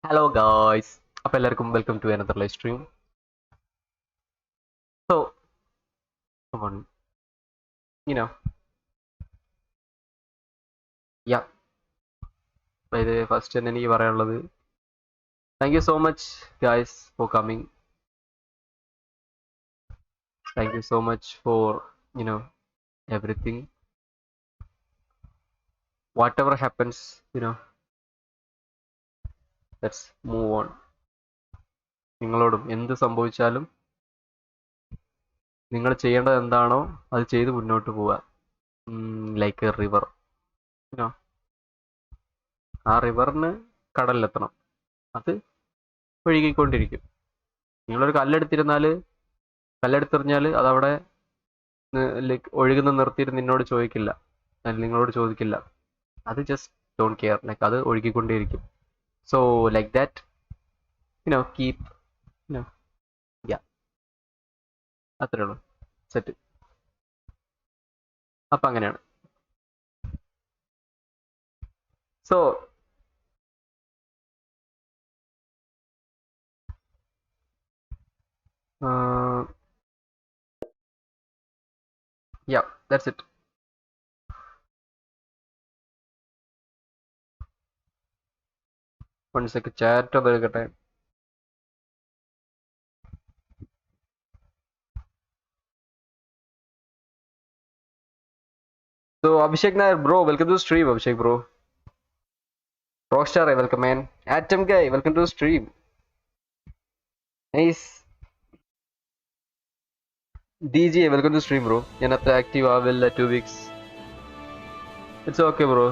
Hello guys, അപ്പോൾ എല്ലാവർക്കും welcome to another live stream. So, come on, you know, yeah. ഇത് first തന്നെ എനിക്ക് പറയാനുള്ളത് thank you so much guys for coming. Thank you so much for everything. Whatever happens, let's move on. നിങ്ങളോടും എന്ത് സംഭവിച്ചാലും നിങ്ങൾ ചെയ്യേണ്ടത് എന്താണോ അത് ചെയ്ത് മുന്നോട്ട് പോവുക. ലൈക്ക് എ റിവർ, ആ റിവറിന് കടലിലെത്തണം, അത് ഒഴുകിക്കൊണ്ടിരിക്കും. നിങ്ങളൊരു കല്ലെടുത്തെറിഞ്ഞാൽ അതവിടെ ലൈക്ക് ഒഴുകുന്ന നിർത്തിയിട്ട് നിന്നോട് ചോദിക്കില്ല, നിങ്ങളോട് ചോദിക്കില്ല. അത് ജസ്റ്റ് ഡോണ്ട് കെയർ, ലൈക്ക് അത് ഒഴുകിക്കൊണ്ടേയിരിക്കും. സോ ലൈക്ക് ദാറ്റ് കീപ് യാ, അത്രേ ഉള്ളൂ. സെറ്റ്. അപ്പം അങ്ങനെയാണ്. So yeah, that's it. One second, chat ഒന്ന് എടുക്കട്ടെ. So Abhishek Nair bro, welcome to the stream. Abhishek bro, Rockstar welcome man. Atom guy, welcome to the stream. Nice. DJ welcome to the stream bro. ഞാൻ അത്ര active ആവില്ല 2 weeks. It's okay bro.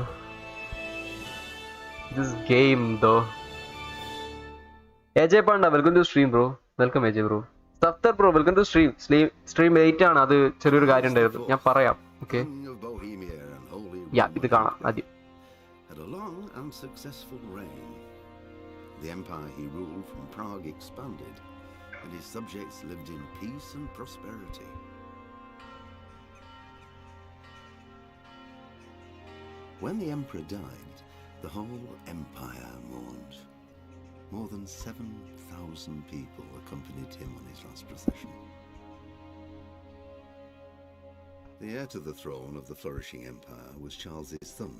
This game though. AJ Panda welcome to the stream bro. Welcome AJ bro. Saftar bro welcome to the stream. Stream 8 ആണ്, അത് ചെറിയൊരു കാര്യം ഉണ്ടായിരുന്നു, ഞാൻ പറയാം. ഓക്കെ, യാ, ഇത് കാണാം ആദ്യം. Had a long and successful reign. The empire he ruled from Prague expanded, and his subjects lived in peace and prosperity. When the emperor died, the whole empire mourned. More than 7,000 people accompanied him on his last procession. The heir to the throne of the flourishing empire was Charles's son,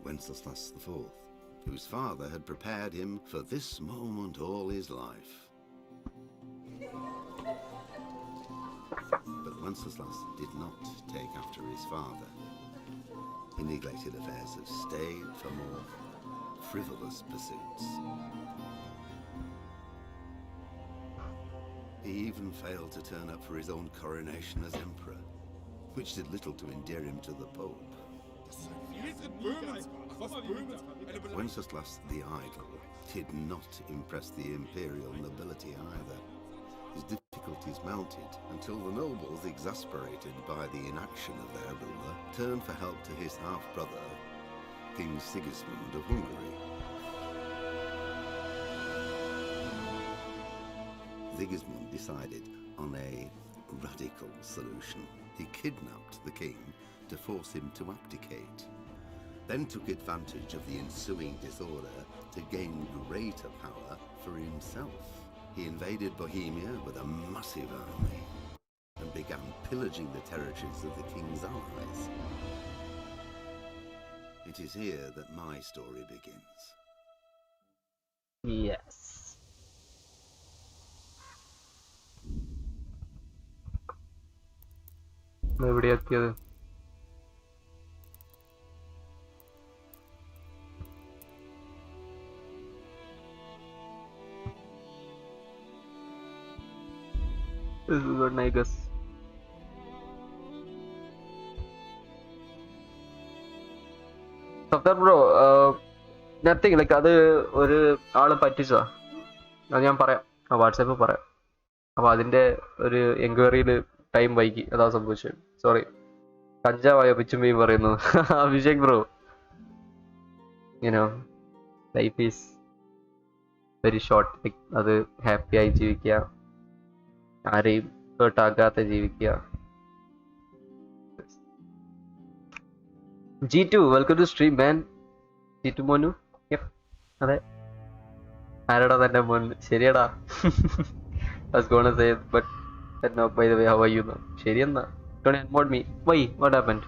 Wenceslas IV, whose father had prepared him for this moment all his life. But Wenceslas did not take after his father. He neglected affairs of state for more frivolous pursuits. He even failed to turn up for his own coronation as emperor, which did little to endear him to the Pope. Wenceslas the Idle did not impress the imperial nobility either. His difficulties mounted until the nobles, exasperated by the inaction of their ruler, turned for help to his half-brother, King Sigismund of Hungary. Sigismund decided on a radical solution. He kidnapped the king to force him to abdicate, then took advantage of the ensuing disorder to gain greater power for himself. He invaded Bohemia with a massive army and began pillaging the territories of the king's allies. It is here that my story begins. Yes. എവിടെ എത്തിയത്? This is what I guess. Safthar bro, nothing, like അത് ഒരു ആള് പറ്റിച്ചതാ, അത് ഞാൻ പറയാം, വാട്സാപ്പിൽ പറയാം. അപ്പൊ അതിന്റെ ഒരു എൻക്വയറിയിൽ ടൈം വൈകി, അതാ സംഭവിച്ചത്. സോറി. കഞ്ചാവായോ പിച്ചുമ്പയും പറയുന്നു. Abhishek bro, life is very short. അത് ഹാപ്പി ആയി ജീവിക്കുക, ആരെയും ഹേർട്ടാക്കാതെ ജീവിക്കുക. G2 welcome to stream man. G2 മോനു, അതെ. ആരടാ തന്റെ മോൻ? ശരിയടാ. I was gonna say, but no, by the way, how are you now? ശരിയെന്നാ. Don't unmod me. Why? What happened?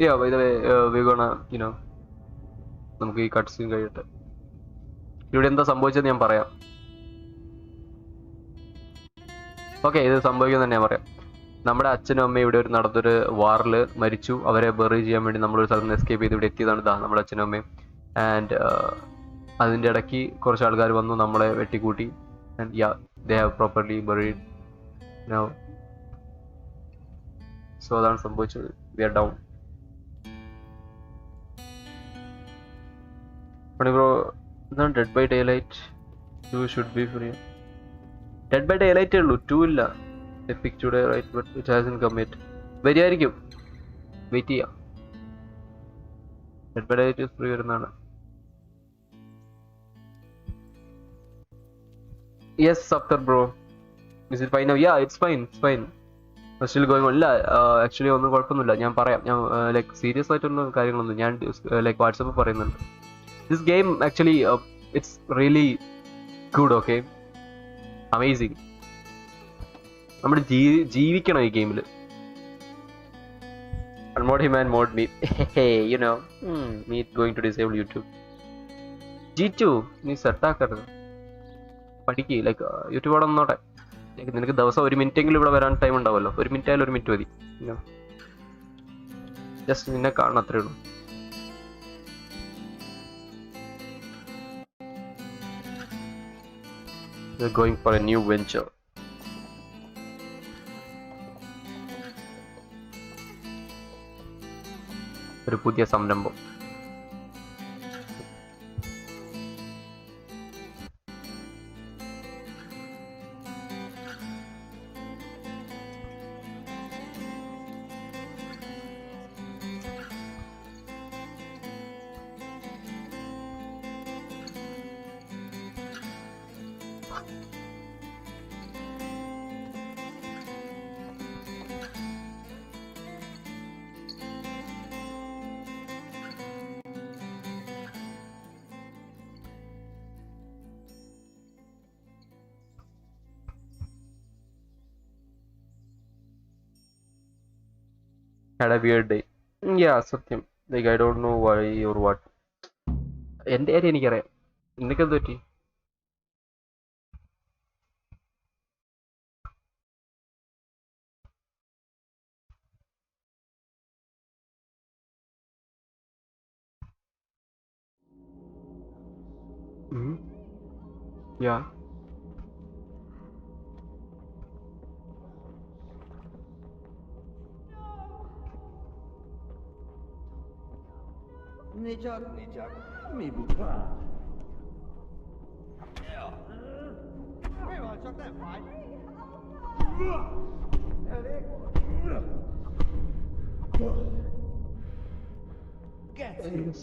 Yeah, by the way, we're gonna, നമുക്ക് ഈ cut scene കഴിയട്ടെ. ഇവിടെ എന്താ സംഭവിച്ചത് ഞാൻ പറയാം. ഓക്കെ, ഇത് സംഭവിക്കുന്നത് തന്നെ ഞാൻ പറയാം. നമ്മുടെ അച്ഛനും അമ്മയും ഇവിടെ ഒരു നടന്നൊരു വാറിൽ മരിച്ചു. അവരെ ബറി ചെയ്യാൻ വേണ്ടി നമ്മളൊരു സ്ഥലത്ത് നിന്ന് എസ്കേപ്പ് ചെയ്ത് ഇവിടെ എത്തിയതാണ് നമ്മുടെ അച്ഛനും അമ്മയും. ആൻഡ് അതിൻ്റെ ഇടയ്ക്ക് കുറച്ച് ആൾക്കാർ വന്നു നമ്മളെ വെട്ടിക്കൂട്ടി. And yeah, they have properly buried now. So അതാണ് സംഭവിച്ചത്. We are down. ബ്രോ, എന്താണ് Dead by Daylight 2 should be free? Dead by ഡേ ലൈറ്റേ ഉള്ളൂ, 2 ഇല്ല. Epic today right, but it hasn't come yet. വരിയായിരിക്കും, വെയിറ്റ് ചെയ്യാം. Dead by Daylight free വരുന്നതാണ്. Yes after bro, is it fine now? Yeah, it's fine, it's fine. Still going on. ഇല്ല, actually ഒന്നും കുഴപ്പമൊന്നുമില്ല. ഞാൻ പറയാം. ഞാൻ ലൈക്ക് സീരിയസ് ആയിട്ടുള്ള കാര്യങ്ങളൊന്നും ഞാൻ ലൈക്ക് വാട്സാപ്പിൽ പറയുന്നുണ്ട്. This game actually it's really good. Okay, amazing. നമ്മൾ ജീവിക്കണം ഈ ഗെയിമിൽ. Unmod him and mod me. You know, me going to disable YouTube. G2 നീ സെറ്റാക്കരുത്, പഠിക്ക്. ലൈക്ക് യൂട്യൂബ് അവിടെ വന്നോട്ടെ. നിനക്ക് ദിവസം 1 മിനിറ്റെങ്കിലും ഇവിടെ വരാൻ ടൈം ഉണ്ടാവുമല്ലോ. 1 മിനിറ്റ് ആയാലും 1 മിനിറ്റ് മതി. ജസ്റ്റ് നിന്നെ കാണണം, അത്രേ ഉള്ളൂ. We're going for a new venture. ഒരു പുതിയ സംരംഭം. Had a weird day. Yeah, സത്യം. Like I don't know why or what. എൻ്റെ കാര്യം എനിക്കറിയാം. നിനക്കെന്ത് പറ്റി? Yeah. Niczak, mi buka.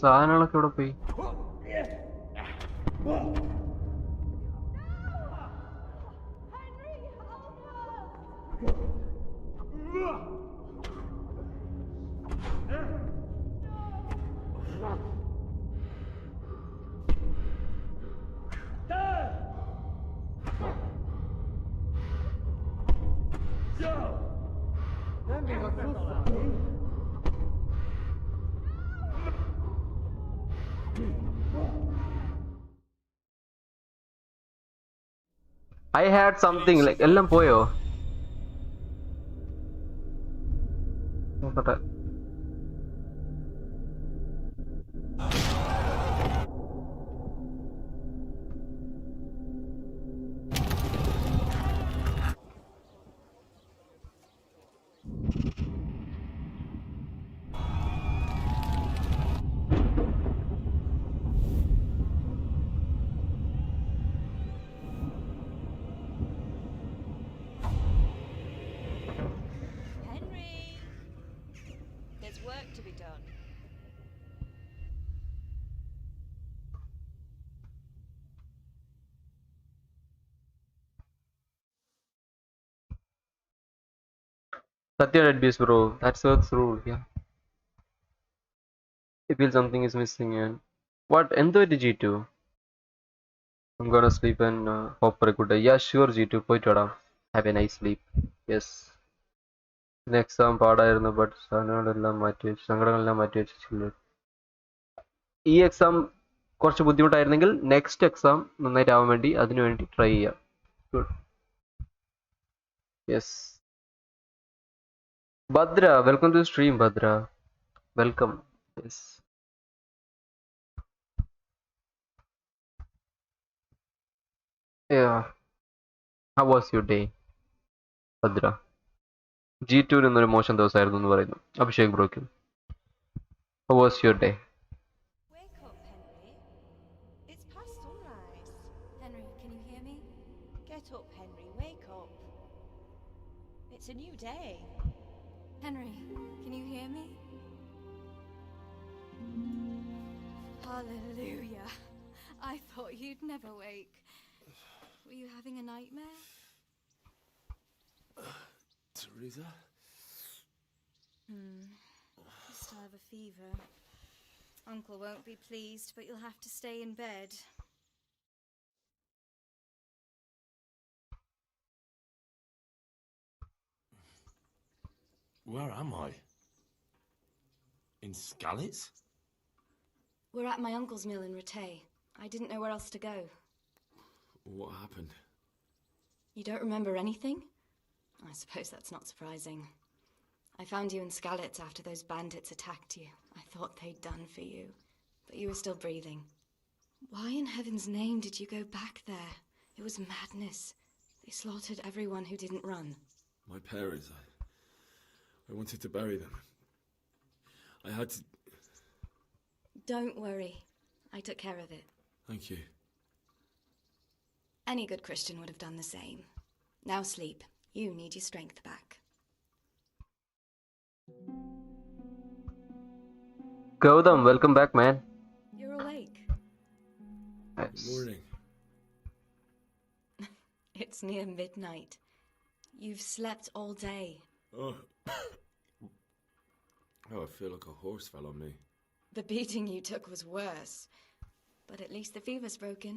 സാധനങ്ങളൊക്കെ ഇവിടെ പോയി. I had something like എല്ലാം പോയോ? നോക്കട്ടെ. Satya Red Beast bro, that's Earth's rule, yeah. I feel something is missing and what? എന്ത് പറ്റി G2? I'm gonna sleep and hope for a good day. Yeah, sure, G2. Poit vada. Have a nice sleep. Yes. The exam പാടായിരുന്നു but സങ്കടങ്ങളെല്ലാം മാറ്റി വെച്ചില്ല. ഈ exam കുറച്ച് ബുദ്ധിമുട്ടായിരുന്നെങ്കിൽ next exam നന്നായിട്ട് ആവാൻ വേണ്ടി അതിനു വേണ്ടി ട്രൈ ചെയ്യാം. Good. Yes. Bhadra, welcome to stream Bhadra. Welcome. Yes. Yeah. How was your day, Bhadra? G2 ഇന്നൊരു മോശം ദിവസമായിരുന്നു എന്ന് പറയുന്നു Abhishek ബ്രോയ്ക്ക്. How was your day? Wake up, Henry. It's past sunrise. Henry, can you hear me? Get up, Henry. Wake up. It's a new day. Henry, can you hear me? Hallelujah. I thought you'd never wake. Were you having a nightmare? Teresa? You still have a fever. Uncle won't be pleased, but you'll have to stay in bed. Where am I? In Skalitz? We're at my uncle's mill in Ratay. I didn't know where else to go. What happened? You don't remember anything? I suppose that's not surprising. I found you in Skalitz after those bandits attacked you. I thought they'd done for you, but you were still breathing. Why in heaven's name did you go back there? It was madness. They slaughtered everyone who didn't run. My parents, I wanted to bury them. I had to... Don't worry. I took care of it. Thank you. Any good Christian would have done the same. Now sleep. You need your strength back. Gautam, welcome back, man. You're awake. Yes. Morning. It's near midnight. You've slept all day. Oh. Oh, I feel like a horse fell on me. The beating you took was worse. But at least the fever's broken.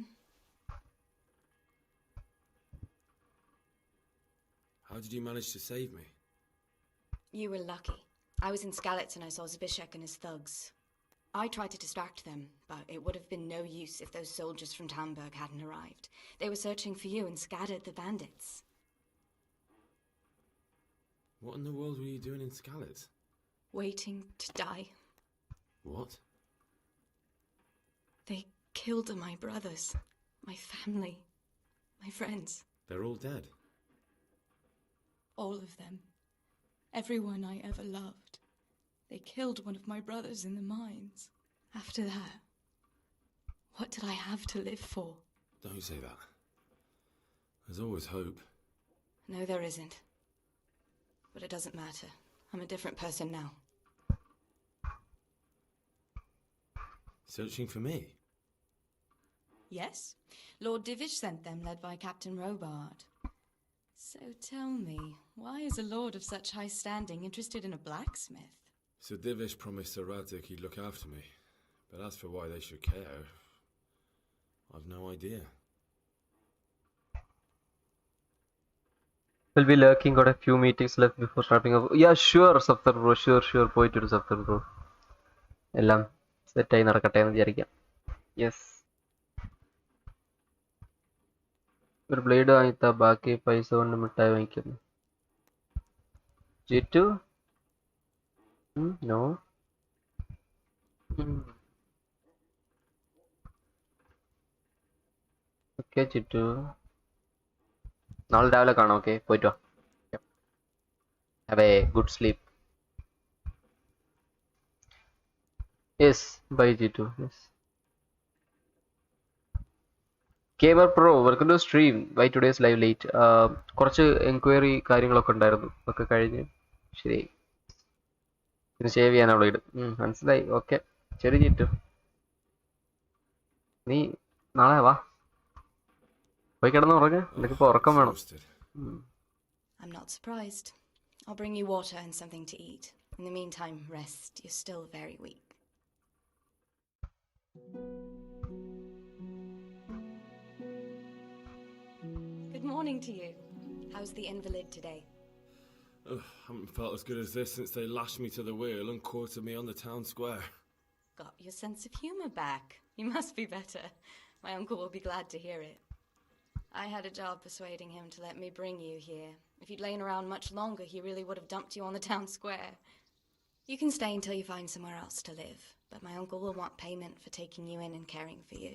How did you manage to save me? You were lucky. I was in Skalitz and I saw Zbyszek and his thugs. I tried to distract them, but it would have been no use if those soldiers from Tamburg hadn't arrived. They were searching for you and scattered the bandits. What in the world were you doing in Skalitz? Waiting to die. What? They killed my brothers, my family, my friends. They're all dead. All of them. Everyone I ever loved. They killed one of my brothers in the mines. After that, what did I have to live for? Don't say that. There's always hope. No, there isn't. But it doesn't matter. I'm a different person now. Searching for me? Yes. Lord Divish sent them, led by Captain Robard. So tell me, why is a lord of such high standing interested in a blacksmith? So Divish promised Sir Radzik he'd look after me. But as for why they should care, I've no idea. We'll be lurking, got a few meetings left before starting up. Yeah, sure, Saptar bro, sure. പോയിട്ട് Saptar bro. എല്ലാം സെറ്റായി നടക്കട്ടെ എന്ന് വിചാരിക്കാം. Yes. ഒരു blade വാങ്ങിത്താ, ബാക്കി പൈസ കൊണ്ട് മിഠായി വാങ്ങിക്കുന്നു. G2? No. Okay, G2. നാളെ രാവിലെ കാണാം. ഓക്കെ, പോയിട്ട് വാ. Have a good sleep. Yes, bye G2. Yes. Gamer Pro, welcome to stream. Why today's live late? കുറച്ച് എൻക്വയറി കാര്യങ്ങളൊക്കെ ഉണ്ടായിരുന്നു, ഒക്കെ കഴിഞ്ഞ് ശരി. പിന്നെ സേവ് ചെയ്യാൻ അവിടെ ഇടും. മനസ്സിലായി. ഓക്കെ, ശരി G2. നീ നാളെ വാ, പോയി കിടന്ന് ഉറങ്ങ. എനിക്കിപ്പോ ഉറക്കം വേണം. I'm not surprised. I'll bring you water and something to eat. In the meantime, rest. You're still very weak. to you. How's the invalid today? Ugh, haven't felt as good as this since they lashed me to the wheel and quartered me on the town square. Got your sense of humor back. You must be better. My uncle will be glad to hear it. I had a job persuading him to let me bring you here. If you'd lain around much longer, he really would have dumped you on the town square. You can stay until you find somewhere else to live, but my uncle will want payment for taking you in and caring for you.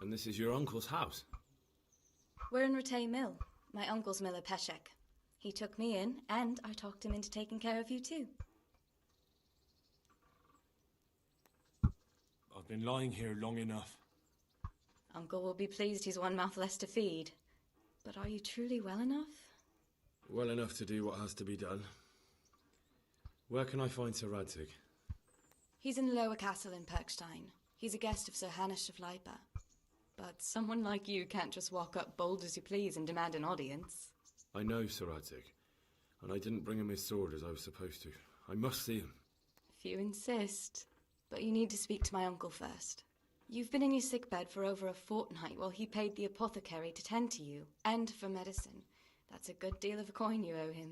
And this is your uncle's house? We're in Ratay Mill, my uncle's mill at Peshek. He took me in, and I talked him into taking care of you too. I've been lying here long enough. Uncle will be pleased he's one mouth less to feed. But are you truly well enough? Well enough to do what has to be done. Where can I find Sir Radzig? He's in the Lower Castle in Perkstein. He's a guest of Sir Hanush of Leipa. But someone like you can't just walk up bold as you please and demand an audience. I know Sir Radzig, and I didn't bring him his sword as I was supposed to. I must see him. If you insist. But you need to speak to my uncle first. You've been in your sickbed for over a fortnight while he paid the apothecary to tend to you, and for medicine. That's a good deal of a coin you owe him.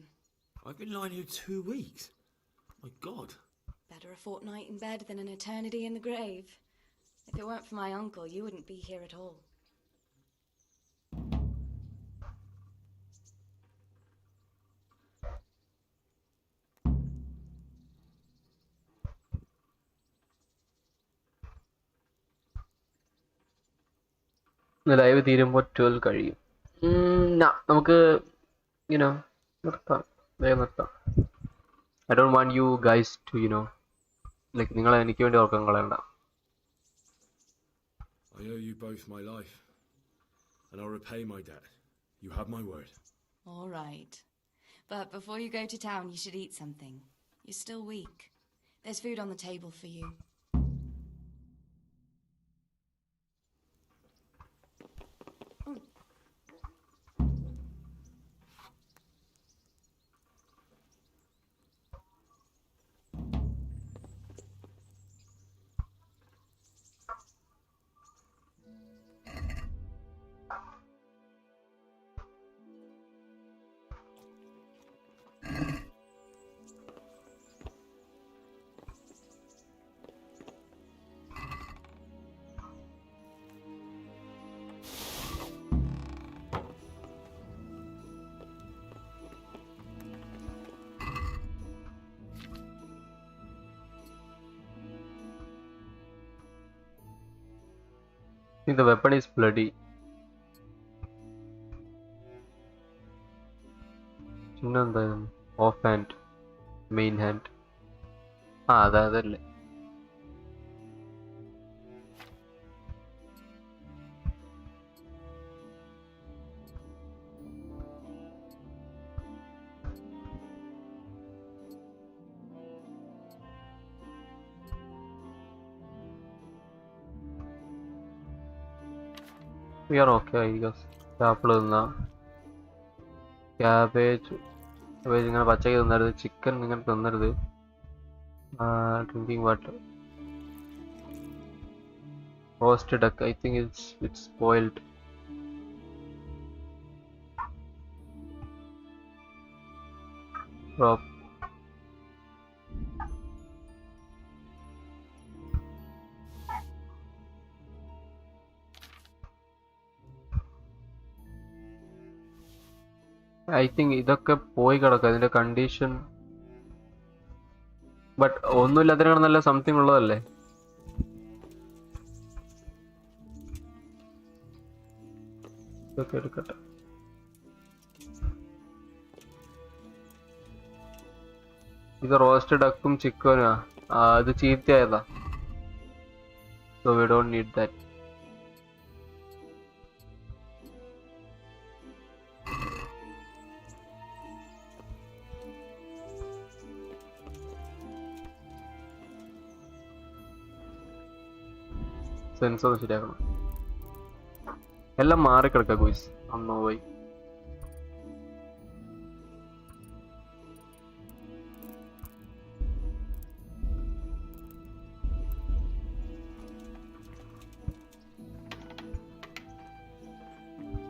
I've been lying here 2 weeks. My God. Better a fortnight in bed than an eternity in the grave. If it weren't for my uncle, you wouldn't be here at all. Live തീരുമ്പോൾ 12 കഴിയും. നമുക്ക് നിർത്താം, വേഗം നിർത്താം. I don't want you guys to നിങ്ങൾ എനിക്ക് വേണ്ടി ഓർക്കാൻ കളയണ്ട. I owe you both my life, and I'll repay my debt. You have my word. All right. But before you go to town, you should eat something. You're still weak. There's food on the table for you. I think the weapon is bloody. Off hand, main hand. അതല്ലേ. We are okay, I guess. Apple തിന്നാം, cabbage ഇങ്ങനെ പച്ചക്ക് തിന്നരുത്, chicken ഇങ്ങനെ തിന്നരുത്. Drinking water. Roasted duck, I think it's spoiled. Prop. I think ഇതൊക്കെ പോയി കിടക്കുക ഇതിന്റെ കണ്ടീഷൻ. ബട്ട് ഒന്നുമില്ലാത്തതിനാണ് നല്ല സംതിങ് ഉള്ളതല്ലേ. ഇതൊക്കെ എടുക്കട്ടെ. ഇത് റോസ്റ്റഡ് ഡക്കും ചിക്കനുമാ. ഇത് ചീത്തയായതാ. So we don't need that. Sense ഒന്ന് ശരിയാക്കണം. എല്ലാം മാറിക്കിടക്കുക ഗോയ്സ്. അമ്മ പോയി.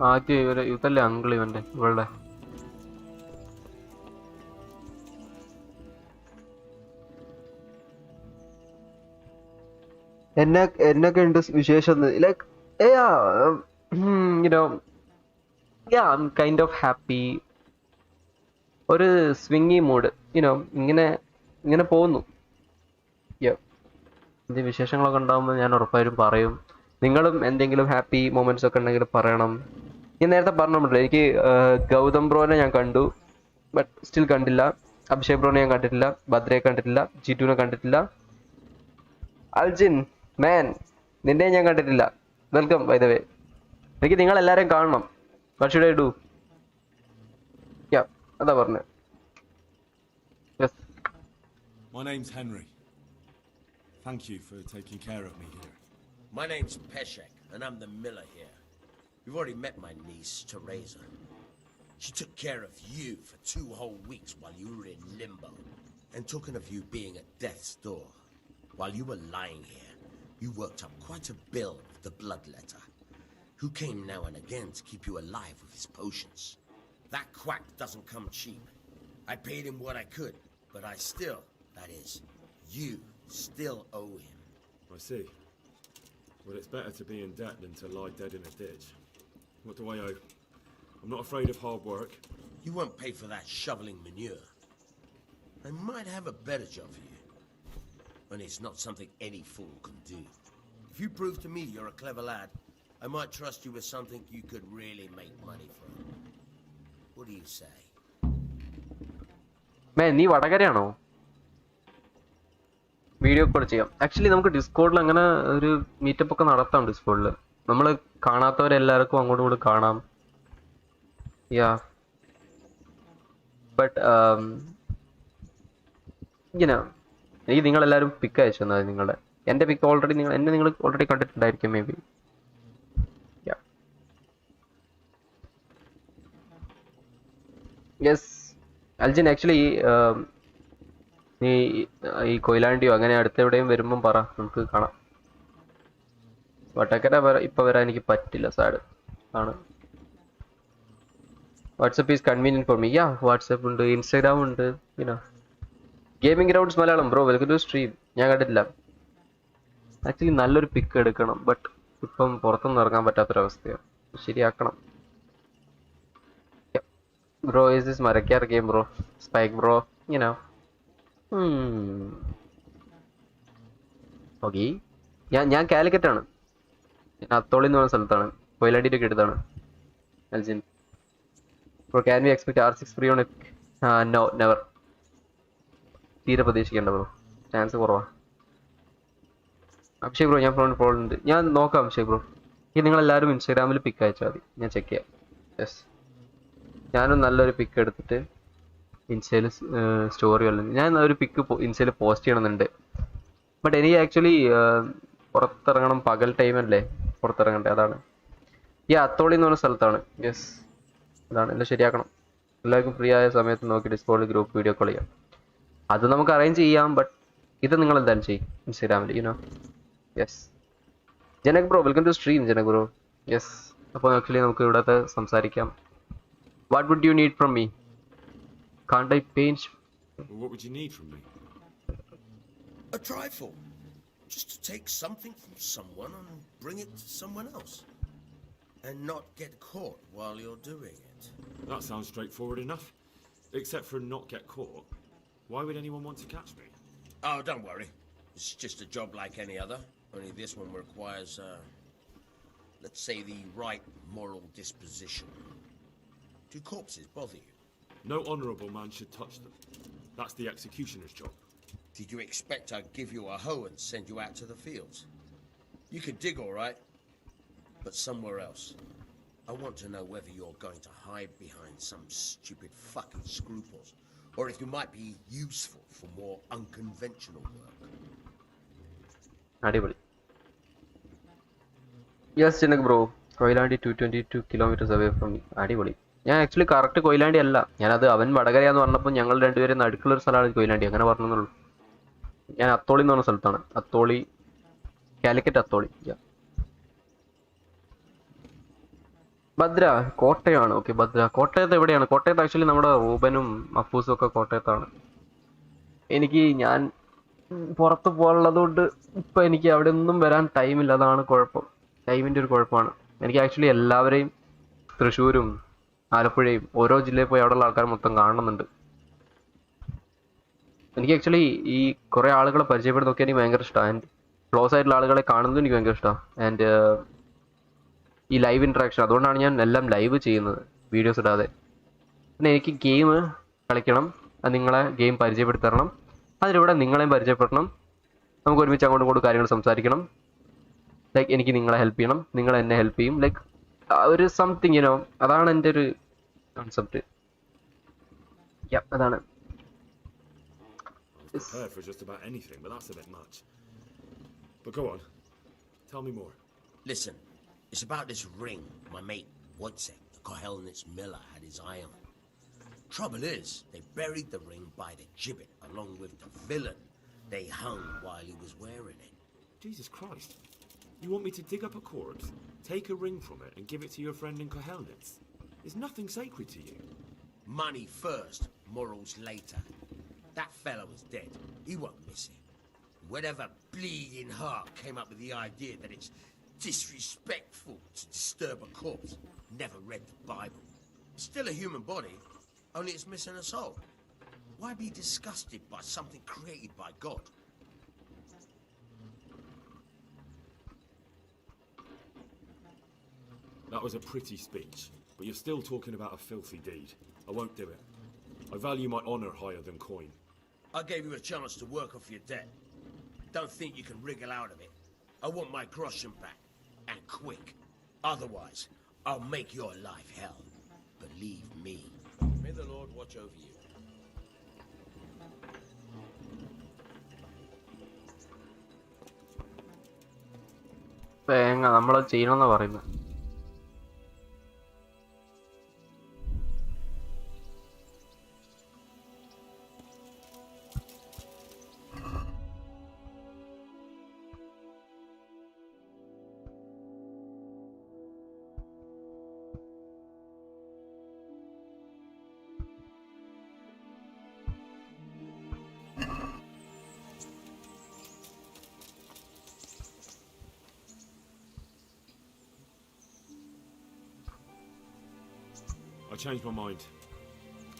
ആദ്യം ഇതല്ലേ അങ്കിൾ ഇവന്റെ ഇവളുടെ എന്നൊക്കെ ഉണ്ട് വിശേഷം like I'm kind of happy. ഒരു സ്വിങ്ങി മൂഡ് ഇങ്ങനെ പോകുന്നു. ഇതിന്റെ വിശേഷങ്ങളൊക്കെ ഉണ്ടാകുമ്പോൾ ഞാൻ ഉറപ്പായും പറയും. നിങ്ങളും എന്തെങ്കിലും ഹാപ്പി മൊമെന്റ്സ് ഒക്കെ ഉണ്ടെങ്കിൽ പറയണം. ഞാൻ നേരത്തെ പറഞ്ഞിട്ടുണ്ടല്ലോ, എനിക്ക് ഗൗതം ബ്രോനെ ഞാൻ കണ്ടു, ബട്ട് സ്റ്റിൽ കണ്ടില്ല. അഭിഷേക് ബ്രോനെ ഞാൻ കണ്ടിട്ടില്ല, ഭദ്രയെ കണ്ടിട്ടില്ല, ജിറ്റുവിനെ കണ്ടിട്ടില്ല. അൽജിൻ മാൻ, നിന്നെ ഞാൻ കണ്ടിട്ടില്ല. Welcome by the way. എനിക്ക് നിങ്ങളെല്ലാവരെയും കാണണം. What should I do? അതാ പറഞ്ഞത്. My name's Henry. Thank you for taking care of me here. My name's Peshek, and I'm the miller here. You've already met my niece, Teresa. She took care of you for 2 whole weeks while you were in limbo. And talking of you being at death's door, while you were lying here, you worked up quite a bill with the bloodletter, who came now and again to keep you alive with his potions. That quack doesn't come cheap. I paid him what I could, but I still, that is, you still owe him. I see. Well, it's better to be in debt than to lie dead in a ditch. What do I owe? I'm not afraid of hard work. You won't pay for that shoveling manure. I might have a better job for you, and it's not something any fool can do. If you prove to me you're a clever lad, I might trust you with something you could really make money from. What do you say? നീ വടകരയാണോ? Video call ചെയ്യാം. Actually നമുക്ക് ഡിസ്കോഡിൽ അങ്ങനെ ഒരു meetup ഒക്കെ നടത്താം. ഡിസ്കോഡിൽ നമ്മൾ കാണാത്തവരെല്ലാവർക്കും അങ്ങോട്ടും ഇങ്ങോട്ടും കാണാം. ബട്ട് എനിക്ക് നിങ്ങളെല്ലാവരും പിക്ക് അയച്ചു തന്നത്. നിങ്ങളുടെ എൻ്റെ പിക്ക് ഓൾറെഡി നിങ്ങൾ ഓൾറെഡി കണ്ടിട്ടുണ്ടായിരിക്കും maybe. Yes Aljin, actually നീ ഈ കൊയിലാണ്ടിയോ അങ്ങനെ അടുത്തെവിടെയും വരുമ്പം പറ, നമുക്ക് കാണാം. വടകര ഇപ്പം വരാൻ എനിക്ക് പറ്റില്ല, സാഡ് ആണ്. WhatsApp is convenient for me. WhatsApp ഉണ്ട്, ഇൻസ്റ്റാഗ്രാം ഉണ്ട്. Gaming grounds Malayalam bro, welcome to stream. ഞാൻ കണ്ടിട്ടില്ല. ആക്ച്വലി നല്ലൊരു പിക്ക് എടുക്കണം, ബട്ട് ഇപ്പം പുറത്തൊന്നും ഇറങ്ങാൻ പറ്റാത്തൊരവസ്ഥയാണ്. ശരിയാക്കണം. Bro is this Marakkar game bro, spike bro, okay. ഞാൻ കാലിക്കറ്റാണ്. ഞാൻ അത്തോളി എന്ന് പറഞ്ഞ സ്ഥലത്താണ്, കൊയിലാണ്ടിയുടെ ഒക്കെ അടുത്താണ്. Aljin bro, can we expect R6 free on? No, never. തീരെ പ്രതീക്ഷിക്കേണ്ട ബ്രോ, ചാൻസ് കുറവാണ്. അഭിഷേക് ബ്രോ, ഞാൻ ഫോണിലുണ്ട്. ഞാൻ നോക്കാം അഭിഷേക് ബ്രോ. ഈ നിങ്ങളെല്ലാവരും ഇൻസ്റ്റാഗ്രാമിൽ പിക്ക് അയച്ചാൽ മതി, ഞാൻ ചെക്ക് ചെയ്യാം. യെസ്, ഞാനും നല്ലൊരു പിക്ക് എടുത്തിട്ട് ഇൻസ്റ്റയിൽ സ്റ്റോറി വല്ലതും, ഞാൻ ഒരു പിക്ക് ഇൻസ്റ്റയിൽ പോസ്റ്റ് ചെയ്യണമെന്നുണ്ട്. ബട്ട് എനിക്ക് ആക്ച്വലി പുറത്തിറങ്ങണം, പകൽ ടൈമല്ലേ പുറത്തിറങ്ങണ്ടേ, അതാണ്. ഈ അത്തോളി എന്ന് പറഞ്ഞ സ്ഥലത്താണ്. യെസ്, അതാണ്. എല്ലാം ശരിയാക്കണം. എല്ലാവർക്കും ഫ്രീ ആയ സമയത്ത് നോക്കി ഡിസ്കോഡിൽ ഗ്രൂപ്പ് വീഡിയോ കോൾ ചെയ്യാം. അത് നമുക്ക് അറേഞ്ച് ചെയ്യാം, ബട്ട് ഇത് നിങ്ങൾ എന്തായാലും ചെയ്യും ഇൻസ്റ്റാഗ്രാമിൽ. Yes. Janak bro, welcome to stream Janak bro. Yes, അപ്പോൾ ആക്ച്വലി നമുക്ക് ഇവിടത്തെ സംസാരിക്കാം. What would you need from me? Can't I paint? What would you need from me? A trifle. Just to take something from someone and bring it to someone else. And not get caught while you're doing it. That sounds straightforward enough. Except for not get caught. Why would anyone want to catch me? Oh, don't worry. It's just a job like any other. Only this one requires, let's say, the right moral disposition. Do corpses bother you? No honourable man should touch them. That's the executioner's job. Did you expect I'd give you a hoe and send you out to the fields? You can dig all right, but somewhere else. I want to know whether you're going to hide behind some stupid fucking scruples, or if you might be useful for more unconventional work. അടിപൊളി. Yes Janak bro, Koyilandy 222 kilometers away from me. അടിപൊളി. ഞാൻ actually correct Koyilandy അല്ല, ഞാനത് അവൻ വടകരയാന്ന് പറഞ്ഞപ്പോൾ ഞങ്ങൾ രണ്ടുപേരും നടുക്കുള്ളൊരു സ്ഥലമാണ് കൊയിലാണ്ടി, അങ്ങനെ പറഞ്ഞെന്നുള്ളൂ. ഞാൻ അത്തോളി എന്ന് പറഞ്ഞ സ്ഥലത്താണ്. അത്തോളി, കാലിക്കറ്റ് അത്തോളി. ഭദ്ര കോട്ടയമാണ്. ഓക്കെ, ഭദ്ര കോട്ടയത്ത് എവിടെയാണ്? കോട്ടയത്ത് ആക്ച്വലി നമ്മുടെ റൂബനും അപ്പൂസും ഒക്കെ കോട്ടയത്താണ്. ഞാൻ പുറത്ത് പോകാനുള്ളത് കൊണ്ട് ഇപ്പം എനിക്ക് അവിടെ ഒന്നും വരാൻ ടൈമില്ല. അതാണ് കുഴപ്പം. ടൈമിൻ്റെ ഒരു കുഴപ്പമാണ്. എനിക്ക് ആക്ച്വലി എല്ലാവരെയും തൃശ്ശൂരും ആലപ്പുഴയും ഓരോ ജില്ലയിൽ പോയി അവിടെയുള്ള ആൾക്കാർ മൊത്തം കാണുന്നുണ്ട്. എനിക്ക് ആക്ച്വലി ഈ കുറേ ആളുകളെ പരിചയപ്പെടുന്നതൊക്കെ എനിക്ക് ഭയങ്കര ഇഷ്ടമാണ്. ആൻഡ് ക്ലോസ് ആയിട്ടുള്ള ആളുകളെ കാണുന്നതും എനിക്ക് ഭയങ്കര ഇഷ്ടമാണ്. ആൻഡ് ഈ ലൈവ് ഇൻട്രാക്ഷൻ, അതുകൊണ്ടാണ് ഞാൻ എല്ലാം ലൈവ് ചെയ്യുന്നത്, വീഡിയോസ് ഇടാതെ. പിന്നെ എനിക്ക് ഗെയിം കളിക്കണം, നിങ്ങളെ ഗെയിം പരിചയപ്പെടുത്തരണം, അതിലൂടെ നിങ്ങളെയും പരിചയപ്പെടണം, നമുക്ക് ഒരുമിച്ച് അങ്ങോട്ടും ഇങ്ങോട്ടും കാര്യങ്ങൾ സംസാരിക്കണം. ലൈക്ക് എനിക്ക് നിങ്ങളെ ഹെൽപ്പ് ചെയ്യണം, നിങ്ങൾ എന്നെ ഹെൽപ്പ് ചെയ്യും. ലൈക്ക് ഒരു സംതിങ് അതാണ് എൻ്റെ ഒരു കോൺസെപ്റ്റ്. അതാണ്. I was prepared for just about anything, but that's a bit much. But go on. Tell me more. Listen, it's about this ring my mate Wojciech, the Kohelnitz miller, had his eye on. Trouble is, they buried the ring by the gibbet along with the villain they hung while he was wearing it. Jesus Christ. You want me to dig up a corpse, take a ring from it, and give it to your friend in Kohelnitz? Is nothing sacred to you? Money first, morals later. That fella was dead. He won't miss it. Whatever bleeding heart came up with the idea that it's disrespectful to disturb a corpse never read the Bible. It's still a human body, only it's missing a soul. Why be disgusted by something created by God? That was a pretty speech, but you're still talking about a filthy deed. I won't do it. I value my honour higher than coin. I gave you a chance to work off your debt. Don't think you can wriggle out of it. I want my groschen back, and quick. Otherwise, I'll make your life hell. Believe me. May the Lord watch over you. നമ്മളത് ചെയ്യണമെന്നാണ് പറയുന്നത്. I changed my mind.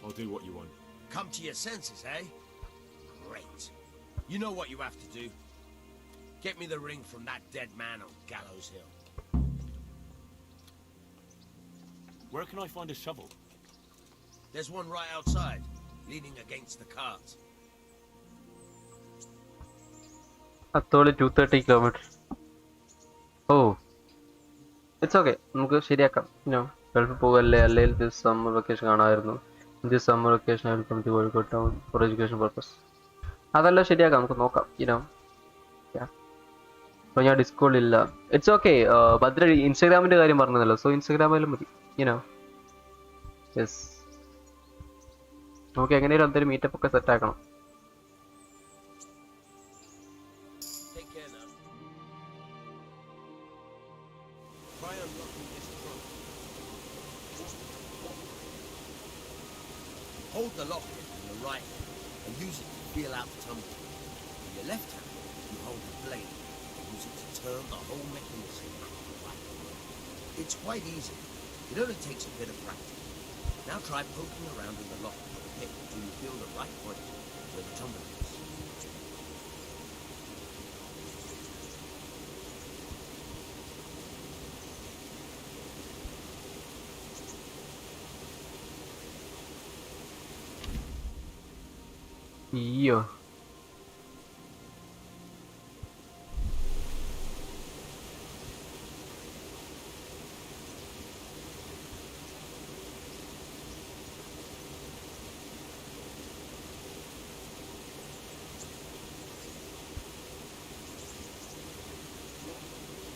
I'll do what you want. Come to your senses, eh? Great. You know what you have to do. Get me the ring from that dead man on Gallows Hill. Where can I find a shovel? There's one right outside, leaning against the cart. Atholi 230 kilometre. ഓ, it's okay, നമുക്ക് ശരിയാക്കാം. ഗൾഫിൽ പോകല്ലേ, അല്ലെങ്കിൽ this summer vacation കാണാമായിരുന്നു. This summer vacation ആയിരുന്നു Kozhikode town for education purpose. അതെല്ലാം ശരിയാക്കാം, നമുക്ക് നോക്കാം. അപ്പോൾ ഞാൻ ഡിസ്കോളില്ല. It's okay. ഭദ്ര ഇൻസ്റ്റാഗ്രാമിൻ്റെ കാര്യം പറഞ്ഞതല്ലോ, സോ ഇൻസ്റ്റാഗ്രാമിലും മതി. യെസ്, നമുക്ക് എങ്ങനെയും എന്തൊരു മീറ്റപ്പ് ഒക്കെ സെറ്റ് ആക്കണം. Hold the lock in your right hand and use it to feel out the tumbler. In your left hand, you hold the blade and use it to turn the whole mechanism right way. It's quite easy. It only takes a bit of practice. Now try poking around in the lock until you feel the right point where the tumbler is. അയ്യോ,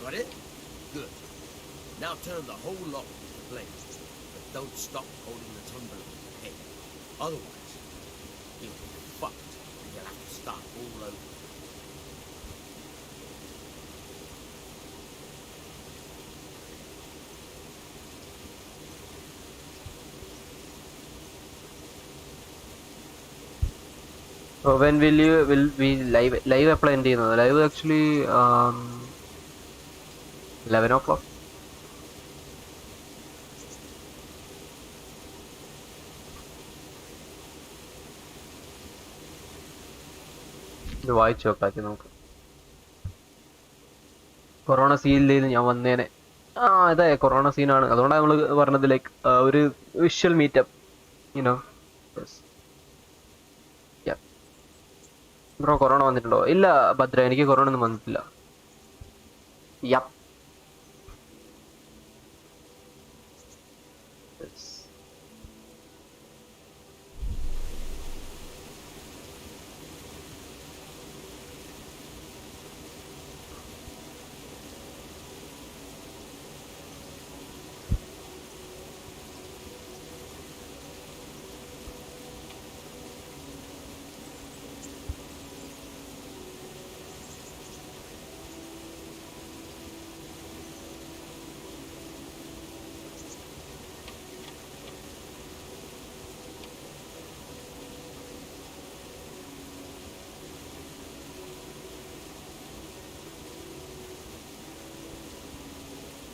Got it? Good. Now turn the whole lock with the blade, but don't stop holding the tumbler with your head. Otherwise, you'll be fucked and you'll have to start all over. When will we live apply end ചെയ്യുന്നത്? Live actually 11 o'clock. ഇത് വായിച്ചു നോക്കാക്കി നമുക്ക്. Corona സീനിൽ ഞാൻ വന്നേനെ. അതെ corona സീനാണ്, അതുകൊണ്ടാണ് നമ്മൾ പറഞ്ഞത് ലൈക്ക് ഒരു visual meetup you know. Bro corona വന്നിട്ടുണ്ടോ? ഇല്ല ഭദ്ര, എനിക്ക് കൊറോണ ഒന്നും വന്നിട്ടില്ല. യപ്പ്.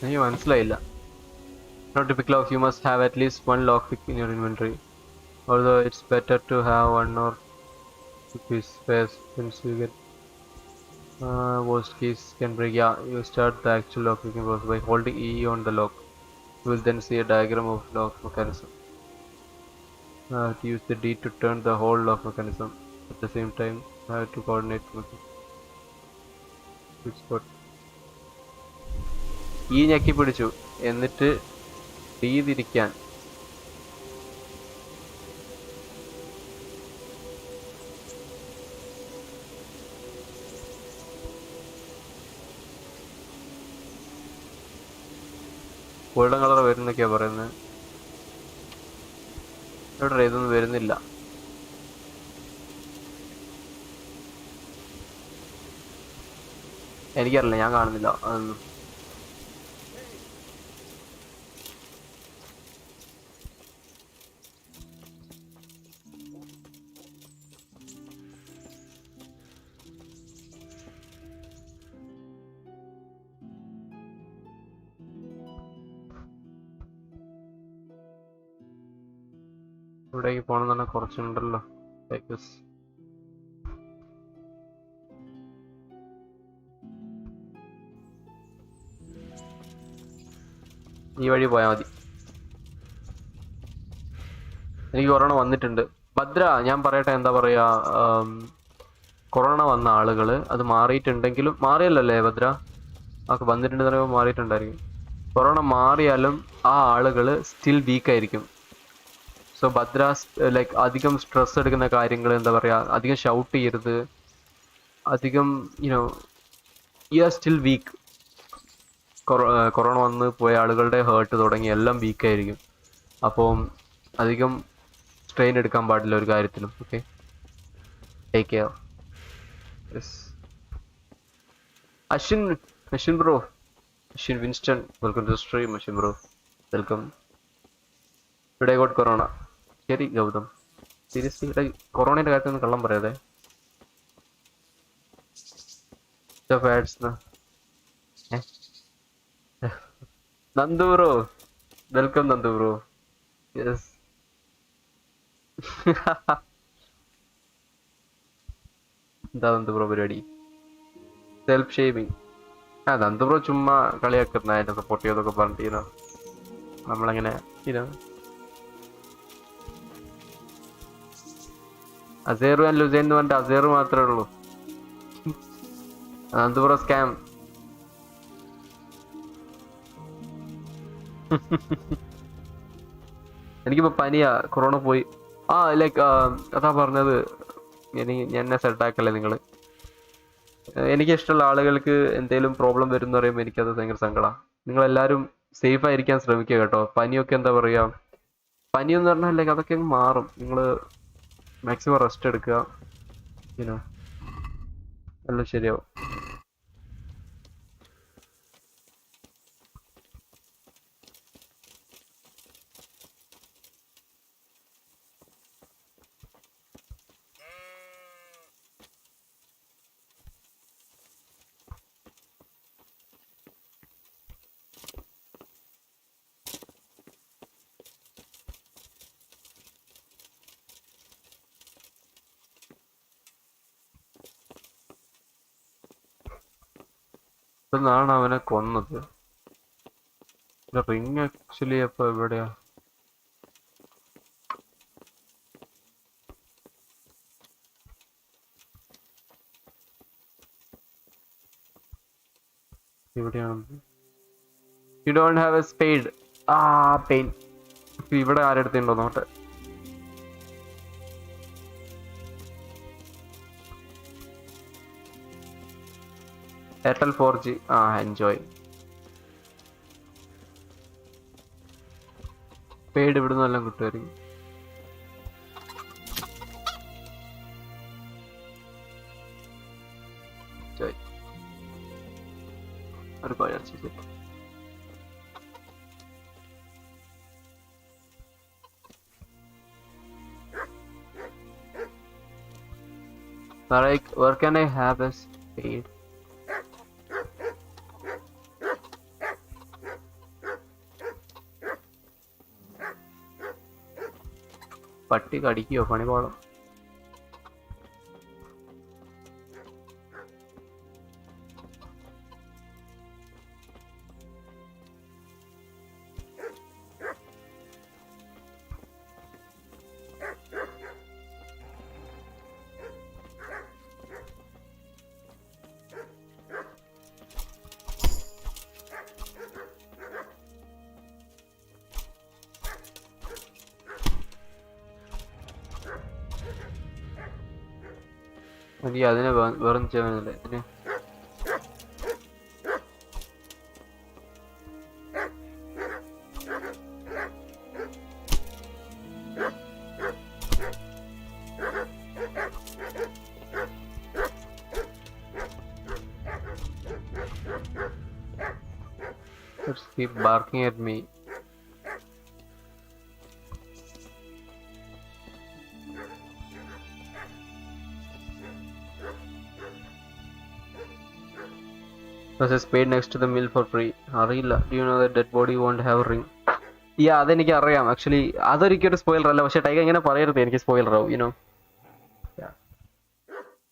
എനിക്ക് മനസ്സിലായില്ല. Not typical of you must have at least one lockpick in your inventory. Although it's better to have one or two keys spares since you get worst keys can break. Yeah, you start the actual lockpicking process by holding E on the lock. You will then see a diagram of lock mechanism. To use the D to turn the whole lock mechanism. At the same time, I have to coordinate with the spot. ഈ ഞെക്കി പിടിച്ചു എന്നിട്ട് D തിരിക്കാൻ. Golden colour വരുന്നൊക്കെയാ പറയുന്നത്. ഇവിടെ ഇതൊന്നും വരുന്നില്ല. എനിക്കറിയില്ല, ഞാൻ കാണുന്നില്ല അതൊന്നും. ഇവിടേക്ക് പോകണം തന്നെ കുറച്ചുണ്ടല്ലോ. ഈ വഴി പോയാൽ മതി. എനിക്ക് കൊറോണ വന്നിട്ടുണ്ട് ഭദ്ര. ഞാൻ പറയട്ടെ, എന്താ പറയാ, കൊറോണ വന്ന ആളുകള് അത് മാറിയിട്ടുണ്ടെങ്കിലും, മാറിയല്ലേ ഭദ്ര, ഒക്കെ വന്നിട്ടുണ്ടെന്ന് പറയുമ്പോൾ മാറിയിട്ടുണ്ടായിരിക്കും. കൊറോണ മാറിയാലും ആ ആളുകള് സ്റ്റിൽ വീക്കായിരിക്കും. സോ ഭദ്ര ലൈക്ക് അധികം സ്ട്രെസ് എടുക്കുന്ന കാര്യങ്ങൾ, എന്താ പറയാ, അധികം ഷൗട്ട് ചെയ്യരുത്, അധികം you know you are still weak. Corona വന്ന് പോയ ആളുകളുടെ ഹേർട്ട് തുടങ്ങി എല്ലാം വീക്കായിരിക്കും. അപ്പോൾ അധികം സ്ട്രെയിൻ എടുക്കാൻ പാടില്ല ഒരു കാര്യത്തിലും. Okay, take care. Ashwin bro, Ashwin Winston, welcome to stream. Ashwin bro welcome. Today got corona. ശരി ഗൗതം, സീരിയസ്ലി കൊറോണയുടെ കാര്യത്തിൽ ഒന്നും കള്ളം പറയാതെ. Nandu bro welcome. Nandu bro, yes. എന്താ നന്ദു ബ്രോ പരിപാടി? Self shaming. നന്ദു ബ്രോ ചുമ്മാ കളിയാക്കുന്ന, അതിന്റെ സപ്പോർട്ട് ചെയ്തൊക്കെ പറഞ്ഞിട്ട് നമ്മളങ്ങനെ അസേറു ആൻഡ് ലുസൈൻ എന്ന് പറഞ്ഞിട്ട് അസേറു മാത്രമേ ഉള്ളൂ. Nandu bro scam. എനിക്കിപ്പോ പനിയാ, കൊറോണ പോയി. ലൈക്ക് അതാ പറഞ്ഞത്, എന്നെ സെറ്റാക്കല്ലേ നിങ്ങള്. എനിക്ക് ഇഷ്ടമുള്ള ആളുകൾക്ക് എന്തെങ്കിലും പ്രോബ്ലം വരും എന്ന് പറയുമ്പോൾ എനിക്കത് ഭയങ്കര സങ്കടമാണ്. നിങ്ങളെല്ലാവരും സേഫ് ആയിരിക്കാൻ ശ്രമിക്കുക കേട്ടോ. പനിയൊക്കെ എന്താ പറയാ, പനിയെന്ന് പറഞ്ഞാൽ ലൈക്ക് അതൊക്കെ മാറും. നിങ്ങൾ മാക്സിമം റെസ്റ്റ് എടുക്കുക, എല്ലാം ശരിയാവും. ഇന്നാണ് അവനെ കൊന്നത്. റിങ് ആക്ച്വലി അപ്പൊ എവിടെയാ? എവിടെയാണ്? You don't have A spade. ആ പെയിൻ. ഇവിടെ ആരെടുത്തുണ്ടോ നോട്ടെ. Airtel 4G. എൻജോയ്. സ്പേഡ് ഇവിടുന്ന് എല്ലാം കിട്ടുമായിരിക്കും. ഒരു പഴർച്ച. Like, where can I have a spade? പട്ടി കടിക്കോ പണി പാടം? അതിനെ വെറും ചെയ്യാനല്ലേ അതിന്. Let's keep barking at me. There's a spade next to the mill for free. അറിയില്ല. Do you know that dead body won't have a ring? അതെനിക്ക് അറിയാം. Actually അതൊരിക്കലും സ്പോയിലർ അല്ല. പക്ഷെ ടൈഗർ ഇങ്ങനെ പറയരുത് എനിക്ക് സ്പോയിലർ ആവും. യുനോ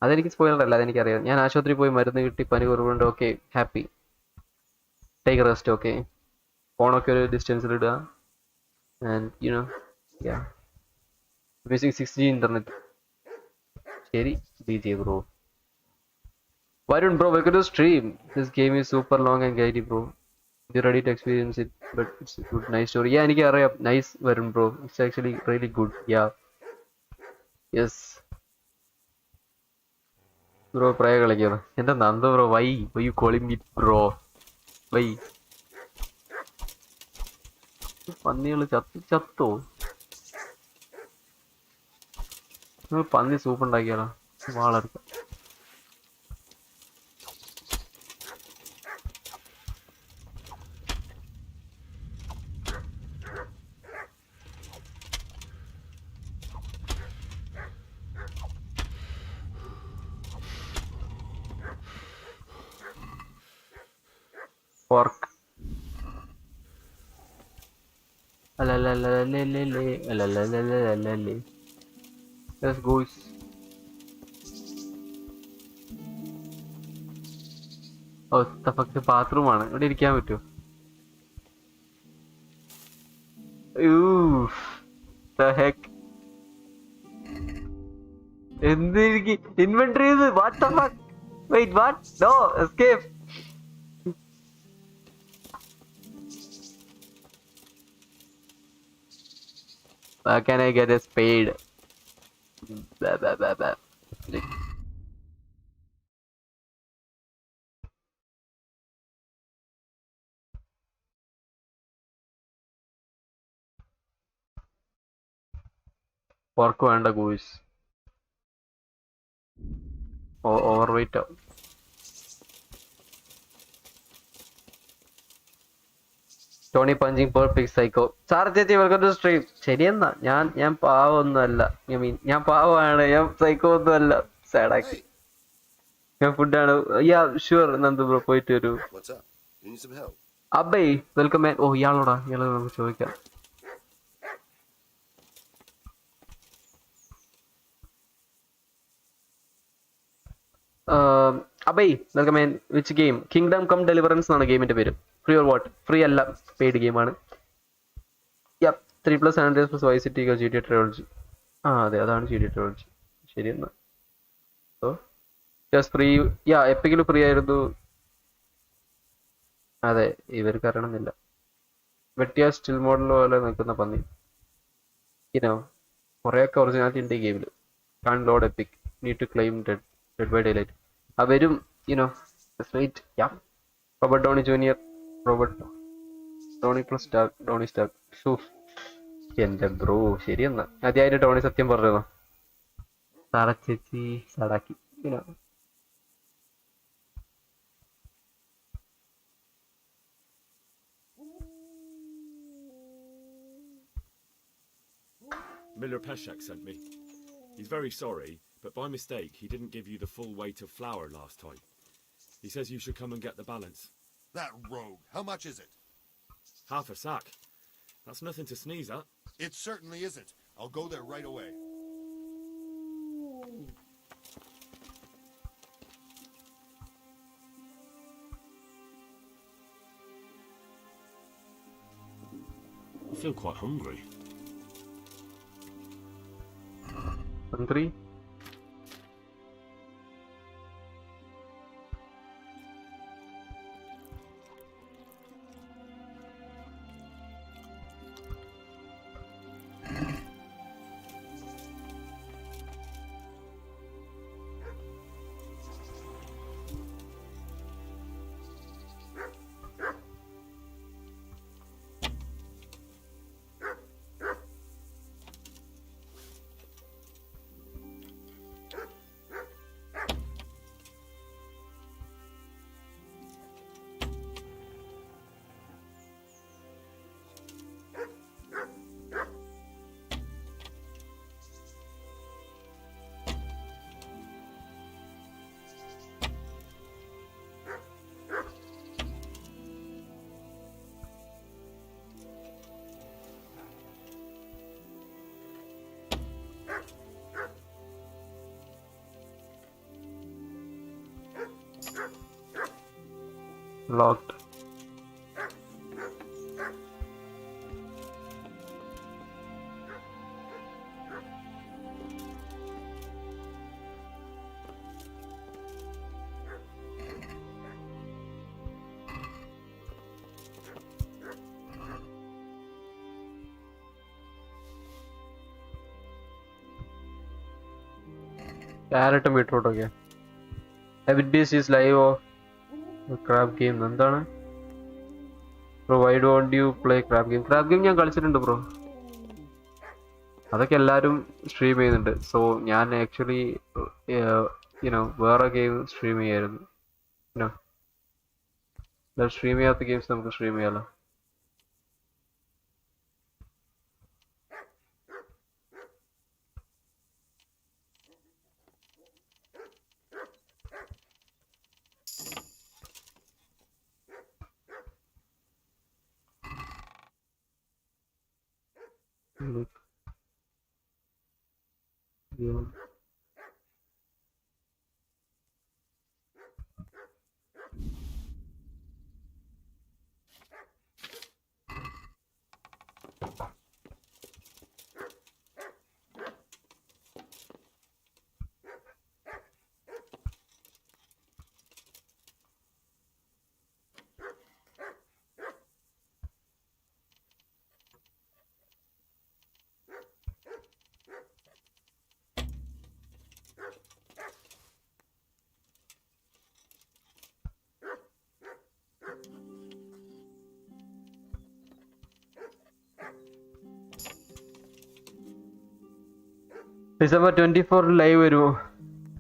അതെനിക്ക് സ്പോയിലർ അല്ല. അതെനിക്കറിയാം. ഞാൻ ആശുപത്രി പോയി മരുന്ന് കിട്ടി പനി കുറവുണ്ട്. Okay, happy. Take rest. Okay, ഫോണൊക്കെ ഒരു ഡിസ്റ്റൻസിൽ ഇടുക. And you know basic 6G internet. ശരി DJ bro. Varun bro, welcome to the stream. This game is super long and guidey bro. You're ready to experience it, but it's a good, nice story. Yeah, എനിക്ക് അറിയാം. Nice Varun bro. It's actually really good. Yeah. Yes. Bro, prayer കളിക്കണം. എന്താ Nanda bro? Why you calling me bro? Why? പന്നികൾ ചത്തോ? പന്നി soup ഉണ്ടാക്കിയാലോ? വാളെടുക്കാം. Pork. Let's go. Oh, the bathroom ആണ്. ഇവിടെ ഇരിക്കാൻ പറ്റുമോ? The heck? എന്തിരിക്കി inventory? What the fuck? Wait, what? No, escape. Where can I get a spade? Blah, blah, blah, blah. Pork വേണ്ട goose. Overweight ആവും. Tony punching perfect psycho. Sir ചേച്ചി welcome to stream. ശരിയെന്നാ. ഞാൻ പാവൊന്നുമല്ല. ഞാൻ പാവമാണ്. ഞാൻ psycho ഒന്നും അല്ല. സാഡാക്കി. ഞാൻ ഫുഡാണ്. ഷുവർ നന്ദു ബ്രോ, പോയിട്ട് വരൂ. അബൈ വെൽക്കം മാൻ. ഇയാളോടാ. ഇയാളോട് നമുക്ക് ചോദിക്കാം. Abay, welcome in. Which game? Kingdom Come Deliverance എന്നാണ് ഗെയിമിന്റെ പേര്. Free or what? Free അല്ല, പെയ്ഡ് ഗെയിമാണ്. Yep, 3 plus 100 plus Y City GT Trilogy. അതെ, അതാണ് GT Trilogy. ശരി എന്നാ. So, just free. Yeah, എപ്പിക്കിൽ ഫ്രീ ആയിരുന്നു. അതെ, ഇവർക്ക് അറിയണമെന്നില്ല. വെട്ടിയ സ്റ്റിൽ മോഡൽ പോലെ നിൽക്കുന്ന പന്നി. ഇനോ കുറേയൊക്കെ ഒറിജിനാലിറ്റി ഉണ്ട് ഈ ഗെയിമിൽ. Can load Epic, need to claim Dead by Daylight. അവരും you know right. Yeah, Robert Downey Junior, Robert Downey plus Stark, Downey Stark. എന്റെ ബ്രോ, ശരിയെന്നാ. ആദ്യമായിട്ട് ടോണി സത്യം പറഞ്ഞോ. സാറ ചേച്ചി സാടാക്കി. You know Miller Peshek sent me. He's very sorry, but by mistake he didn't give you the full weight of flour last time. He says you should come and get the balance. That rogue. How much is it? Half a sack. That's nothing to sneeze at. It certainly isn't. I'll go there right away. I feel quite hungry. Hungry? Locked. Carrot and beetroot again. Everybody is live or crab game. എന്താണ് bro? Why don't you play crab game? Crab game ഞാൻ കളിച്ചിട്ടുണ്ട് bro. അതൊക്കെ എല്ലാവരും stream ചെയ്യുന്നുണ്ട്. So ഞാൻ actually you know വേറെ game stream ചെയ്യായിരുന്നു. You know stream ചെയ്യാത്ത ഗെയിംസ് നമുക്ക് സ്ട്രീം ചെയ്യാലോ. Look. Yeah. December 24 ലൈവ് വരുമോ?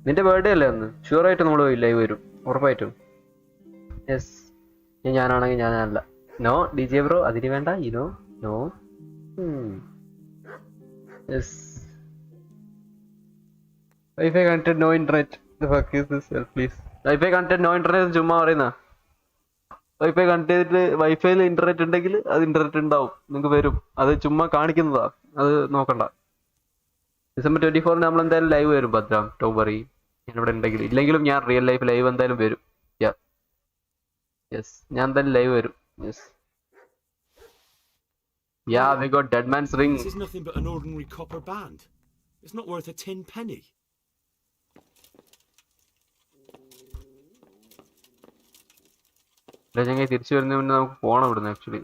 നിന്റെ ബർത്ത്ഡേ അല്ലേ അന്ന്? ഷുവറായിട്ട് നമ്മൾ ലൈവ് വരും, ഉറപ്പായിട്ടും. യെസ്, ഞാനാണെങ്കിൽ ഞാനല്ല. നോ ഡി ജെ ബ്രോ, അതിന് വേണ്ട. You know no. Yes, wifi connected no internet. Please wifi connected no internet ചുമ്മാ പറയുന്ന. വൈഫൈ കണക്ട് ചെയ്തിട്ട് വൈഫൈയിൽ ഇന്റർനെറ്റ് ഉണ്ടെങ്കിൽ അത് ഇന്റർനെറ്റ് ഉണ്ടാവും, നിങ്ങൾക്ക് വരും. അത് ചുമ്മാ കാണിക്കുന്നതാ, അത് നോക്കണ്ട. December 24 നമ്മൾ എന്തായാലും ലൈവ് വരും. ഭദ്രം, ടോബറി, ഞാനിവിടെ ഉണ്ടെങ്കിൽ ഇല്ലെങ്കിലും ഞാൻ റിയൽ ലൈഫ് ലൈവ് എന്തായാലും വരും. യെസ് ഞാൻ എന്തായാലും ലൈവ് വരും. Yes we got Dead Man's Ring. This is nothing but an ordinary copper band. It's not worth a tin penny. ചങ്ങായി തിരിച്ചു വരുന്നതിന് മുന്നേ നമുക്ക് പോണം ഇവിടുന്ന് ആക്ച്വലി.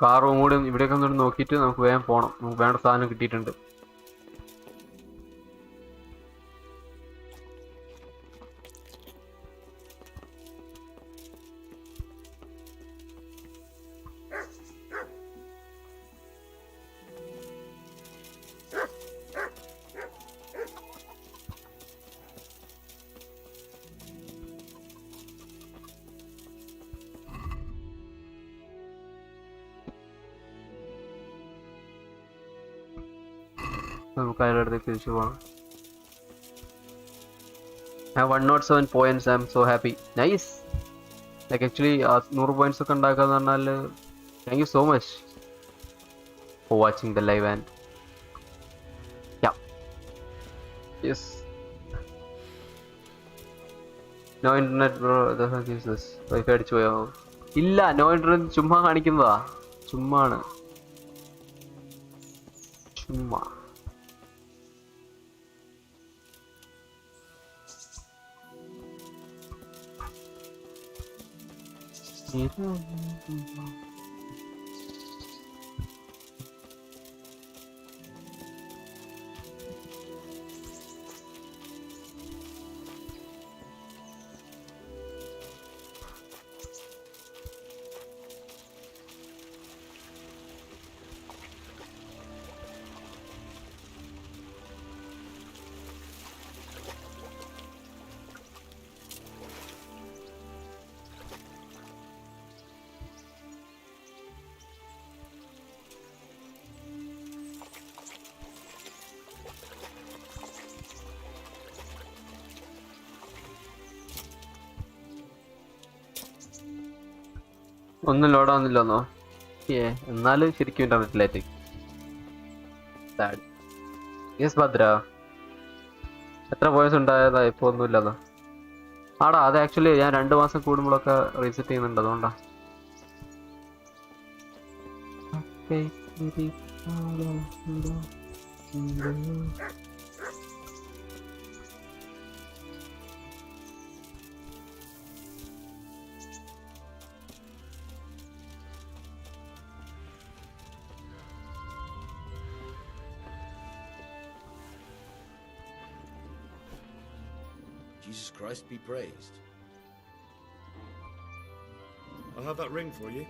കാറും കൂടി ഇവിടെയൊക്കെ ഒന്ന് നോക്കിയിട്ട് നമുക്ക് വേഗം പോകണം. നമുക്ക് വേണ്ട സാധനം കിട്ടിയിട്ടുണ്ട്. നമുക്ക് അയാളുടെ അടുത്തേക്ക് തിരിച്ചു പോകണം. 107 points. I'm so happy. Nice. Like actually 100 points ഒക്കെ ഉണ്ടാക്കാന്ന് പറഞ്ഞാൽ thank you so much for watching the live and yes. No internet bro. The fuck is this? Wifi അടിച്ചു പോയോ? ഇല്ല, no internet ചുമ്മാ കാണിക്കുന്നതാ. ചുമ്മാണ്. ചുമ്മാ. ഒന്നും ലോഡാവുന്നില്ലെന്നോ? എന്നാലും ശരിക്കും ഇന്റർനെറ്റിലായിട്ട്. യെസ് ഭദ്ര, എത്ര പോയിന്റ്സ് ഉണ്ടായതാ? ഇപ്പോൾ ഒന്നുമില്ലതോ? ആടാ, അത് ആക്ച്വലി ഞാൻ 2 മാസം കൂടുമ്പോഴൊക്കെ റീസെറ്റ് ചെയ്യുന്നുണ്ട്, അതുകൊണ്ടാ. Jesus Christ be praised. I'll have that ring for you.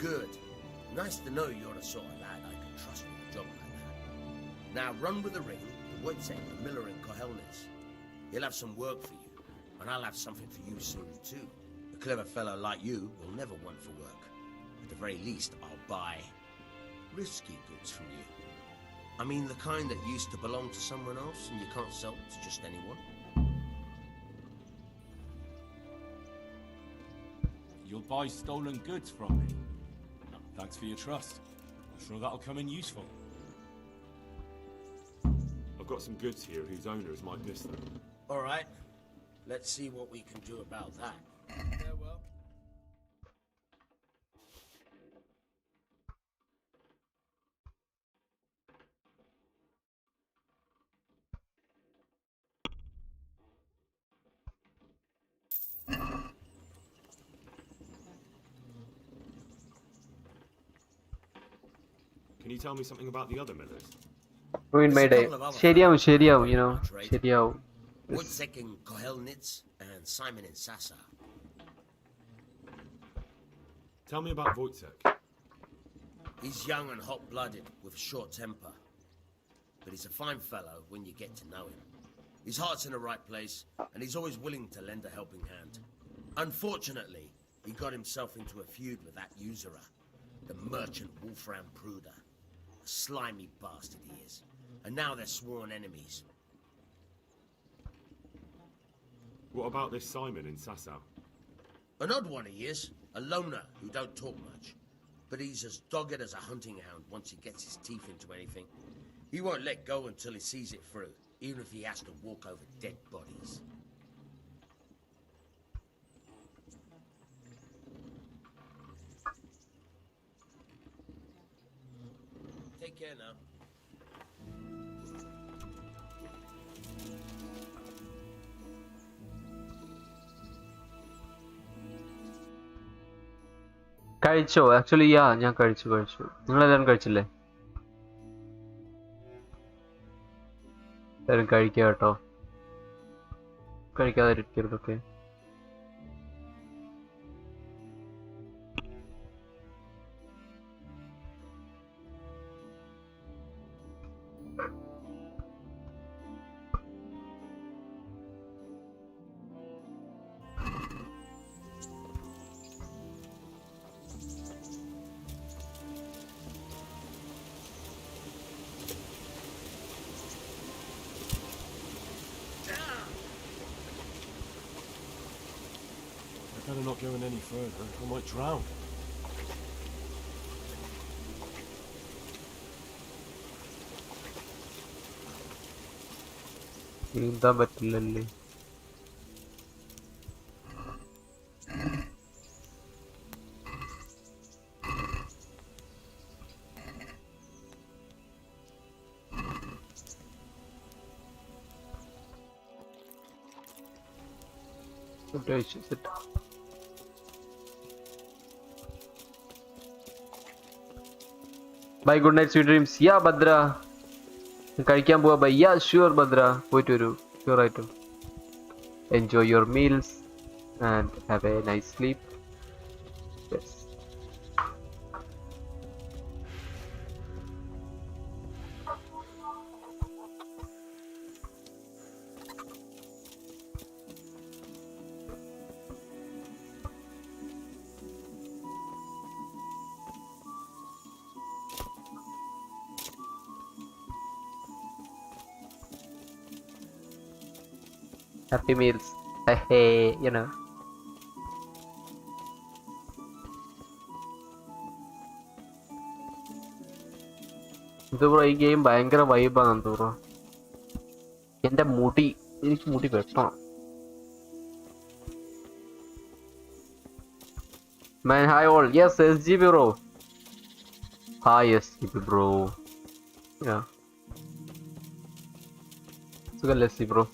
Good. Nice to know you're the sort of lad I can trust with a job like that. Now run with the ring, the Wojtek, the Miller and Kohelnitz. He'll have some work for you, and I'll have something for you soon too. A clever fellow like you will never want for work. At the very least, I'll buy risky goods from you. I mean the kind that used to belong to someone else and you can't sell to just anyone. You'll buy stolen goods from me. Thanks for your trust. I'm sure that'll come in useful. I've got some goods here whose owners might miss them. All right. Let's see what we can do about that. Farewell. Can you tell me something about the other millers? Ruined my day. ശരിയാവും, you know. ശരിയാവും. Wojtek in Kohelnitz and Simon in Sasa. Tell me about Wojtek. He's young and hot-blooded, with a short temper. But he's a fine fellow when you get to know him. His heart's in the right place, and he's always willing to lend a helping hand. Unfortunately, he got himself into a feud with that usurer, the merchant Wolfram Pruder. A slimy bastard he is. And now they're sworn enemies. What about this Simon in Sasau? An odd one he is, a loner who don't talk much. But he's as dogged as a hunting hound once he gets his teeth into anything. He won't let go until he sees it through, even if he has to walk over dead bodies. Take care now. കഴിച്ചോ? Actually ഞാൻ കഴിച്ചു. നിങ്ങളെല്ലാവരും കഴിച്ചില്ലേ? എല്ലാവരും കഴിക്കുക കേട്ടോ, കഴിക്കാതിരിക്കരുത്. Okay, I better not go in any further. I might drown. നീന്താൻ പറ്റില്ലല്ലേ? Bye, good night, sweet dreams. Yeah Bhadra, കഴിക്കാൻ പോവാ ബൈ. യാ ഷുവർ ഭദ്ര, പോയിട്ട് വരൂ. ഷുവർ ആയിട്ടും. Enjoy your meals and have A nice sleep. Yes. Happy meals. Hey, you know. ഇത് bro, ഈ game ഭയങ്കര വൈബാണ് ബ്രോ. എന്റെ മുടി, എനിക്ക് മുടി വെട്ടണം. Man, hi all. Yes, SGB bro. Hi SGB bro. Yeah. സുഖല്ലേ SGB bro?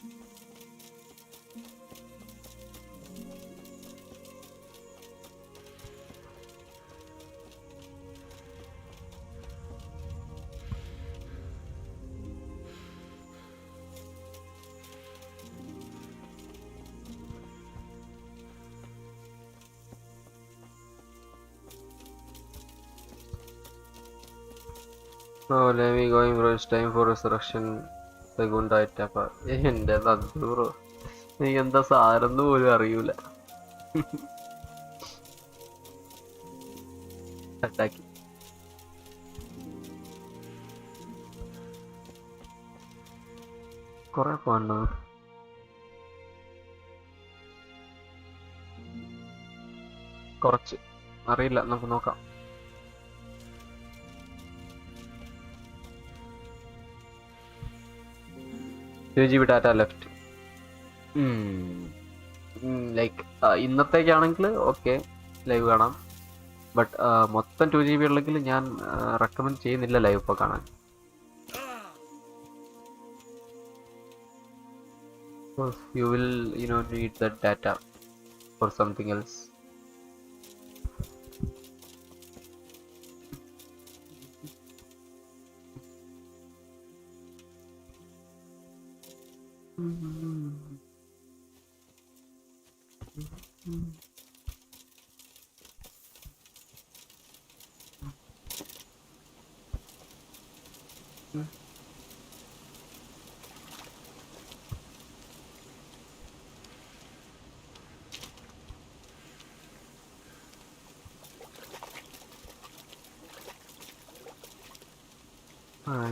Oh, let me going bro. It's time for resurrection. The Gunda Tapa. എന്റെ ബ്രോ, എനിക്ക് എന്താ സാരെന്ന് പോലും അറിയൂല. അറ്റാക്കി. കൊറേ പോണ്ടോ? കുറച്ച് അറിയില്ല, നമുക്ക് നോക്കാം. 2 GB ഡാറ്റ ലെഫ്റ്റ്. ലൈക്ക് ഇന്നത്തേക്കാണെങ്കിൽ ഓക്കെ ലൈവ് കാണാം. ബട്ട് മൊത്തം 2 GB ഉള്ളെങ്കിൽ ഞാൻ റെക്കമെൻഡ് ചെയ്യുന്നില്ല ലൈവ് ഇപ്പോൾ കാണാൻ. You will need that data for something else.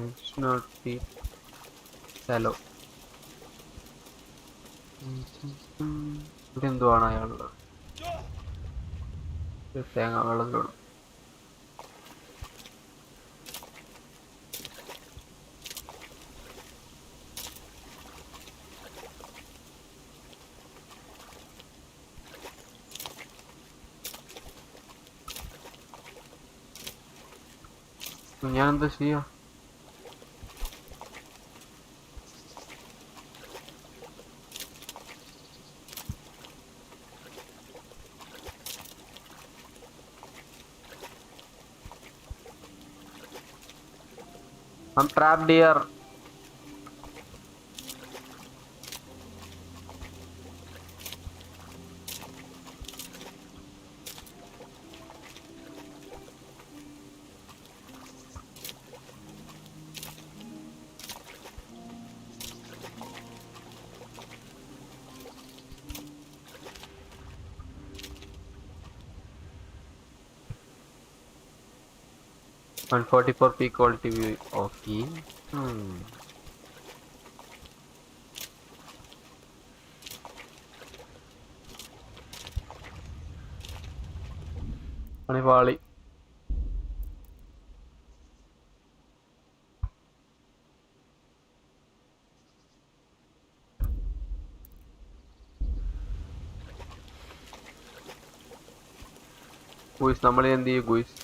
It's not deep. Shallow. ഇവിടെ എന്തുവാണ് അയാളുള്ളത്? തേങ്ങ വെള്ളത്തിലോട്. ഞാനെന്താ ചെയ്യാ? I'm trapped here. And 44p quality view. Okay. പണിപാളി. ഗുയിസ് നമ്മൾ എന്ത് ചെയ്യും guys?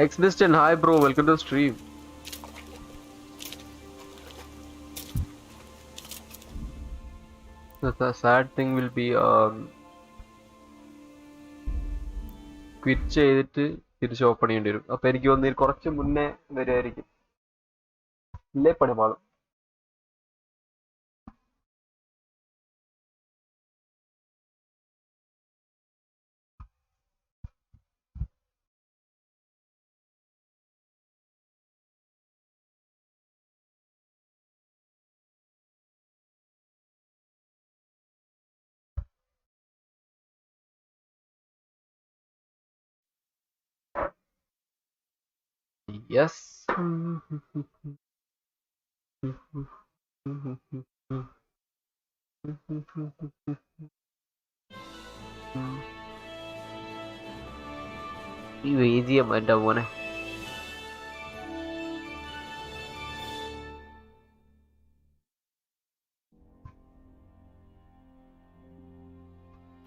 Exdistant, hi bro, welcome to the stream. The sad thing will be quit ചെയ്തിട്ട് തിരിച്ച് ഓപ്പൺ ചെയ്യേണ്ടി വരും. അപ്പൊ എനിക്ക് തോന്നുന്നു കുറച്ച് മുന്നേ വരുമായിരിക്കും. ഇല്ലേ പണിപാളും. Yes. ഈ വേദിയം എൻ്റെ മോനെ.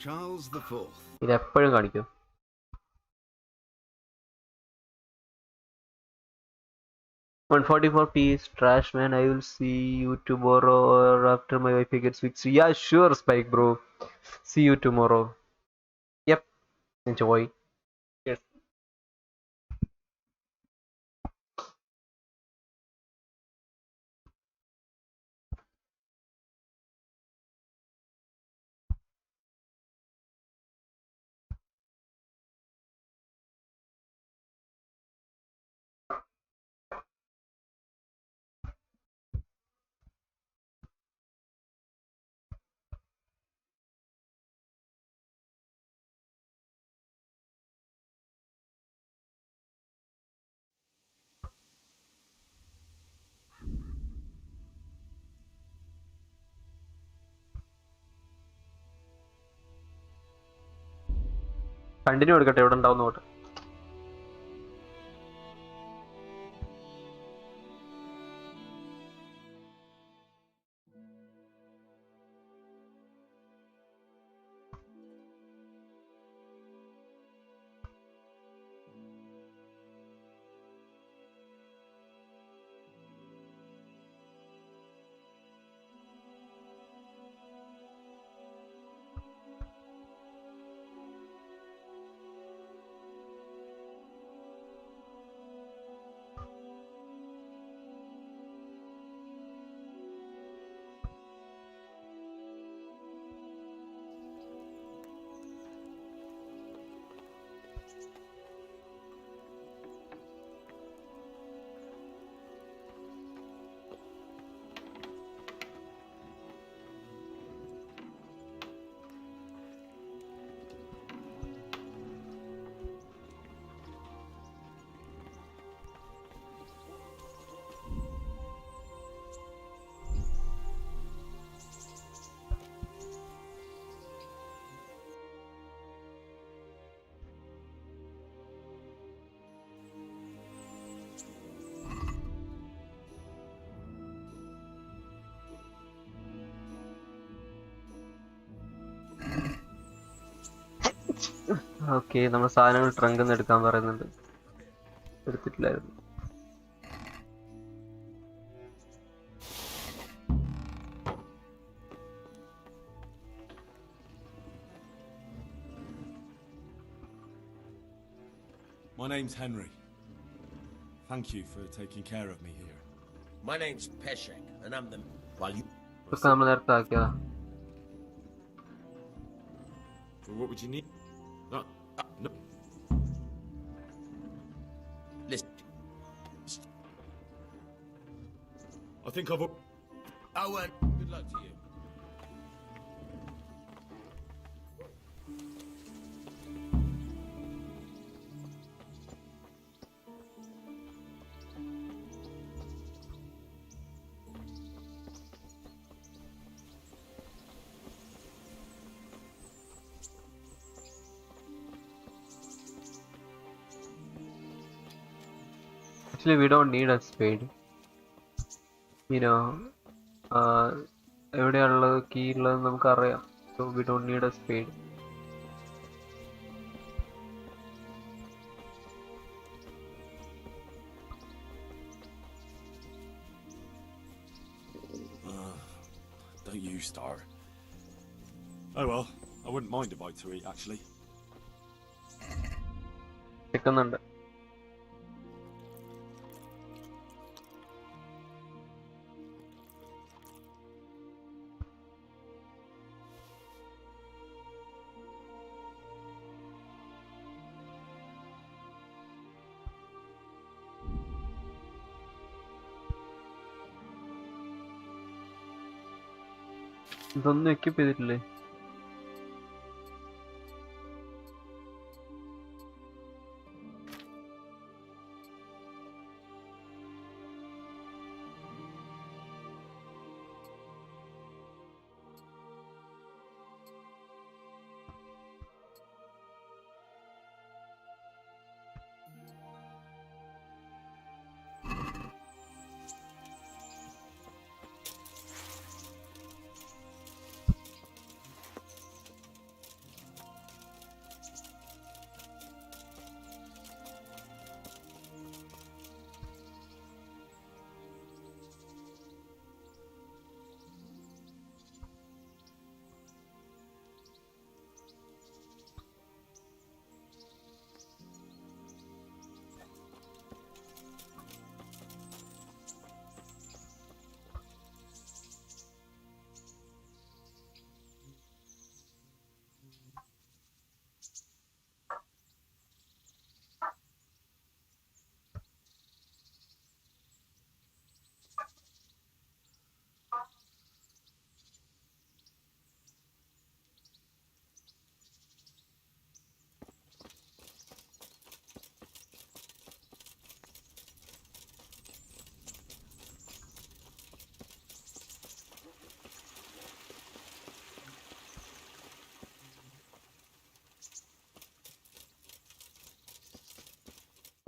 Charles IV. ഇതെപ്പോഴും കാണിക്കും. One 44p is trash, man. I will see you tomorrow or after my wife gets fixed. Yeah, sure, Spike, bro. See you tomorrow. Yep. Enjoy. Yes. Continue എടുക്കട്ടെ, ഇവിടെ ഉണ്ടാവും നോട്ട്. ഓക്കെ, നമ്മൾ സാധനങ്ങൾ ട്രങ്കിൽ നിന്ന് എടുക്കാൻ പറയുന്നുണ്ട്. എടുത്തിട്ടില്ലായിരുന്നു. My name's Henry. Thank you for taking care of me here. My name's Peshek, and I'm the... While you... ഇതൊക്കെ നമ്മൾ നേരത്തെ ആക്കിയതാ. Well, what would you need? No. Listen. I think I've... Owen, good luck to you. Actually, we don't need a spade. You know, എവിടെയാണുള്ളത് കീ ഉള്ളത് നമുക്കറിയാം. So we don't need a spade. Don't you start. Oh well, I wouldn't mind a bite to eat actually. നിൽക്കുന്നുണ്ട്. ഇതൊന്നും equip ചെയ്തിട്ടില്ലേ?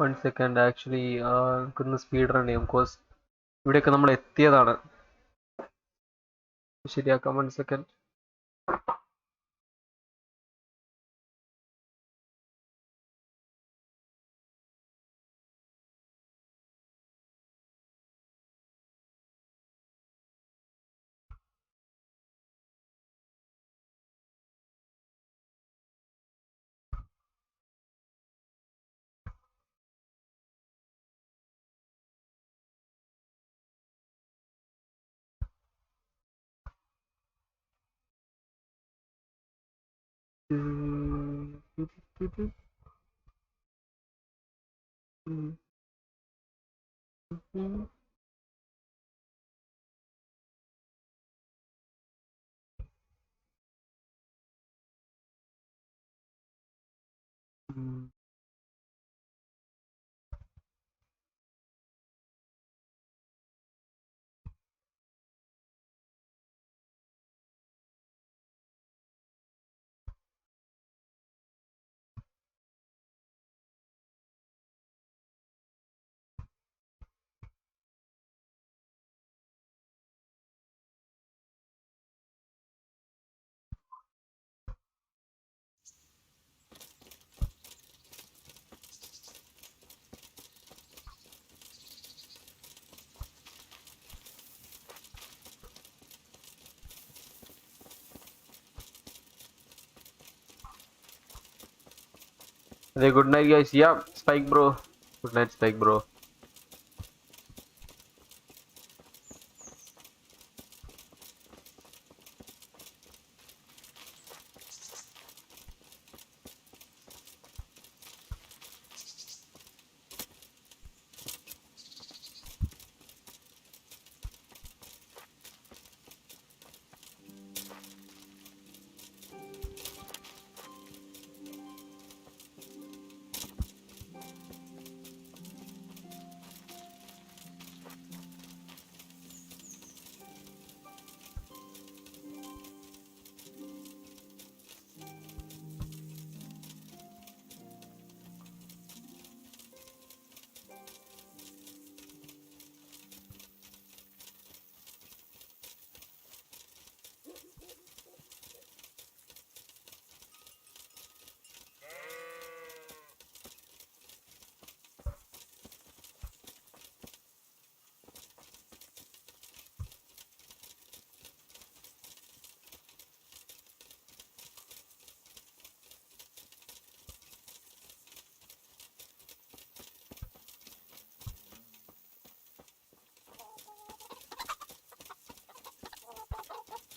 1 second actually നമുക്കൊന്ന് speed run ചെയ്യാം because ഇവിടെയൊക്കെ നമ്മൾ എത്തിയതാണ്. ശരിയാക്കാം 1 second. Hey, good night guys. Yeah, Spike bro. Good night Spike bro.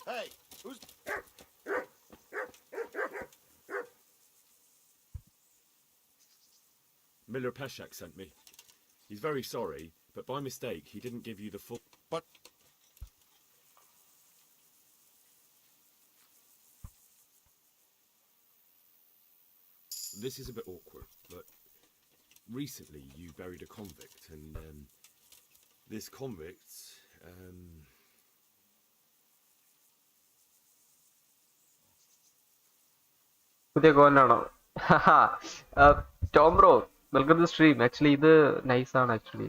Hey, who's... Miller Peshek sent me. He's very sorry, but by mistake he didn't give you the full... But... This is a bit awkward, but recently you buried a convict, and this convict, പുതിയ കോലാണോ? Tom bro welcome to stream. Actually ഇത് nice ആണ് actually.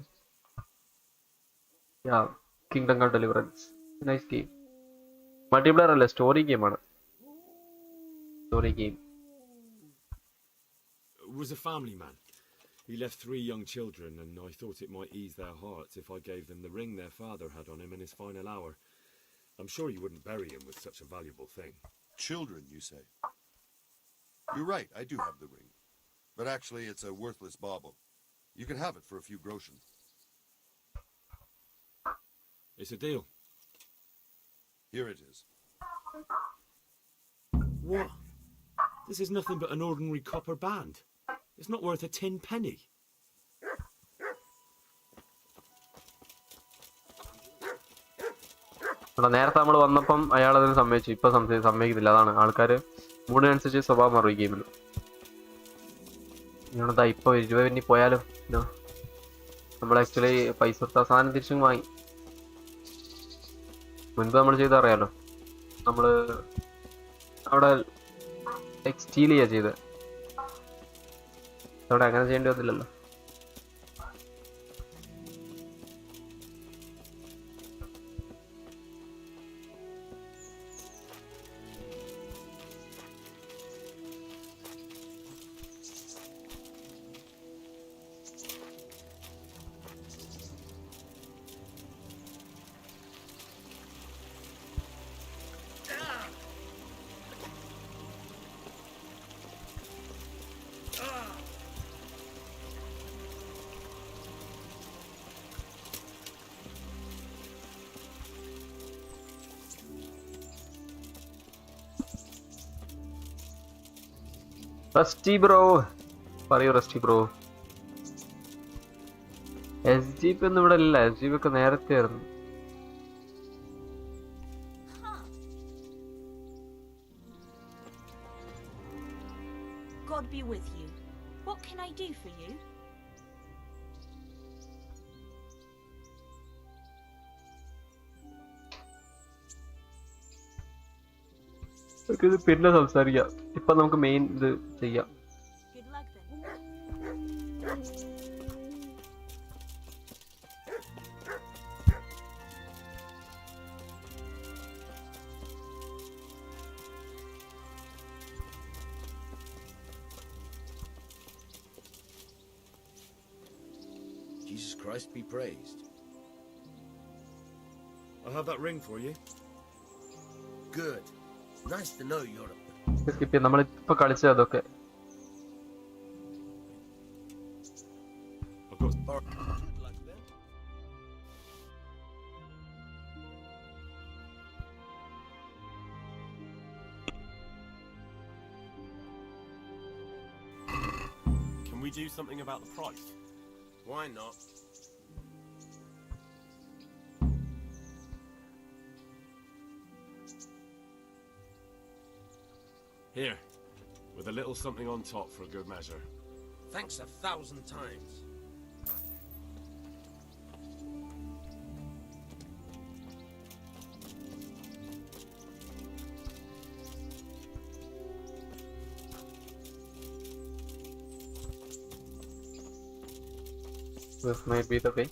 Kingdom Come Deliverance nice game. Multiplayer അല്ല, story ഗെയിമാണ്. Story game. was a family man. He left 3 young children, and I thought it might ease their hearts if I gave them the ring their father had on him in his final hour. I'm sure you wouldn't bury him with such a valuable thing. Children, you say? You're right, I do have the ring. But actually, it's a worthless bauble. You can have it for a few groschen. It's a deal. Here it is. What? This is nothing but an ordinary copper band. It's not worth a tin penny. നേരത്തെ നമ്മൾ വന്നപ്പം അയാൾ അതിന് സമ്മതിച്ചു, ഇപ്പൊ സമ്മതിക്കുന്നില്ല. അതാണ് ആൾക്കാർ മൂടിനനുസരിച്ച് സ്വഭാവം മാറും ഈ ഗെയിമിൽ. ഇതാ ഇപ്പൊ 20 മിനിറ്റ് പോയാലും നമ്മൾ ആക്ച്വലി പൈസ കൊടുത്ത സാധനം തിരിച്ചും വാങ്ങി. മുൻപ് നമ്മൾ ചെയ്തറിയാലോ, നമ്മള് അവിടെ സ്റ്റീൽ ചെയ്യാ ചെയ്തത്. അവിടെ അങ്ങനെ ചെയ്യേണ്ടി വന്നില്ലല്ലോ. റസ്റ്റി ബ്രോ പറയൂ റസ്റ്റി ബ്രോ. SGP ഒന്നും ഇവിടെ ഇല്ല. SGP ഒക്കെ നേരത്തെ ആയിരുന്നു. God be with you. What can I do for you? ഇത് പിന്നെ സംസാരിക്കാം. ഇപ്പൊ നമുക്ക് മെയിൻ ഇത് ചെയ്യാം. Good luck then. Jesus Christ be praised. I'll have that ring for you. Good. Nice to know you're a... skip ചെയ്യാം. നമ്മളിപ്പോ കളിച്ചത് അതൊക്കെ. Of course. Good luck then. Can we do something about the price? Why not? Here, with a little something on top for a good measure. Thanks 1,000 times. This might be the way.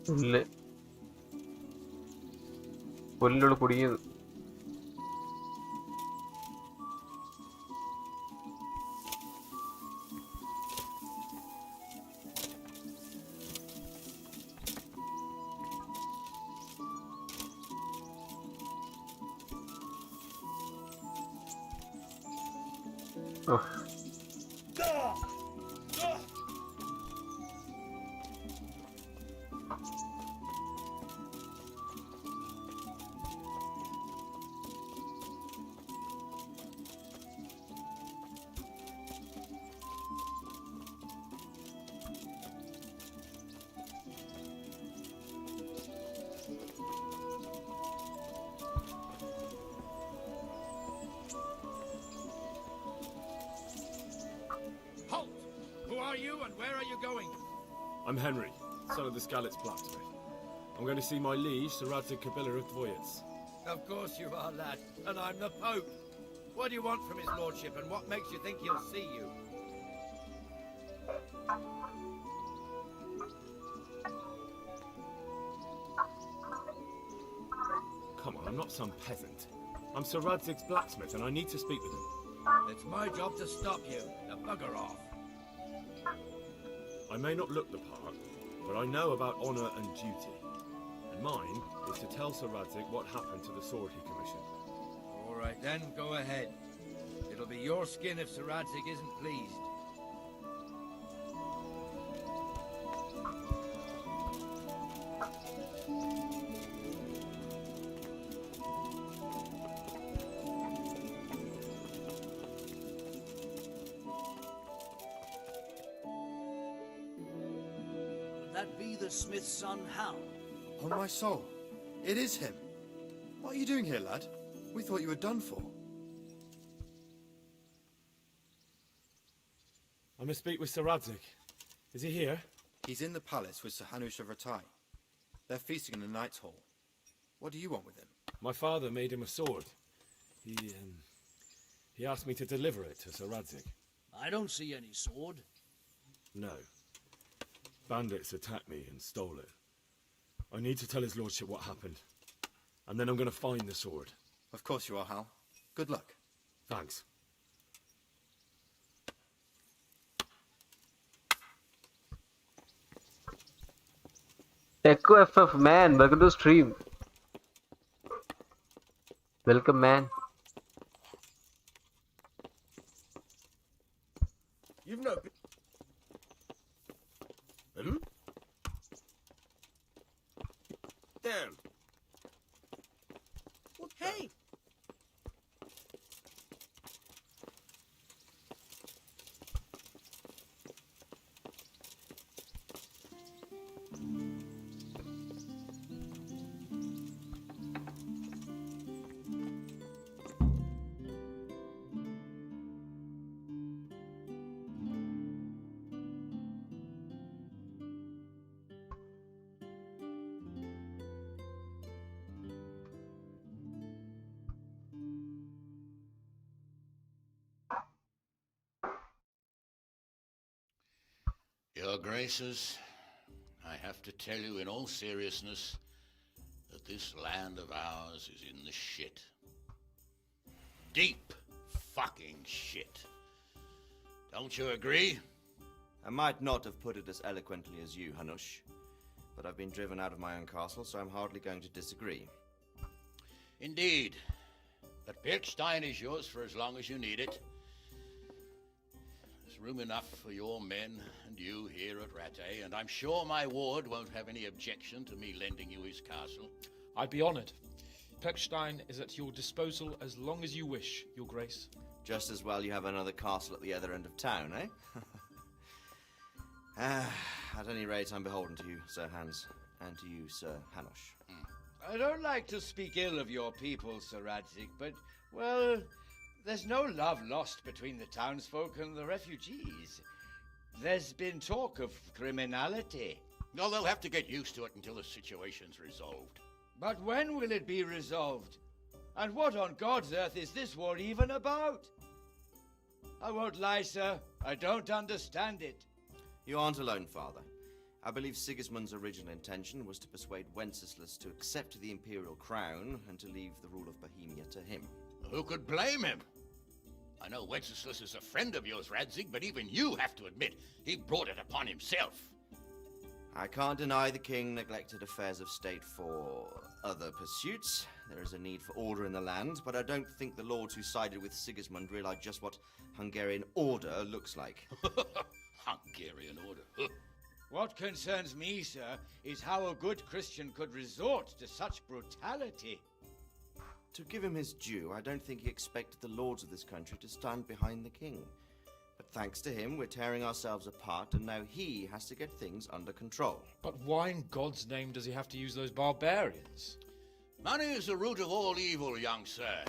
പുല്ല് പുല്ലുള്ള കുടുങ്ങിയത്. ഓ Halt! Who are you and where are you going? I'm Henry, son of the Skalitz blacksmith. I'm going to see my liege, Sir Radzig Kabila of Dvoyets. Of course you are, lad. And I'm the Pope. What do you want from his lordship and what makes you think he'll see you? Come on, I'm not some peasant. I'm Sir Radzig's blacksmith and I need to speak with him. It's my job to stop you. Now bugger off. I may not look the part, but I know about honour and duty. And mine is to tell Sir Radzig what happened to the sword he commissioned. All right then, go ahead. It'll be your skin if Sir Radzig isn't pleased. that be the smith's son, Hal? On my soul, it is him. What are you doing here, lad? We thought you were done for. I must speak with Sir Radzik. Is he here? He's in the palace with Sir Hanush of Ratai. They're feasting in the Knight's Hall. What do you want with him? My father made him a sword. He asked me to deliver it to Sir Radzik. I don't see any sword. No. Bandits attacked me and stole it. I need to tell his lordship what happened. And then I'm going to find the sword. Of course you are, Hal. Good luck. Thanks. Echo FF, man, welcome to stream. Welcome, man. You've no... Hmm? Damn. What hey! Your Graces, I have to tell you in all seriousness that this land of ours is in the shit. Deep fucking shit. Don't you agree? I might not have put it as eloquently as you, Hanush, but I've been driven out of my own castle, so I'm hardly going to disagree. Indeed. But Birkstein is yours for as long as you need it. There's room enough for your men and you here at Rattay, and I'm sure my ward won't have any objection to me lending you his castle. I'd be honored. Pechstein is at your disposal as long as you wish, Your Grace. Just as well you have another castle at the other end of town, eh? At any rate, I'm beholden to you, Sir Hans, and to you, Sir Hanush. I don't like to speak ill of your people, Sir Radzik, but, well, there's no love lost between the townsfolk and the refugees. There's been talk of criminality. No, they'll have to get used to it until the situation's resolved. But when will it be resolved? And what on God's earth is this war even about? I won't lie, sir. I don't understand it. You aren't alone, Father. I believe Sigismund's original intention was to persuade Wenceslas to accept the imperial crown and to leave the rule of Bohemia to him. Who could blame him? I know Wenceslas is a friend of yours, Radzig, but even you have to admit he brought it upon himself. I can't deny the king neglected affairs of state for other pursuits. There is a need for order in the land, but I don't think the lords who sided with Sigismund realized just what Hungarian order looks like. Hungarian order? What concerns me, sir, is how a good Christian could resort to such brutality. To give him his due, I don't think he expected the lords of this country to stand behind the king. But thanks to him, we're tearing ourselves apart, and now he has to get things under control. But why in God's name does he have to use those barbarians? Money is the root of all evil, young sir.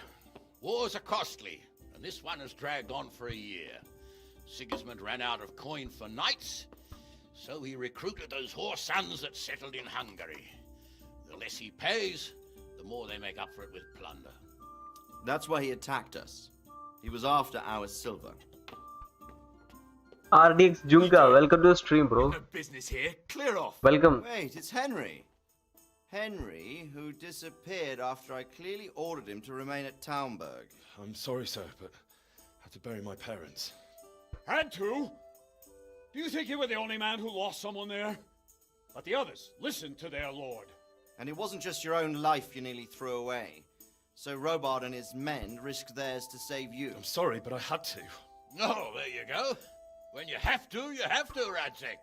Wars are costly, and this one has dragged on for a year. Sigismund ran out of coin for knights, so he recruited those whore sons that settled in Hungary. The less he pays, the more they make up for it with plunder. That's why he attacked us. He was after our silver. RDX Junga, welcome to the stream, bro. No business here. Clear off. Welcome. Wait, it's Henry. Henry, who disappeared after I clearly ordered him to remain at Townburg. I'm sorry, sir, but I had to bury my parents. Had to? Do you think you were the only man who lost someone there? But the others listened to their lord. And it wasn't just your own life you nearly threw away. So Robard and his men risked theirs to save you. I'm sorry, but I had to. Oh, there you go. When you have to, Radzig.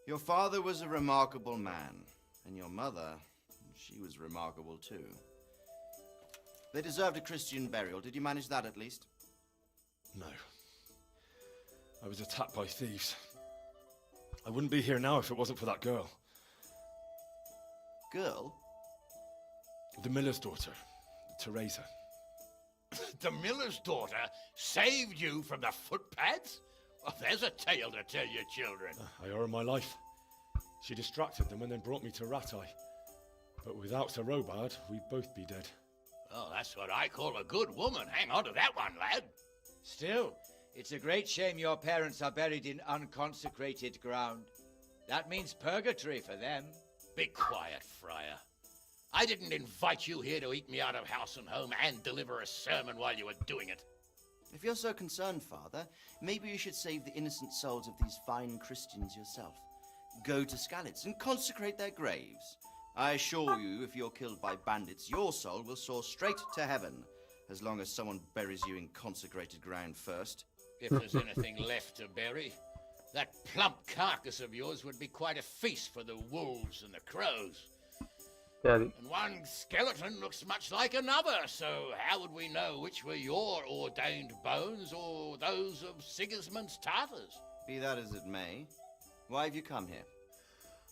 Your father was a remarkable man, and your mother, she was remarkable too. They deserved a Christian burial. Did you manage that at least? No. I was attacked by thieves. I wouldn't be here now if it wasn't for that girl. Girl? The miller's daughter, Teresa. The miller's daughter saved you from the footpads? Well, there's a tale to tell your children. I owe her my life. She distracted them and then brought me to Ratai. But without Sir Robard, we'd both be dead. Oh, that's what I call a good woman. Hang on to that one, lad. Still, it's a great shame your parents are buried in unconsecrated ground. That means purgatory for them. Be quiet, Friar. I didn't invite you here to eat me out of house and home and deliver a sermon while you were doing it. If you're so concerned, Father, maybe you should save the innocent souls of these fine Christians yourself. Go to Skalitz and consecrate their graves. I assure you, if you're killed by bandits, your soul will soar straight to heaven, as long as someone buries you in consecrated ground first. If there's anything left to bury, that plump carcass of yours would be quite a feast for the wolves and the crows. Yeah. And one skeleton looks much like another, so how would we know which were your ordained bones or those of Sigismund's Tartars? Be that as it may, why have you come here?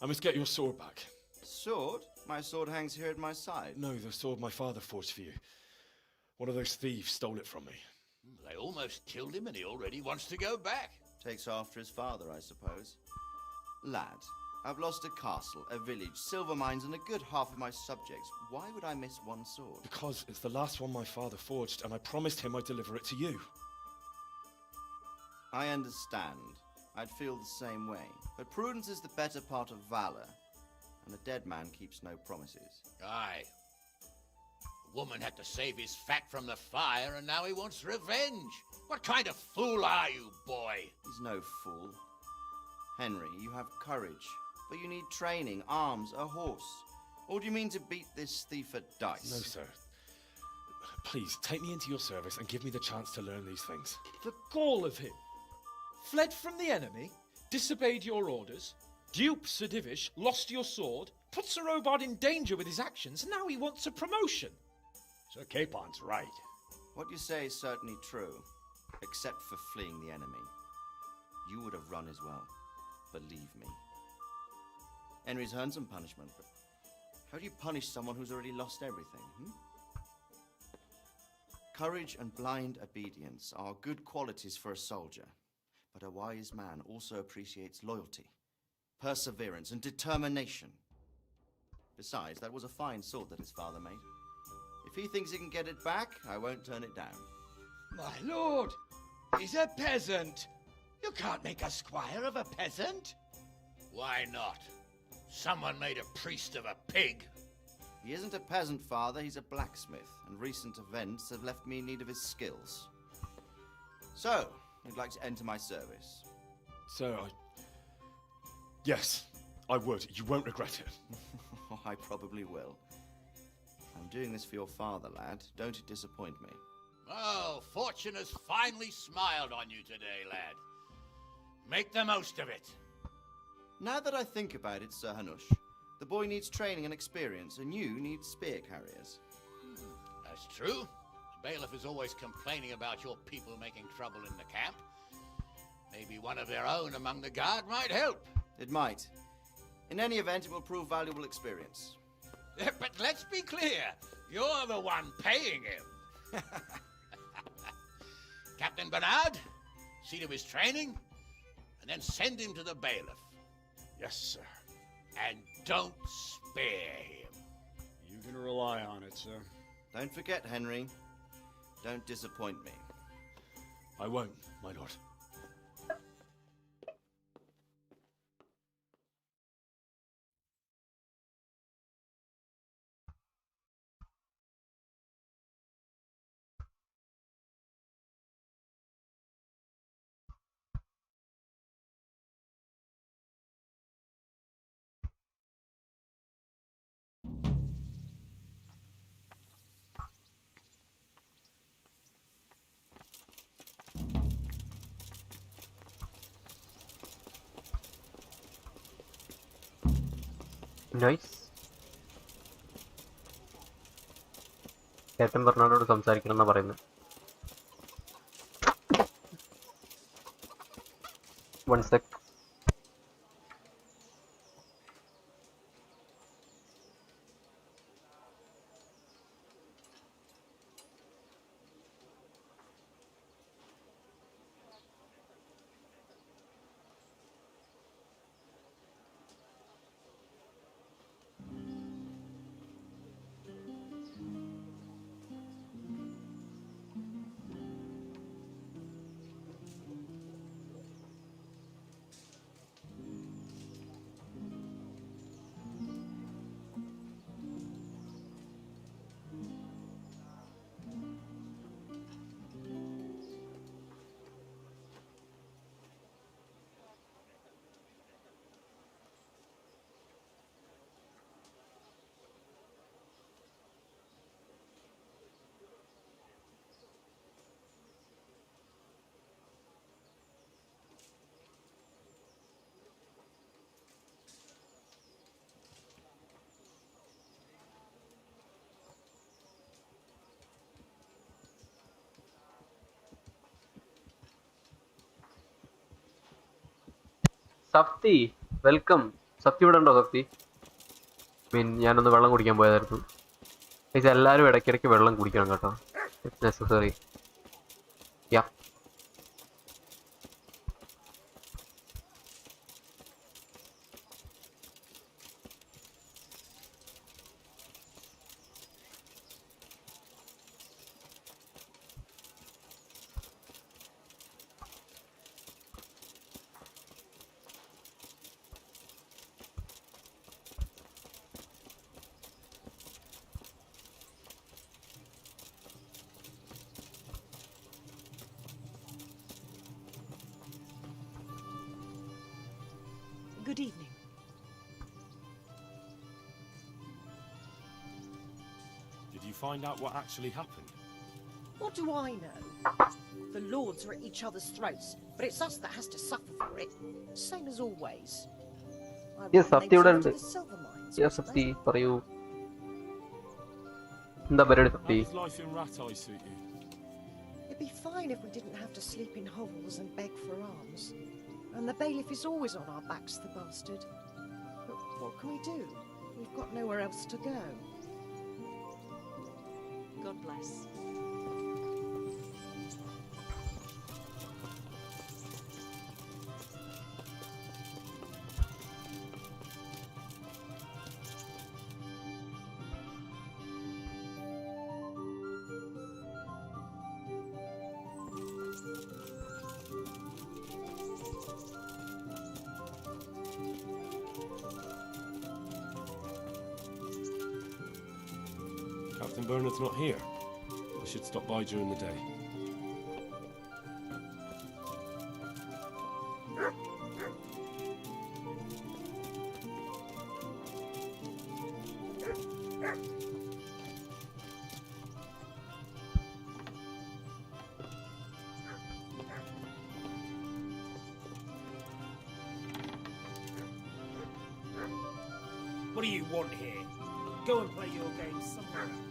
I must get your sword back. Sword? My sword hangs here at my side. No, the sword my father forged for you. One of those thieves stole it from me. They almost killed him and he already wants to go back. Takes after his father, I suppose. Lad, I've lost a castle, a village, silver mines, and a good half of my subjects. Why would I miss one sword? Because it's the last one my father forged, and I promised him I'd deliver it to you. I understand. I'd feel the same way. But prudence is the better part of valor, and a dead man keeps no promises. Aye. The woman had to save his fat from the fire, and now he wants revenge. What kind of fool are you, boy? He's no fool. Henry, you have courage, but you need training, arms, a horse. Or do you mean to beat this thief at dice? No, sir. Please, take me into your service and give me the chance to learn these things. The gall of him. Fled from the enemy, disobeyed your orders, duped Sir Divish, lost your sword, put Sir Robard in danger with his actions, and now he wants a promotion. Sir Capon's right. What you say is certainly true, except for fleeing the enemy. You would have run as well, believe me. Henry's earned some punishment, but how do you punish someone who's already lost everything, Courage and blind obedience are good qualities for a soldier, but a wise man also appreciates loyalty, perseverance, and determination. Besides, that was a fine sword that his father made. If he thinks he can get it back, I won't turn it down. My lord, he's a peasant. You can't make a squire of a peasant. Why not? Someone made a priest of a pig. He isn't a peasant, Father, he's a blacksmith, and recent events have left me in need of his skills. So, you'd like to enter my service? Sir, Yes, I would. You won't regret it. I probably will. I'm doing this for your father, lad. Don't it disappoint me. Oh, fortune has finally smiled on you today, lad. Make the most of it. Now that I think about it, Sir Hanush, the boy needs training and experience, and you need spear carriers. That's true. The bailiff is always complaining about your people making trouble in the camp. Maybe one of their own among the guard might help. It might. In any event, it will prove valuable experience. But let's be clear, you're the one paying him. Captain Bernard, see to his training, and then send him to the bailiff. Yes, sir. And don't spare him. You can rely on it, sir. Don't forget, Henry. Don't disappoint me. I won't, my lord. Nice. Captain ബെർണാർഡോട് സംസാരിക്കണം എന്നാ പറയുന്നത്. One sec. Safthi welcome. Safthi ഇവിടെ ഉണ്ടോ? സഫ്തി ഞാനൊന്ന് വെള്ളം കുടിക്കാൻ പോയതായിരുന്നു. എല്ലാവരും ഇടയ്ക്കിടയ്ക്ക് വെള്ളം കുടിക്കണം കേട്ടോ. It's necessary. Yeah Good evening. Did you find out what actually happened? What do I know? The lords are at each other's throats, but it's us that has to suffer for it. Same as always. Yes, സഫ്തി ഇവിടെ ഉണ്ട്. Yes, സഫ്തി പറയൂ. എന്താ പരിപാടി സഫ്തി? How does life in Ratai suit you? It'd be fine if we didn't have to sleep in hovels and beg for alms. And the bailiff is always on our backs, the bastard. But what can we do? We've got nowhere else to go. God bless. Captain Bernard's not here. I should stop by during the day. What do you want here? Go and play your game somewhere else.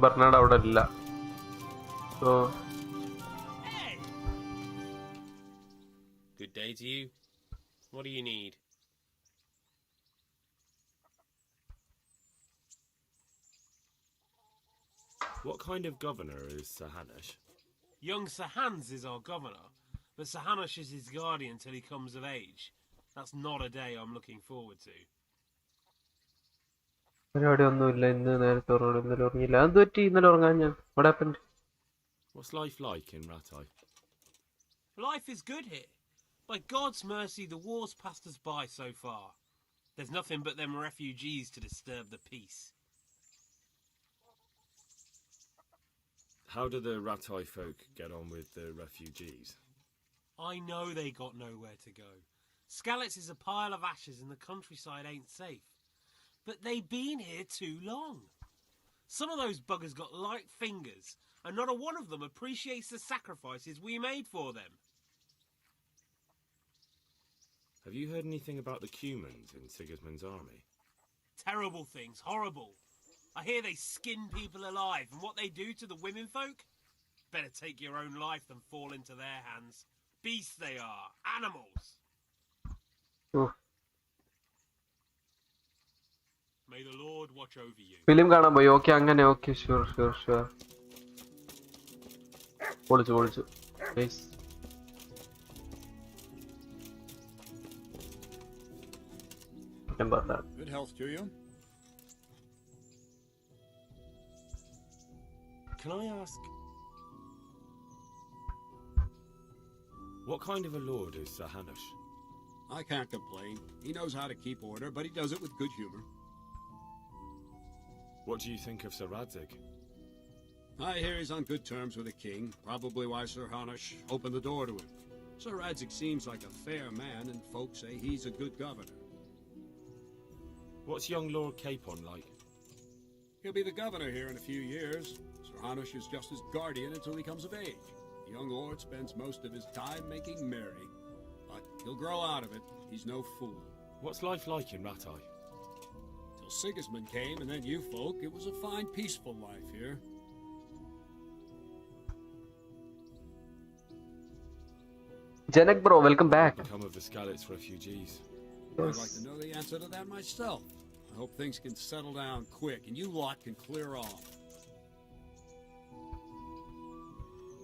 Bernard അവിടെ ഇല്ല. So Good day to you. What do you need? What kind of governor is Sir Hanush? Young Sir Hans is our governor, but Sir Hanush is his guardian till he comes of age. That's not a day I'm looking forward to. പരിപാടി ഒന്നുമില്ല. ഇന്ന് നേരത്തെ ഇന്നലെ ഉറങ്ങിയില്ല. എന്ത് പറ്റി ഇന്നലെ ഉറങ്ങാൻ ഞാൻ? What happened? What's life like in Ratai? Life is good here. By God's mercy, the war's passed us by so far. There's nothing but them refugees to disturb the peace. How do the Ratai folk get on with the refugees? I know they got nowhere to go. Skalitz is a pile of ashes and the countryside ain't safe. But they've been here too long. Some of those buggers got light fingers, and not a one of them appreciates the sacrifices we made for them. Have you heard anything about the Cumans in Sigismund's army? Terrible things, horrible. I hear they skin people alive, and what they do to the women folk? Better take your own life than fall into their hands. Beasts they are, animals. May the Lord watch over you. Film കാണാൻ പോയി. Okay അങ്ങനെ. Okay sure sure sure. പൊളിച്ചു. Nice. Good health to you. Can I ask, what kind of a lord is Sir Hanush? I can't complain. He knows how to keep order, but he does it with good humor. What do you think of Sir Radzig? I hear he's on good terms with the king, probably why Sir Hanush opened the door to him. Sir Radzig seems like a fair man, and folks say he's a good governor. What's young Lord Capon like? He'll be the governor here in a few years. Sir Hanush is just his guardian until he comes of age. The young lord spends most of his time making merry. But he'll grow out of it. He's no fool. What's life like in Ratai? Till Sigismund came and then you folk, it was a fine peaceful life here. Janak bro, welcome back. Become of the Skalitz refugees. I'd like to know the answer to that myself. I hope things can settle down quick and you lot can clear off.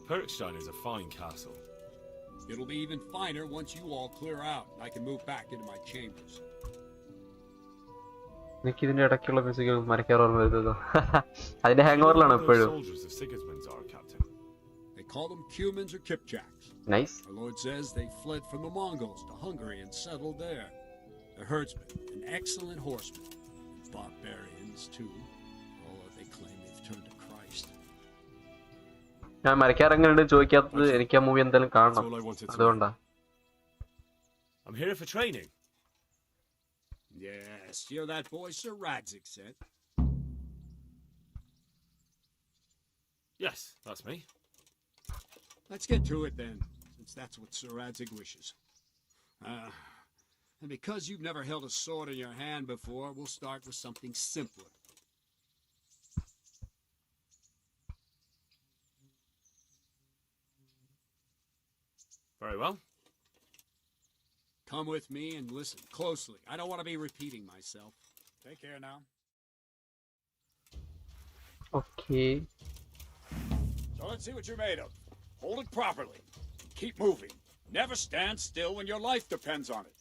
Perkstein is a fine castle. It'll be even finer once you all clear out and I can move back into my chambers. എനിക്ക് ഇതിന്റെ ഇടയ്ക്കുള്ള music Marakkar ഓർമ്മ വരുന്നതോ അതിന്റെ hang ഓവറിലാണ് എപ്പോഴും. Soldiers of Sigismund's are, Captain. They call them Cumans or Kipchaks. Nice. Our lord says they fled from the Mongols to Hungary and settled there. They're herdsmen, an excellent horseman. Barbarians too. Oh, they claim they've turned to Christ. ഞാൻ മരക്കാർ എങ്ങനെയുണ്ട് ചോദിക്കാത്തത്. എനിക്ക് ആ movie എന്തായാലും കാണണം, അതുകൊണ്ടാ. I'm here for training. Yes, you're that boy Sir Radzik said. Yes, that's me. Let's get to it then, since that's what Sir Radzik wishes. And because you've never held a sword in your hand before, we'll start with something simpler. Very well. Come with me and listen closely. I don't want to be repeating myself. Take care now. Okay. So let's see what you're made of. Hold it properly. Keep moving. Never stand still when your life depends on it.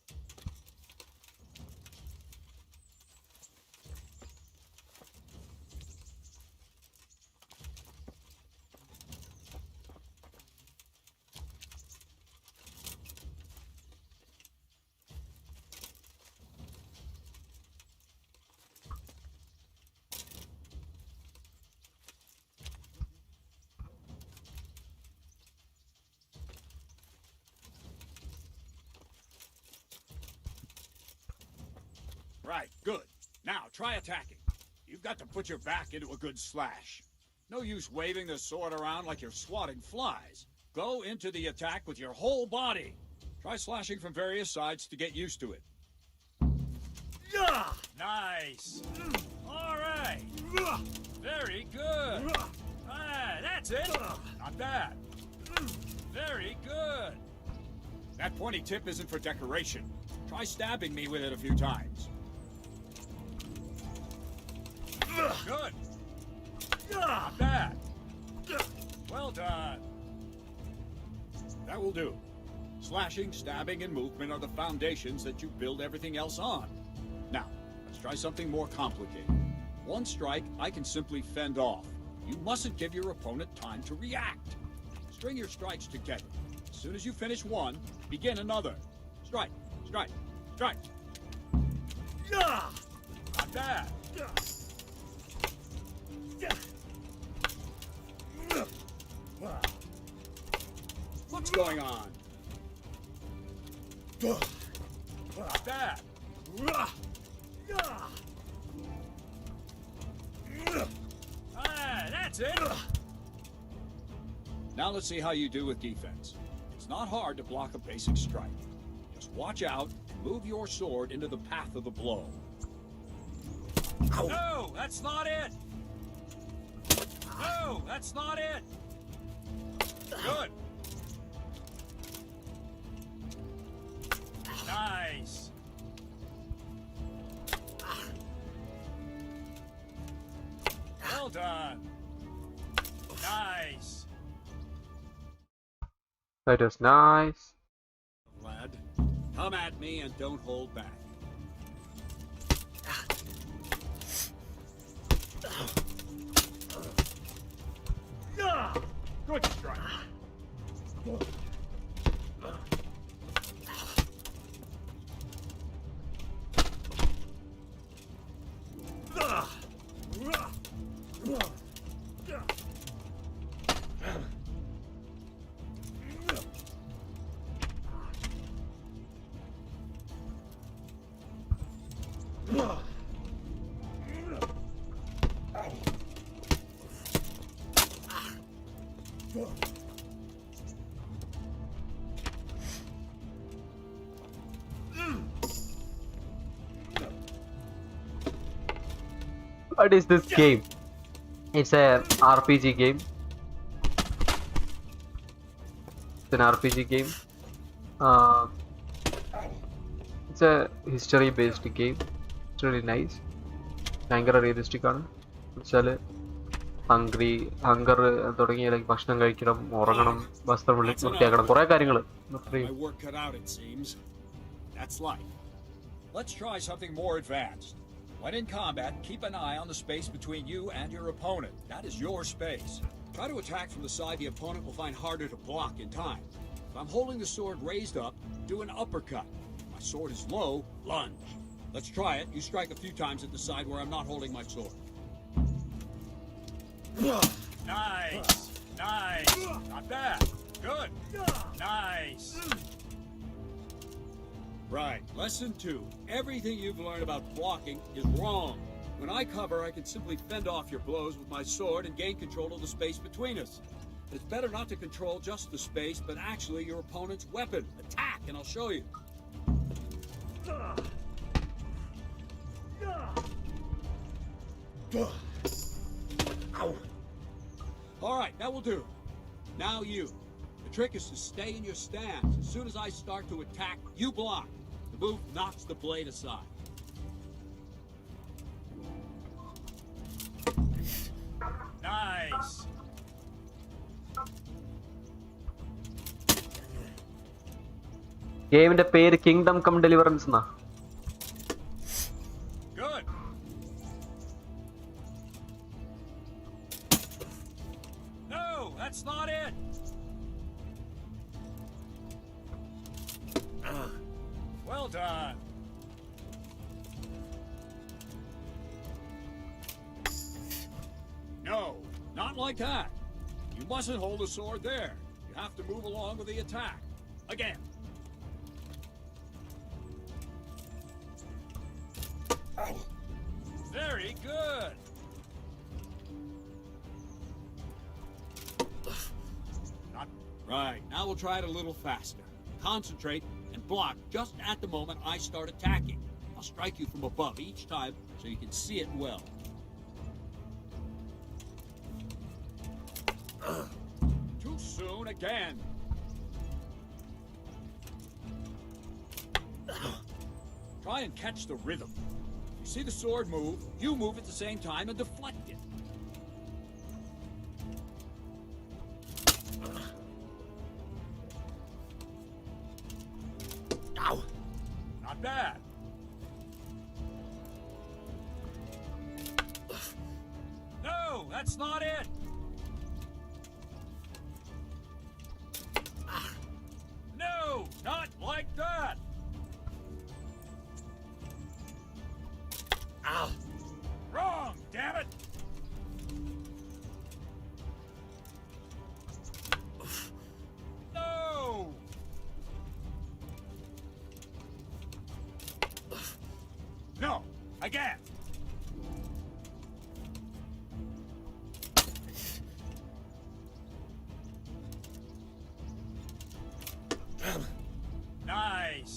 Right, good. Now, try attacking. You've got to put your back into a good slash. No use waving the sword around like you're swatting flies. Go into the attack with your whole body. Try slashing from various sides to get used to it. Nice. All right. Very good. Ah, that's it. Not bad. Very good. That pointy tip isn't for decoration. Try stabbing me with it a few times. Good. Not bad. Well done. That will do. Slashing, stabbing, and movement are the foundations that you build everything else on. Now, let's try something more complicated. One strike, I can simply fend off. You mustn't give your opponent time to react. String your strikes together. As soon as you finish one, begin another. Strike, strike, strike. Not bad. What's going on? Not bad. Ah, that's it. Now let's see how you do with defense. It's not hard to block a basic strike. Just watch out and move your sword into the path of the blow. No, that's not it. No, that's not it. Good. Nice. Well done. Nice. That was nice. Lad, come at me and don't hold back. Good strike. What is this game? It's a RPG game. It's an RPG game. It's a history-based game. It's really nice. ഭയങ്കര realistic ആണ്. വെച്ചാൽ hunger തുടങ്ങിയ ഭക്ഷണം കഴിക്കണം, ഉറങ്ങണം, വസ്ത്രം വൃത്തിയാക്കണം, കുറെ കാര്യങ്ങൾ. That's life. Let's try something more advanced. When in combat, keep an eye on the space between you and your opponent. That is your space. Try to attack from the side the opponent will find harder to block in time. If I'm holding the sword raised up, do an uppercut. If my sword is low, lunge. Let's try it. You strike a few times at the side where I'm not holding my sword. Nice! Nice! Not bad. Good. Nice. Right. Lesson 2. Everything you've learned about blocking is wrong. When I cover, I can simply fend off your blows with my sword and gain control of the space between us. It's better not to control just the space, but actually your opponent's weapon. Attack, and I'll show you. Ow. All right, that will do. Now you. The trick is to stay in your stance. As soon as I start to attack, you block. The move knocks the blade aside. Nice. ഗെയിമിന്റെ പേര് kingdom Come deliverance എന്നാ. Good. No, that's not it. Well done. No, not like that. You mustn't hold the sword there. You have to move along with the attack. Again. Very good. Not right. Now we'll try it a little faster. Concentrate and block just at the moment I start attacking. I'll strike you from above each time so you can see it well. Too soon again. Try and catch the rhythm. You see the sword move, you move at the same time and deflect it. Ow! Not bad. No, that's not it. No, not like that. Ow! Wrong, damn it! No! No! Again! Nice!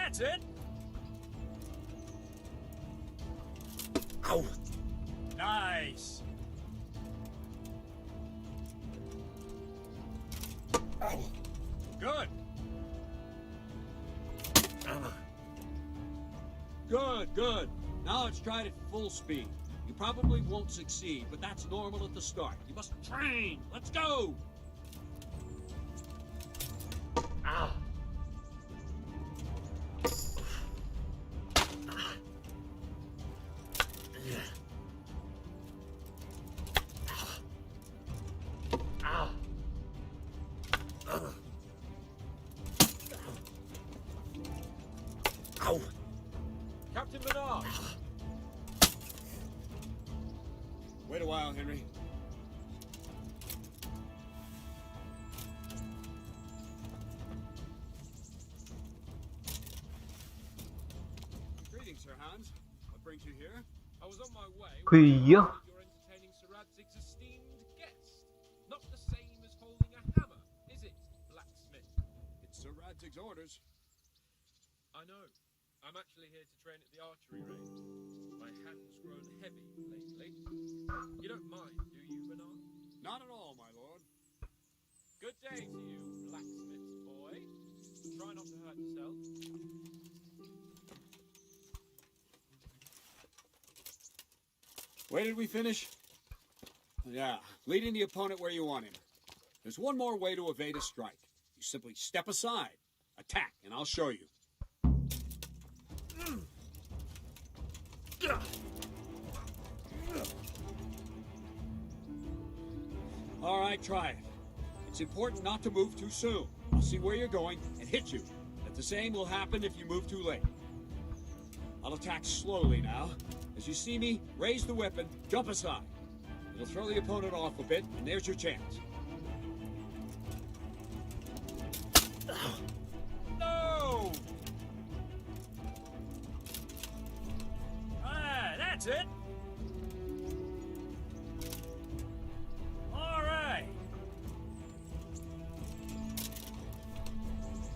That's it! Ow! Nice! Ow! Good! Good, good. Now let's try it at full speed. You probably won't succeed, but that's normal at the start. You must train. Let's go! Ow! Captain Menard! Wait a while, Henry. Greetings, Sir Hans. What brings you here? I was on my way. Kuya. You're entertaining Sir Radzig's esteemed guest. Not the same as holding a hammer, is it, blacksmith? It's Sir Radzig's orders. I know. I'm actually here to train at the archery range. My hand's grown heavy lately. You don't mind, do you, Bernard? Not at all, my lord. Good day to you, blacksmith's boy. Try not to hurt yourself. Where did we finish? Yeah, leading the opponent where you want him. There's one more way to evade a strike. You simply step aside, attack, and I'll show you. All right, try it. It's important not to move too soon. I'll see where you're going and hit you. But the same will happen if you move too late. I'll attack slowly now. As you see me, raise the weapon, jump aside. It'll throw the opponent off a bit, and there's your chance. No! Ah, that's it. All right.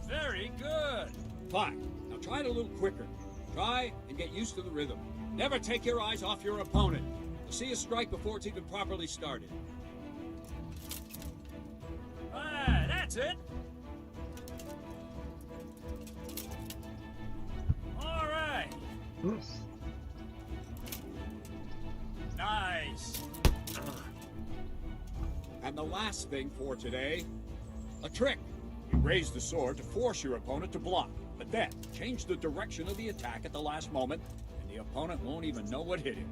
Very good. Fine. Now try it a little quicker. Try and get used to the rhythm. Never take your eyes off your opponent. You'll see a strike before it's even properly started. Ah, that's it. All right. Nice. And the last thing for today, a trick. You raise the sword to force your opponent to block, but then change the direction of the attack at the last moment, and the opponent won't even know what hit him.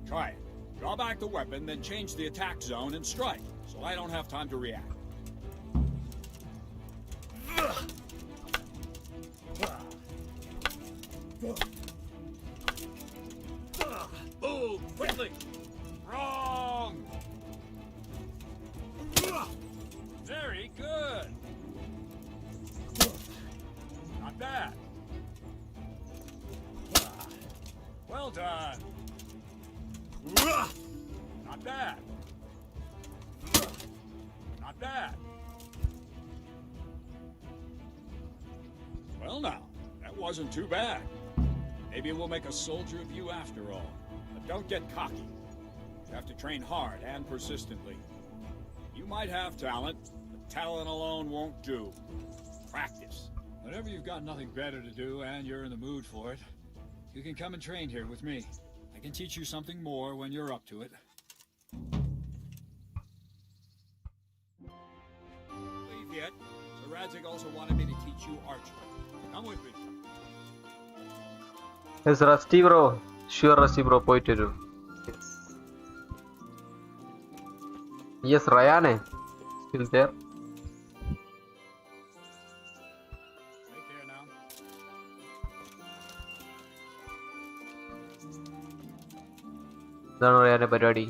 Try it. Draw back the weapon, then change the attack zone and strike, so I don't have time to react. Boom! Quickly! Wrong! Very good! Not bad. Well done. Not bad. Not bad. Well now, that wasn't too bad. Maybe we'll make a soldier of you after all. But don't get cocky. You have to train hard and persistently. You might have talent, but talent alone won't do. Practice. Whenever you've got nothing better to do and you're in the mood for it, you can come and train here with me. I can teach you something more when you're up to it. Leave yet. So Radzik also wanted me to teach you archery. Come with me. Yes, Rusty bro. Sure, Rusty bro. Point to do. Yes, Ryan. Still there. Take care now. ഇതാണ് Ryan പരിപാടി.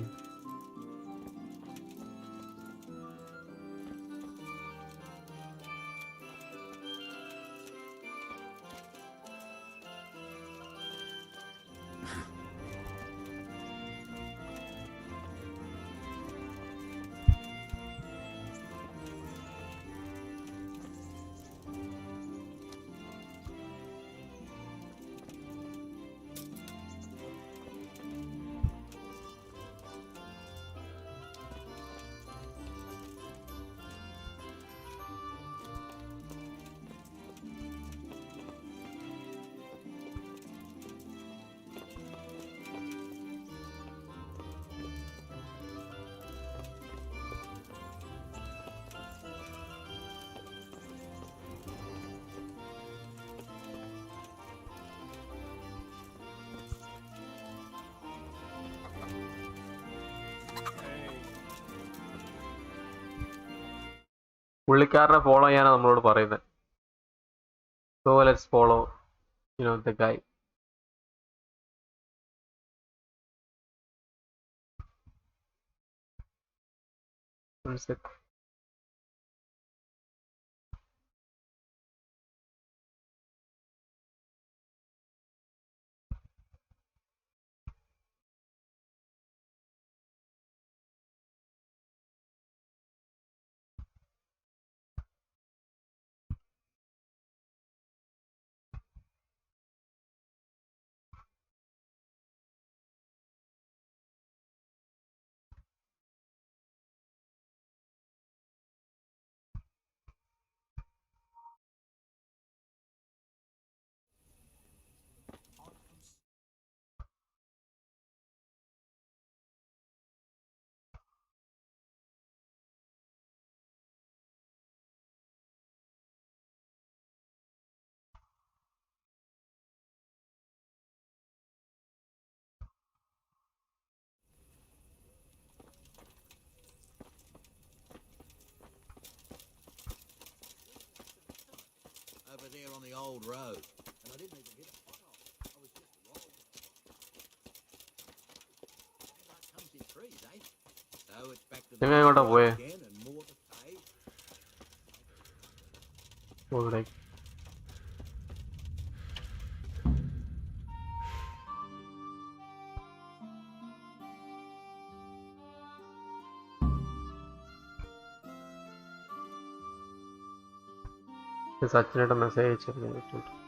പുള്ളിക്കാരനെ follow ചെയ്യാനാണ് നമ്മളോട് പറയുന്നത്. So let's follow, the guy. One sec. on the old road. And I didn't even hit a pothole. I was just rolling. Like hunting trees, eh? So it's back to the Then I got away. again and more to pay. Alright. സച്ചിനോട് message അയച്ചിട്ടുണ്ട്.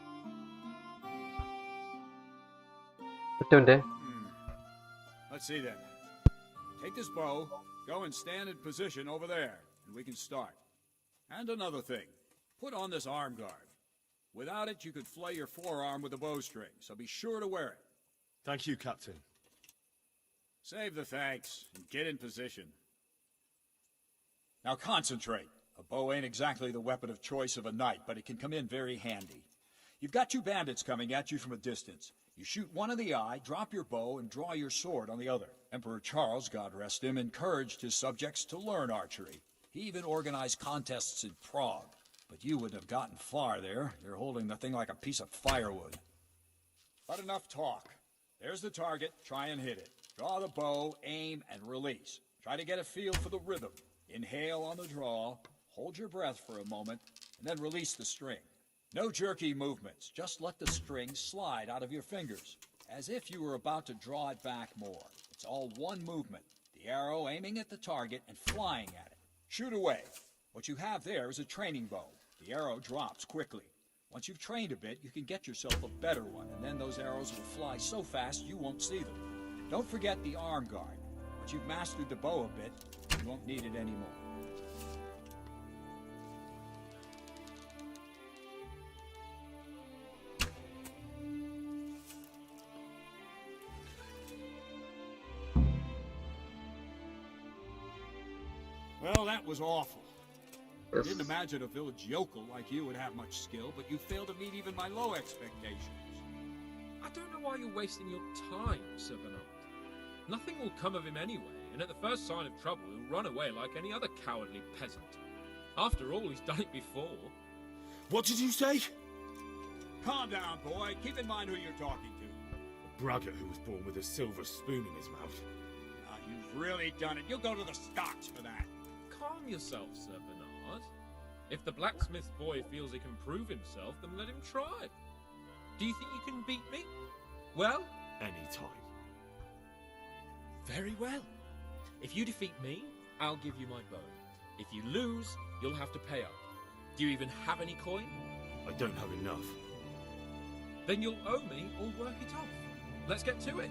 Let's see then. Take this bow, go and stand in position over there, and we can start. And another thing, put on this arm guard. Without it, you could flay your forearm with a bowstring, so be sure to wear it. Thank you, Captain. Save the thanks, and get in position. Now concentrate. A bow ain't exactly the weapon of choice of a knight, but it can come in very handy. You've got two bandits coming at you from a distance. You shoot one in the eye, drop your bow, and draw your sword on the other. Emperor Charles, God rest him, encouraged his subjects to learn archery. He even organized contests in Prague. But you wouldn't have gotten far there. You're holding the thing like a piece of firewood. But enough talk. There's the target. Try and hit it. Draw the bow, aim, and release. Try to get a feel for the rhythm. Inhale on the draw, hold your breath for a moment, and then release the string. No jerky movements. Just let the string slide out of your fingers, as if you were about to draw it back more. It's all one movement. The arrow aiming at the target and flying at it. Shoot away. What you have there is a training bow. The arrow drops quickly. Once you've trained a bit, you can get yourself a better one, and then those arrows will fly so fast you won't see them. Don't forget the arm guard. Once you've mastered the bow a bit, you won't need it anymore. Well, that was awful. I didn't imagine a village yokel like you would have much skill, but you failed to meet even my low expectations. I don't know why you're wasting your time, Sir Bernard. Nothing will come of him anyway, and at the first sign of trouble, he'll run away like any other cowardly peasant. After all, he's done it before. What did you say? Calm down, boy. Keep in mind who you're talking to. A braggart who was born with a silver spoon in his mouth. You've really done it. You'll go to the stocks for that. Calm yourself, Sir Bernard. If the blacksmith boy feels he can prove himself, then let him try. Do you think you can beat me? Well? Anytime. Very well. If you defeat me, I'll give you my bow. If you lose, you'll have to pay up. Do you even have any coin? I don't have enough. Then you'll owe me or work it off. Let's get to it.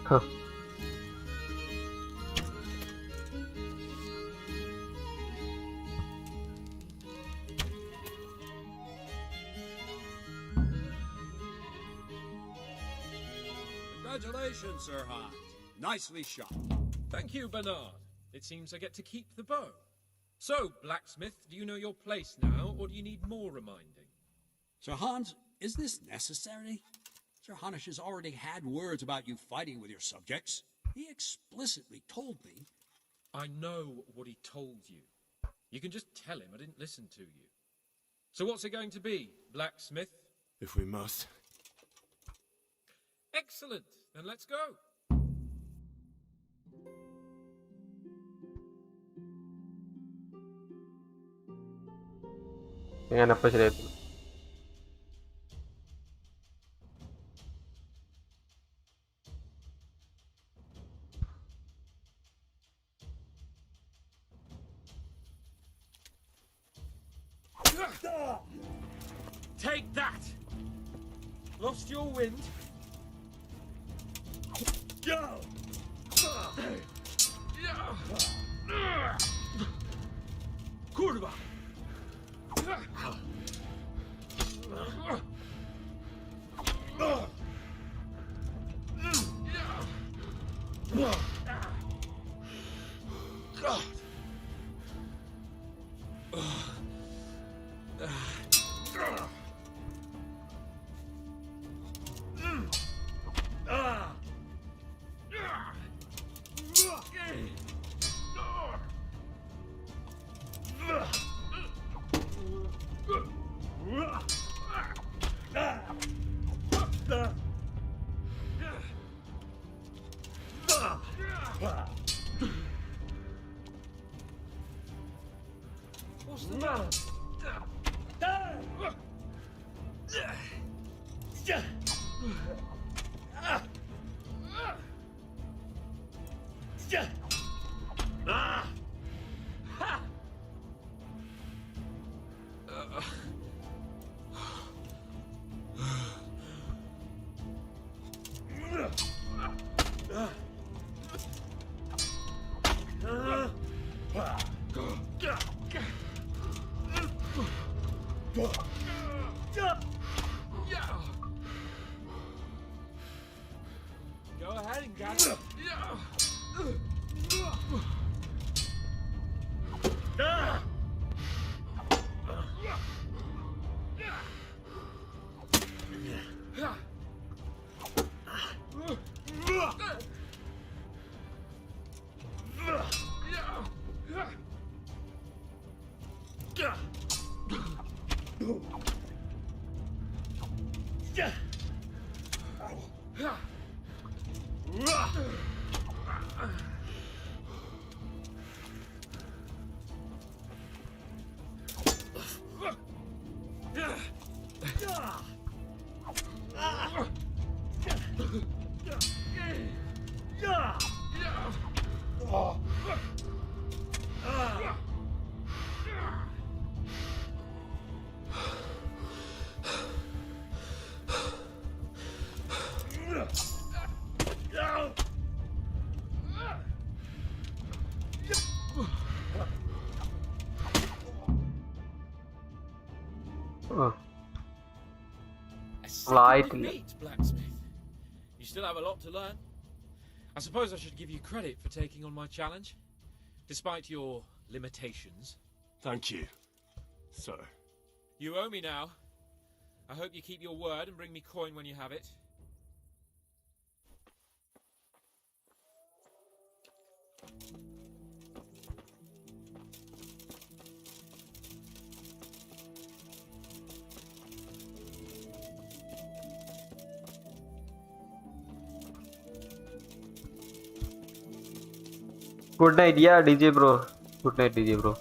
Huh. Congratulations, Sir Hans. Nicely shot. Thank you, Bernard. It seems I get to keep the bow. So, blacksmith, do you know your place now, or do you need more reminding? Sir Hans, is this necessary? Sir Hanush has already had words about you fighting with your subjects. He explicitly told me. I know what he told you. You can just tell him I didn't listen to you. So what's it going to be, blacksmith? If we must. Excellent. Then let's go. ഞാനപ്പോൾ ശരിയായിരുന്നു. Take that! Lost your wind? Go! Kurwa! What's the matter? Go ahead and get it. Light. Blacksmith. You still have a lot to learn. I suppose I should give you credit for taking on my challenge, despite your limitations. Thank you, sir. You owe me now. I hope you keep your word and bring me coin when you have it. Good night, yeah, DJ bro. Good night, DJ bro.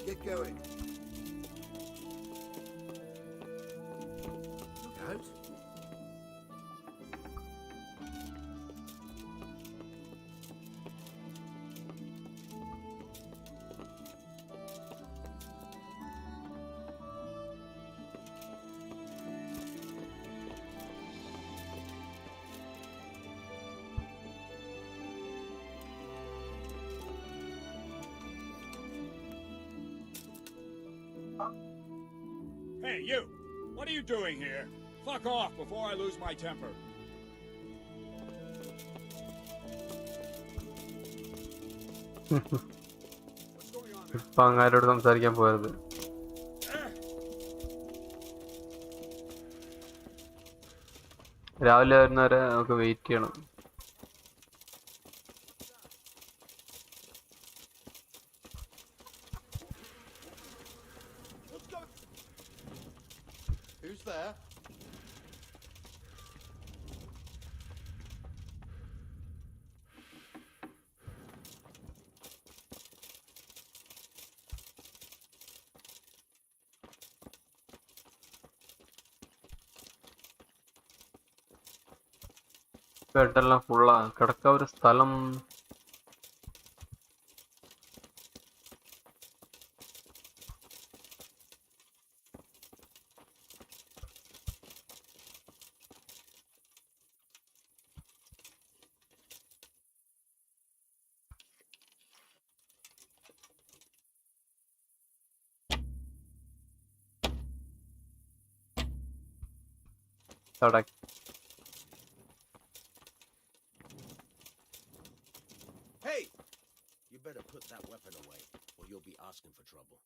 Get going. Look out. Hey, you! What are you doing here? Fuck off before I lose my temper. ഇപ്പൊ അങ്ങാരോട് സംസാരിക്കാൻ പോയത്. രാവിലെ വരുന്നവരെ നമുക്ക് wait ചെയ്യണം. Who's there? ബെഡെല്ലാം ഫുള്ളാ. കിടക്കാൻ ഒരു സ്ഥലം. StarK. Hey! You better put that weapon away, or you'll be asking for trouble.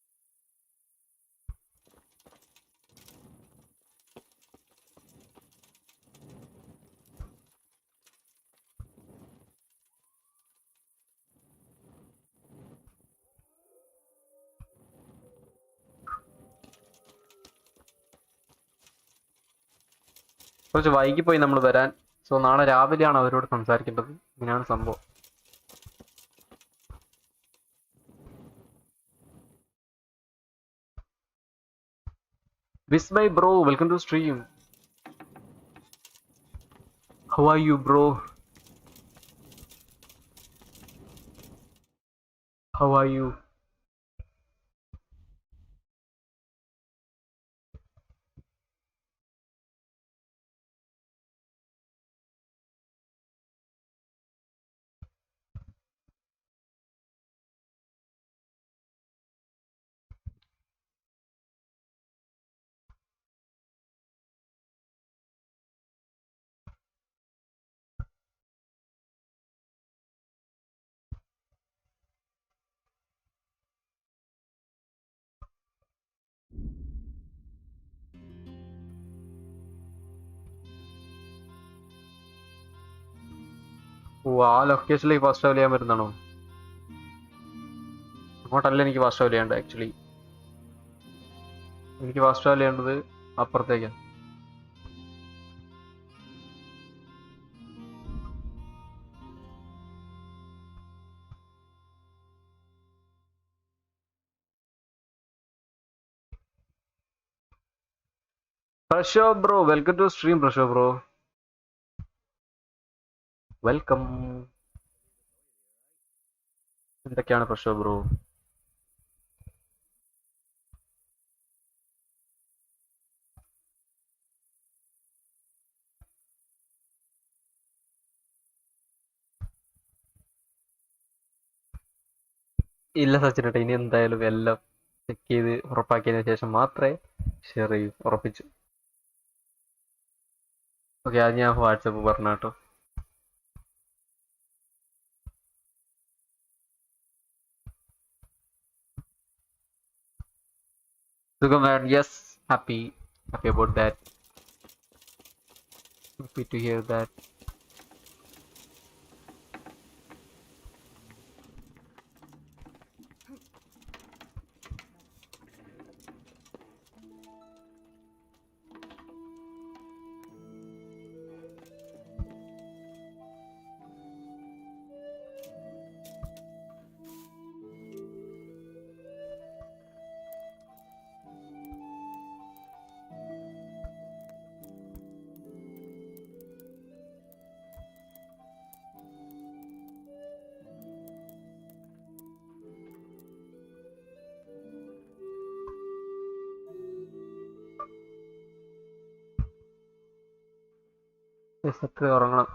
കുറച്ച് വൈകിപ്പോയി നമ്മൾ വരാൻ. സോ നാളെ രാവിലെയാണ് അവരോട് സംസാരിക്കേണ്ടത്. ഇങ്ങനെയാണ് സംഭവം. Vismay bro, welcome to stream. How are you bro? How are you? ആ ലൊക്കേഷനിലേക്ക് ഫാസ്റ്റ് ട്രാവൽ ചെയ്യാൻ പറ്റുന്നതാണോ? അങ്ങോട്ടല്ല എനിക്ക് ഫാസ്റ്റ് ട്രാവൽ ചെയ്യേണ്ടത്. ആക്ച്വലി എനിക്ക് ഫാസ്റ്റ് ട്രാവൽ ചെയ്യേണ്ടത് അപ്പുറത്തേക്കാണ്. Prasho bro, welcome to stream. Prasho bro, welcome. എന്തൊക്കെയാണ് പ്രശോ ബ്രോ? ഇല്ല സച്ചിനേട്ടാ, ഇനി എന്തായാലും എല്ലാം ചെക്ക് ചെയ്ത് ഉറപ്പാക്കിയതിനു ശേഷം മാത്രമേ ഷെയർ ചെയ്യൂ. ഉറപ്പിച്ചു. ഓക്കെ, അത് ഞാൻ വാട്സപ്പ് പറഞ്ഞ കേട്ടോ. സുഖം man, yes, happy about that. Happy to hear that. എത്ര ഉറങ്ങണം.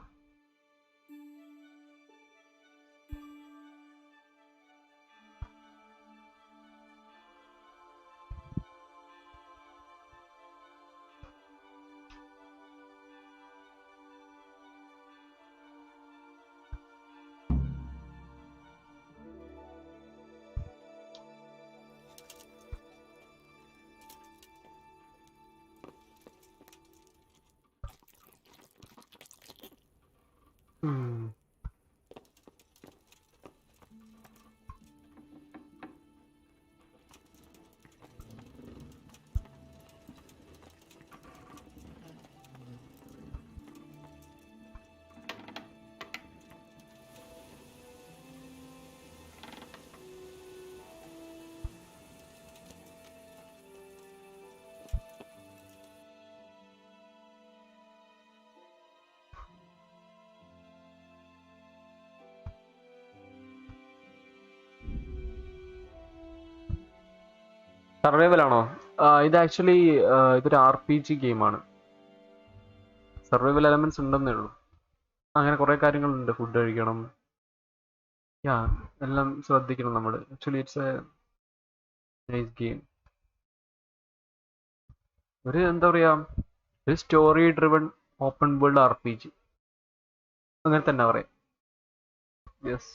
സർവൈവൽ ആണോ? ഇത് ആക്ച്വലി ഇതൊരു RPG ഗെയിമാണ്. സർവൈവൽ എലമെന്റ്സ് ഉണ്ടെന്നേ ഉള്ളൂ. അങ്ങനെ കുറേ കാര്യങ്ങളുണ്ട്. ഫുഡ് കഴിക്കണം, യാ, എല്ലാം ശ്രദ്ധിക്കണം നമ്മൾ. Actually it's A nice game. ഒരു എന്താ പറയാ, ഒരു story driven open world RPG അങ്ങനെ തന്നെ പറയാം. യെസ്,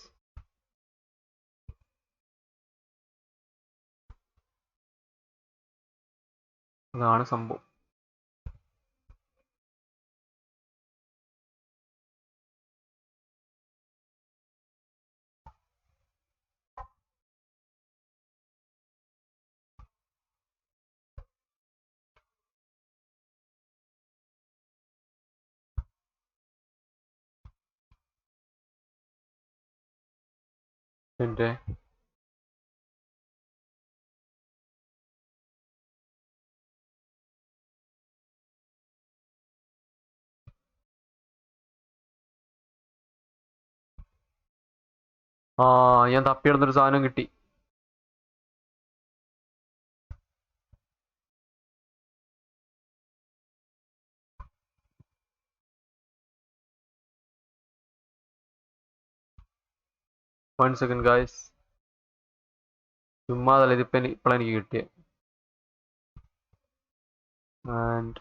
അതാണ് സംഭവം. പിന്നെ ഞാൻ തപ്പിയെടുത്തൊരു സാധനം കിട്ടി. വൺ സെക്കൻഡ് ഗായ്സ്, ചുമ്മാതല്ല, ഇപ്പോഴാണ് എനിക്ക് കിട്ടിയത്. And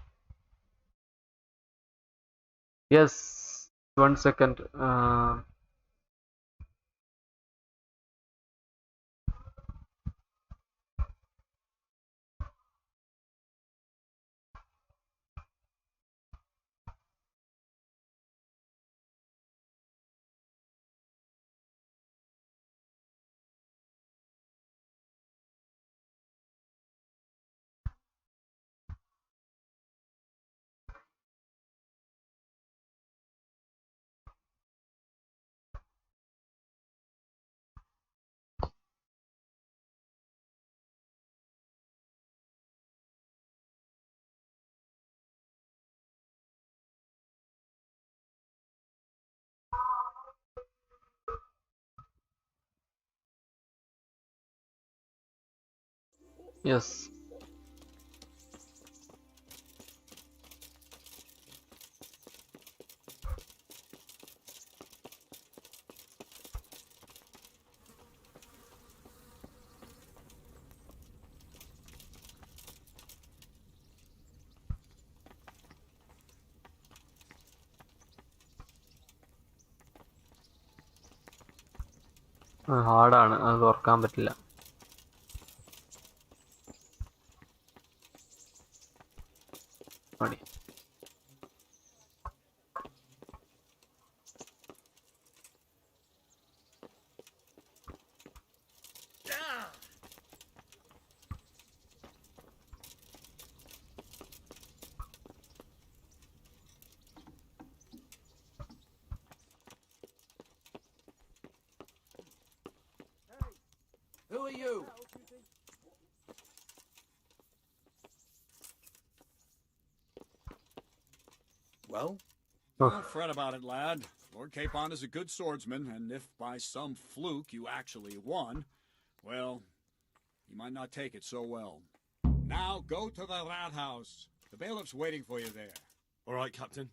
yes, 1 second. യെസ്, ഹാർഡാണ്, അത് തുറക്കാൻ പറ്റില്ല. പണി. Who are you? Well, don't fret about it, lad. Lord Capon is a good swordsman, and if by some fluke you actually won, well, you might not take it so well. Now go to the rat house. The bailiff's waiting for you there. All right, Captain.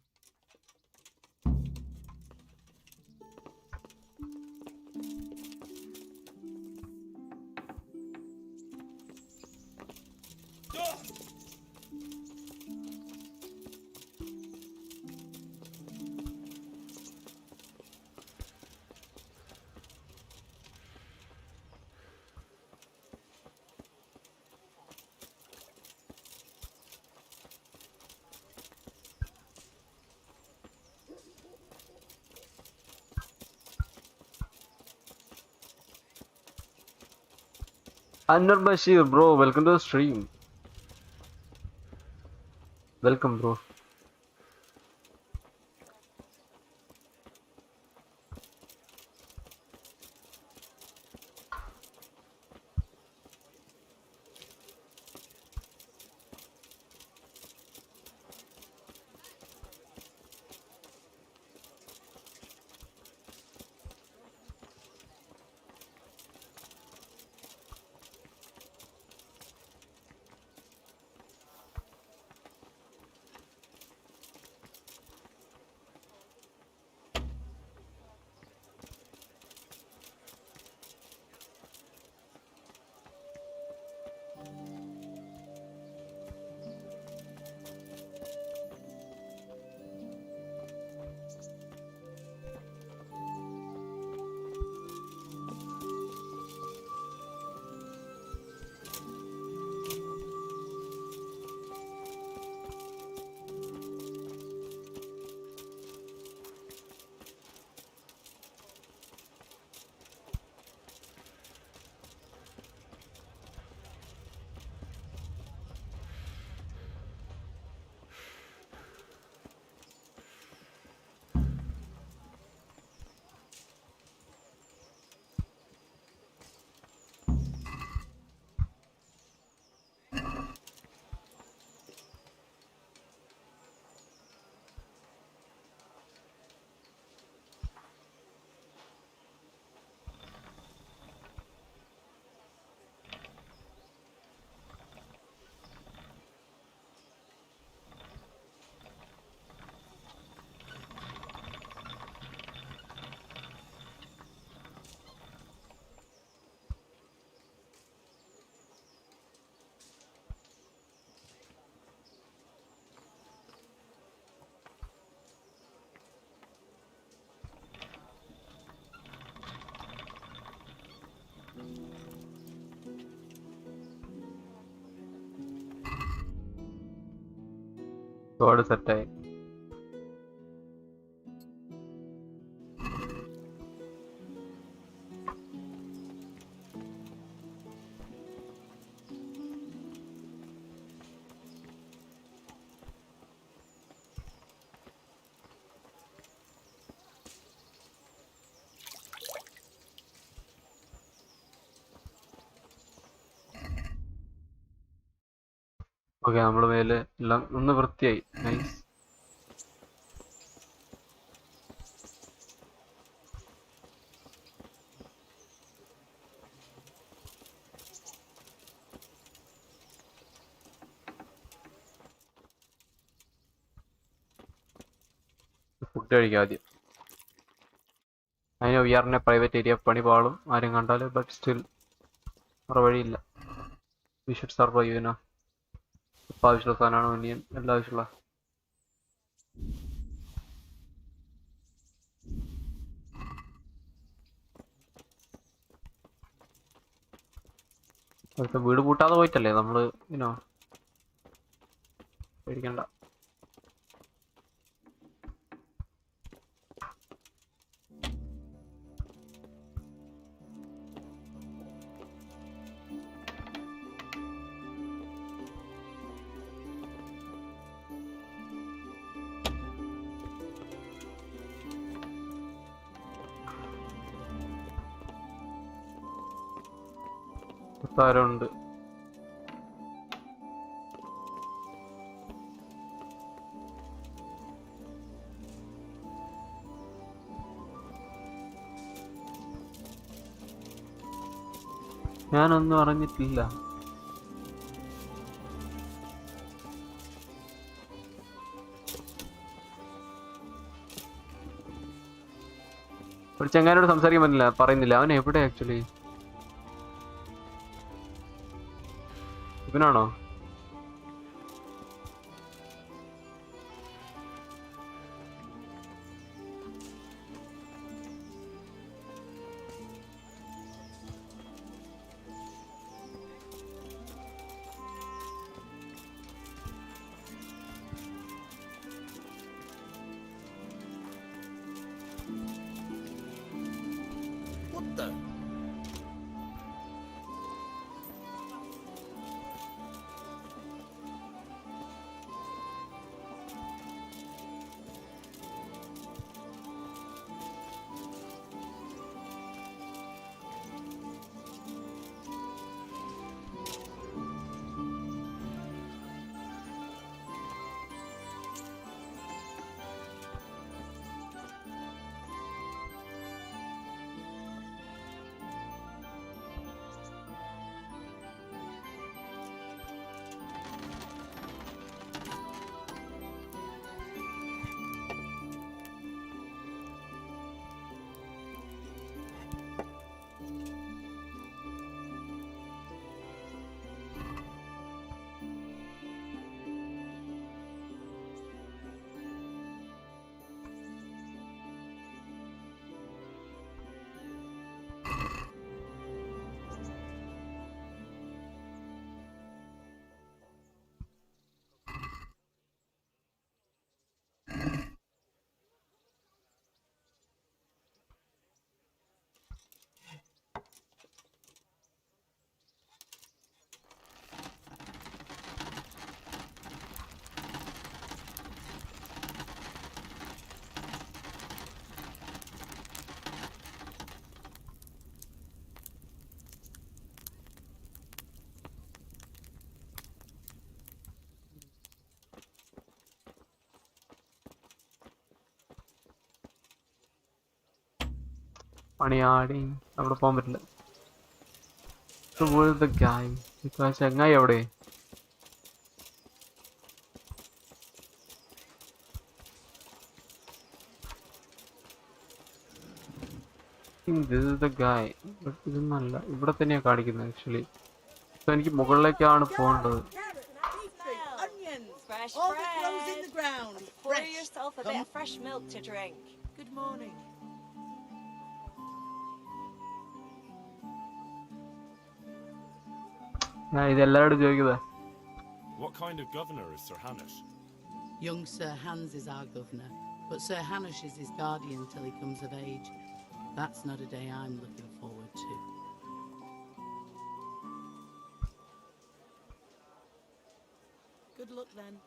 Anwar Bashir, bro, welcome to the stream. Welcome, bro. Squad സെറ്റായി. Okay, നമ്മള് മേലെ എല്ലാം ഒന്ന് വൃത്തിയായി. Nice. Food കഴിക്കാം ആദ്യം. അതിന് വിആറിന്റെ private area പണി പാളും ആരും കണ്ടാല്, ബട്ട് സ്റ്റിൽ വേറെ വഴിയില്ല. We should survive. ഇവനോ ഇപ്പം ആവശ്യമുള്ള സാധനമാണ് ഒനിയൻ, എല്ലാം ആവശ്യമുള്ള. അടുത്ത വീട് പൂട്ടാതെ പോയിട്ടല്ലേ നമ്മള് ഇനോ പേടിക്കണ്ട. ഉണ്ട്. ഞാനൊന്നും അറിഞ്ഞിട്ടില്ല. ഒരു ചങ്ങാനോട് സംസാരിക്കാൻ പറ്റില്ല, പറയുന്നില്ല. അവൻ എവിടെ ആക്ച്വലി? ഇവനാണോ? What the? പണിയാടി അവിടെ പോകാൻ പറ്റില്ല. ചങ്ങായി എവിടെ? ഇതൊന്നല്ല, ഇവിടെ തന്നെയാ കാണിക്കുന്നത് ആക്ച്വലി. എനിക്ക് മുകളിലേക്കാണ് പോകേണ്ടത്. Fresh bread. In the ground. Pour yourself a bit of fresh milk to drink. Good morning. ഇതെല്ലാവരോടും ചോദിക്കുന്നതാ. What kind of governor is Sir Hanish? Young Sir Hans is our governor, but Sir Hanush is his guardian till he comes of age. That's not a day I'm looking forward to. Good luck then.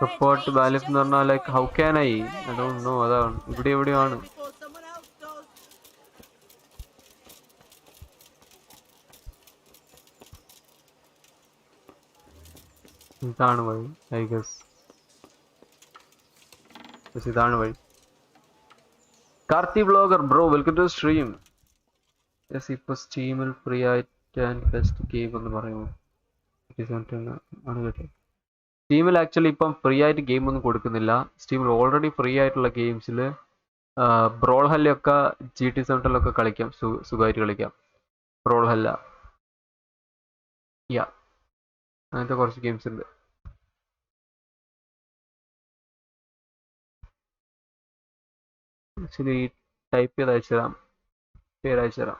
Support Balif എന്ന് പറഞ്ഞാൽ like how can I don't know അതാണ് ഇവിടെ എവിടെയാണ് ഇതാണ് വഴി I guess ഇതാണ് വഴി Karthi vlogger bro welcome to stream yes ഇപ്പോൾ സ്റ്റീമിൽ ഫ്രീ ആയിട്ട് ആൻഡ് ബെസ്റ്റ് ഗെയിം എന്ന് പറയുമോ ആണ് കേട്ടോ സ്റ്റീമിൽ ആക്ച്വലി ഇപ്പം ഫ്രീ ആയിട്ട് ഗെയിം ഒന്നും കൊടുക്കുന്നില്ല സ്റ്റീമിൽ ഓൾറെഡി ഫ്രീ ആയിട്ടുള്ള ഗെയിംസിൽ ബ്രോൾ ഹല്ലൊക്കെ GT7 കളിക്കാം സുഖമായിട്ട് കളിക്കാം ബ്രോൾ ഹല്ല യാ അങ്ങനത്തെ കുറച്ച് ഗെയിംസ് ഉണ്ട് ആക്ച്വലി ടൈപ്പ് ചെയ്ത് അയച്ചുതരാം പേര് അയച്ചുതരാം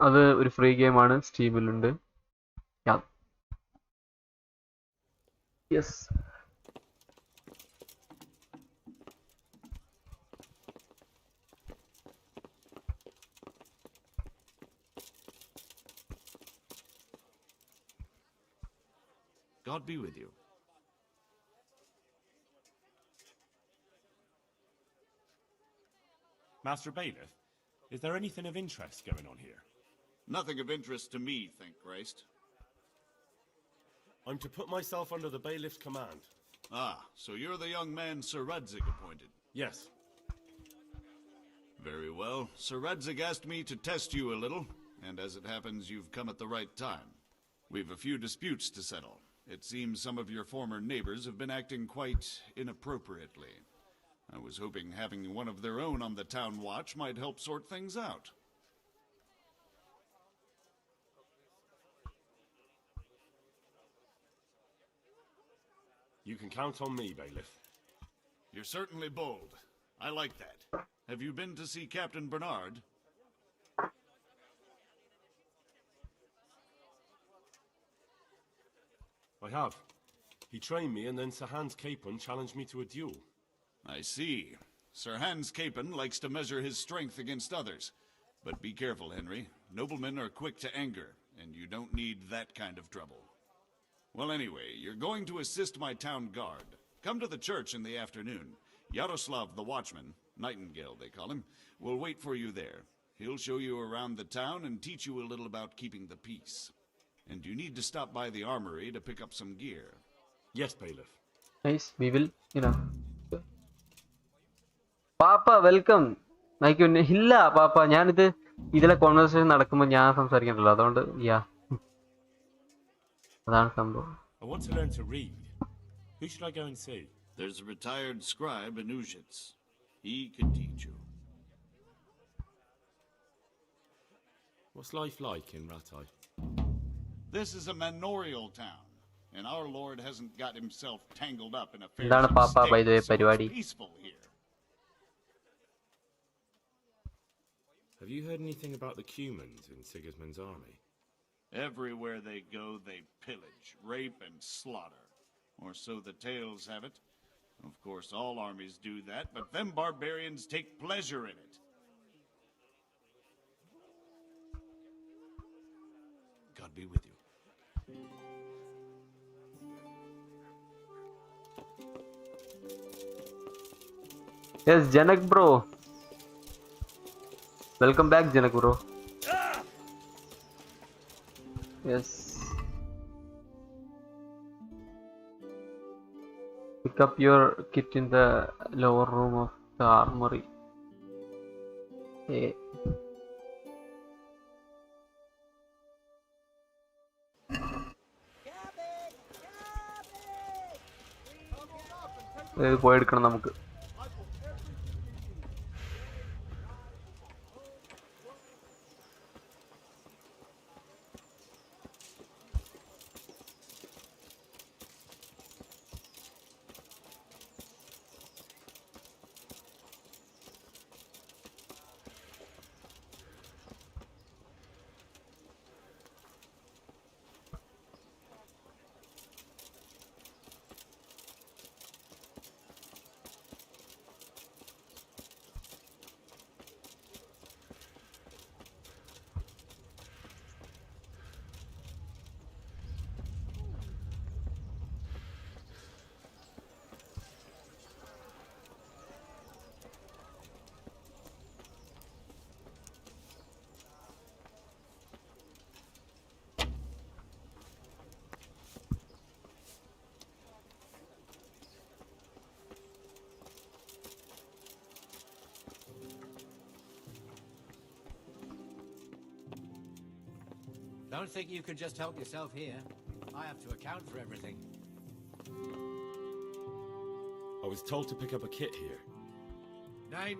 അത് ഒരു ഫ്രീ ഗെയിമാണ് സ്റ്റീമിലുണ്ട് yes God be with you. Master Bailiff, is there anything of interest going on here? Nothing of interest to me, thank Christ. I'm to put myself under the bailiff's command. Ah, so you're the young man Sir Redzig appointed? Yes. Very well. Sir Redzig asked me to test you a little, and as it happens, you've come at the right time. We've a few disputes to settle. It seems some of your former neighbors have been acting quite inappropriately. I was hoping having one of their own on the town watch might help sort things out. You can count on me, Bailiff. You're certainly bold. I like that. Have you been to see Captain Bernard? I have. He trained me and then Sir Hans Capon challenged me to a duel. I see. Sir Hans Capon likes to measure his strength against others. But be careful, Henry. Noblemen are quick to anger, and you don't need that kind of trouble. Well, anyway, you're going to assist my town guard. Come to the church in the afternoon. Yaroslav the watchman, Nightingale they call him, will wait for you there. He'll show you around the town and teach you a little about keeping the peace. And you need to stop by the armory to pick up some gear. Yes, Bailiff. Nice, we will, Papa, welcome. ഇല്ല പാപ്പ ഞാനിത് ഇതിലെ conversation നടക്കുമ്പോൾ ഞാൻ സംസാരിക്കണ്ടല്ലോ അതുകൊണ്ട് അതാണ് സംഭവം. I want to learn to read. Who should I go and see? There's a retired scribe in Uzhitz. He can teach you. What's life like in Ratai? This is a manorial town, and our lord hasn't got himself tangled up in affairs എന്താണ് of പാപ്പ state, by the way so പരിപാടി? it's peaceful here. Have you heard anything about the Cumans in Sigismund's army? Everywhere they go, they pillage, rape, and slaughter. Or so the tales have it. Of course, all armies do that, but them barbarians take pleasure in it. God be with you. Yes, Janak bro. Welcome back, Janak bro. Yes. Pick up your kit in the lower room of the armory. പോയെടുക്കണം നമുക്ക്. Don't think you can just help yourself here. I have to account for everything. I was told to pick up a kit here. Name?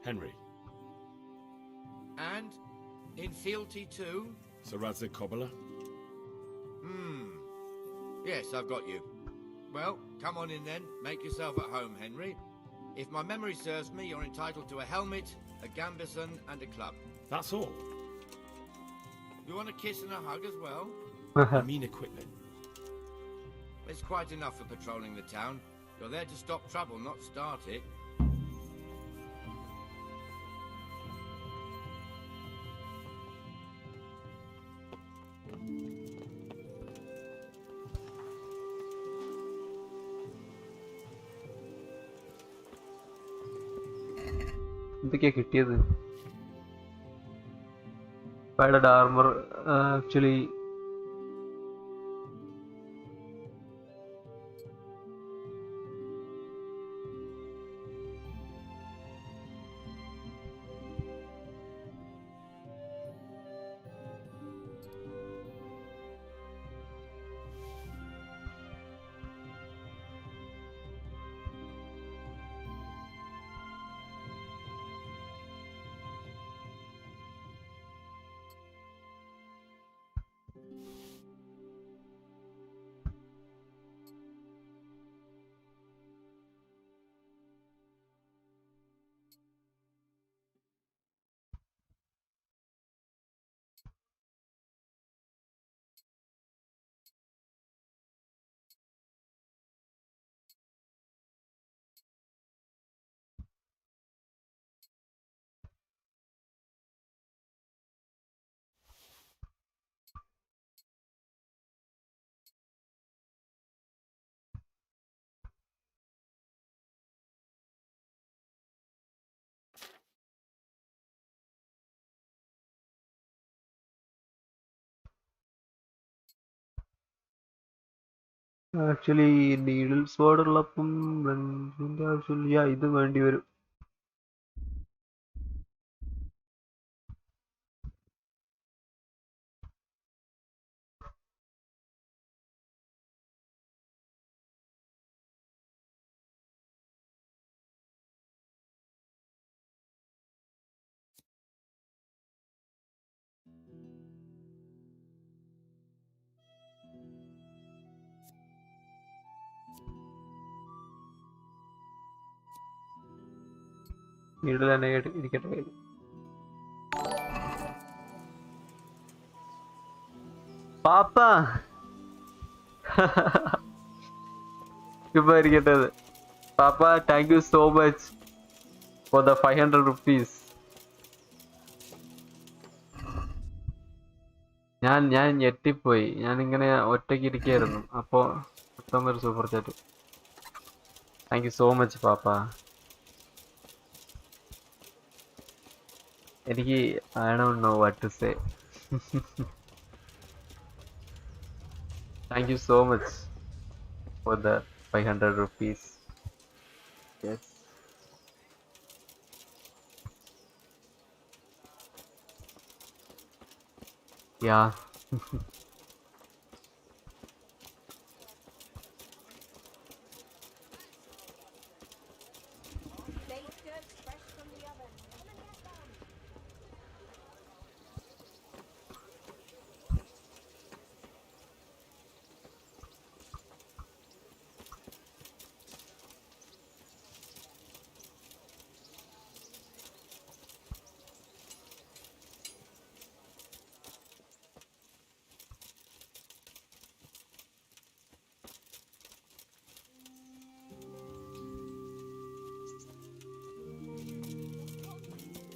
Henry. And? In fealty to? Sir Radzig Kobyla? Yes, I've got you. Well, come on in then. Make yourself at home, Henry. If my memory serves me, you're entitled to a helmet, a gambeson, and a club. That's all? You want a kiss and a hug as well? I mean equipment. It's quite enough for patrolling the town. You're there to stop trouble, not start it. എന്തൊക്കെയാ കിട്ടിയത്? Padded armor, actually needle sword ഉള്ളപ്പം ബ്ലണ്ടിന്റെ ആവശ്യമില്ല. ഇത് വേണ്ടി വരും. needle തന്നെ ഇരിക്കട്ടെ കയ്യിൽ. പാപ്പ ഇപ്പൊ ഇരിക്കട്ടെ. പാപ്പ, thank you so much for the 500 rupees. ഞാൻ ഞെട്ടിപ്പോയി. ഞാനിങ്ങനെ ഒറ്റയ്ക്ക് ഇരിക്കുകയായിരുന്നു, അപ്പോൾ പെട്ടെന്നൊരു super chat. Thank you so much പാപ്പ. എനിക്ക് I don't know what to say. Thank you so much for the 500 rupees. Yes. Yeah.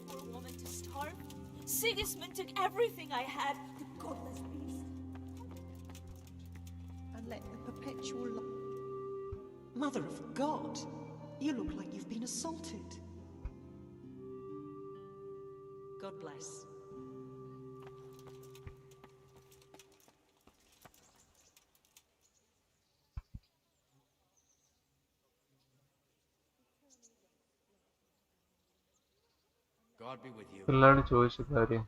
For a woman to starve? Sigismund took everything I had, the godless beast. And let the perpetual Mother of God, you look like you've been assaulted. God bless. God be with you. പിള്ളേരോട് ചോദിച്ച കാര്യം.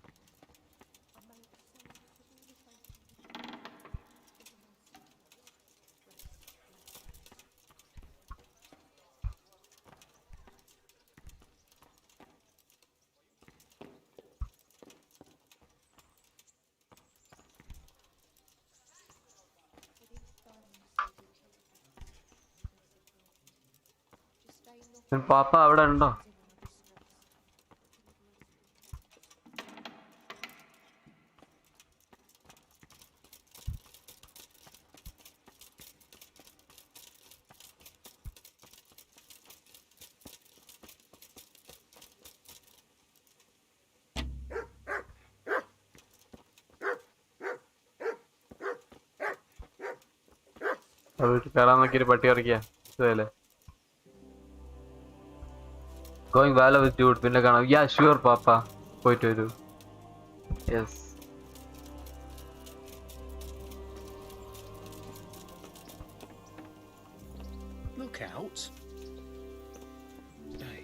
പാപ്പ അവിടെ ഉണ്ടോ? വീട്ടിൽ കയറാൻ നോക്കിയൊരു പട്ടി ഇറക്കിയ ഇതല്ലേ ഗോയിങ് വാല വിത്ത് ഡ്യൂഡ്. പിന്നെ കാണാം. യാ ഷുവർ പാപ്പ, പോയിട്ട് വരൂ. Yes. Look out. Hey.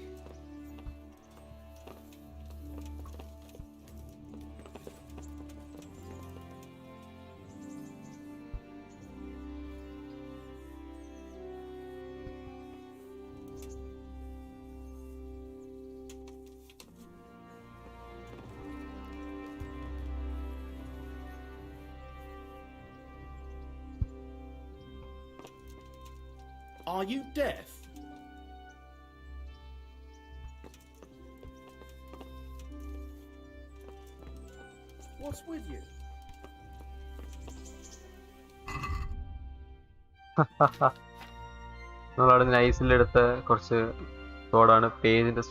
Are you deaf? What's with you? നമ്മളവിടെ നൈസിലെടുത്ത കുറച്ച് സോഡാണ്. പേജിന്റെ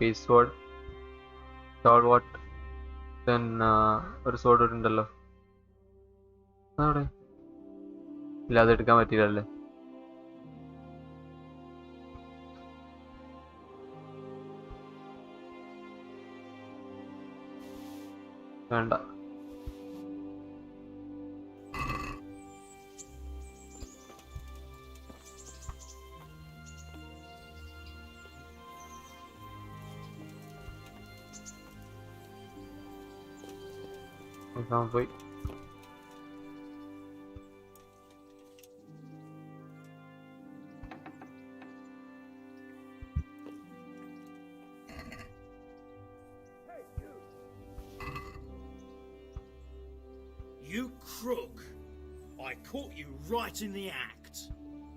പേജ് സോഡ് വാട്ട്. ദെൻ ഒരു സോഡ് ഉണ്ടല്ലോ, അതവിടെ ഇല്ല, അത് എടുക്കാൻ പറ്റില്ലല്ലേ. വേണ്ട. പോയി. You crook! I caught you right in the act.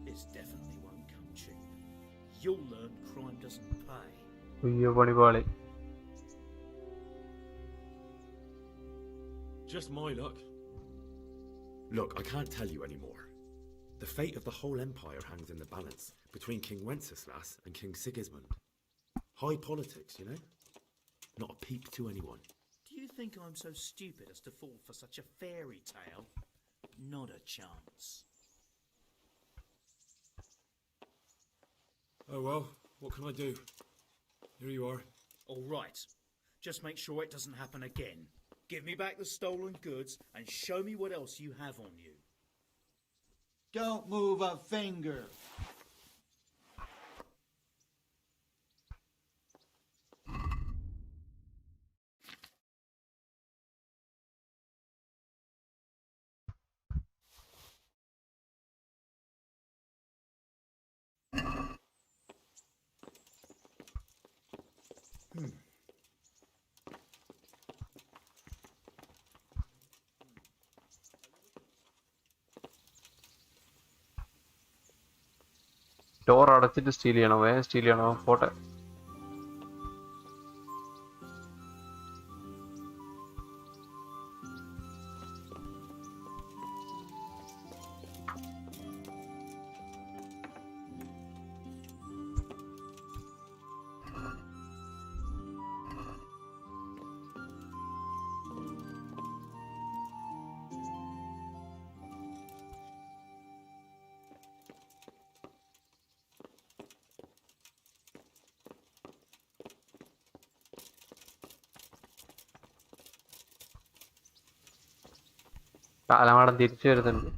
This definitely won't come cheap. You'll learn crime doesn't pay. അയ്യോ പണിപാളി. Just my luck. Look, I can't tell you anymore. The fate of the whole empire hangs in the balance between King Wenceslas and King Sigismund. High politics, you know? Not a peep to anyone. Do you think I'm so stupid as to fall for such a fairy tale? Not a chance. Oh well, what can I do? Here you are. All right. Just make sure it doesn't happen again. Give me back the stolen goods and show me what else you have on you. Don't move a finger. Door അടച്ചിട്ട് steel ചെയ്യണം. വേഗം steel ചെയ്യണം. പോട്ടെ. കാലമാടം തിരിച്ചു വരുന്നുണ്ട്.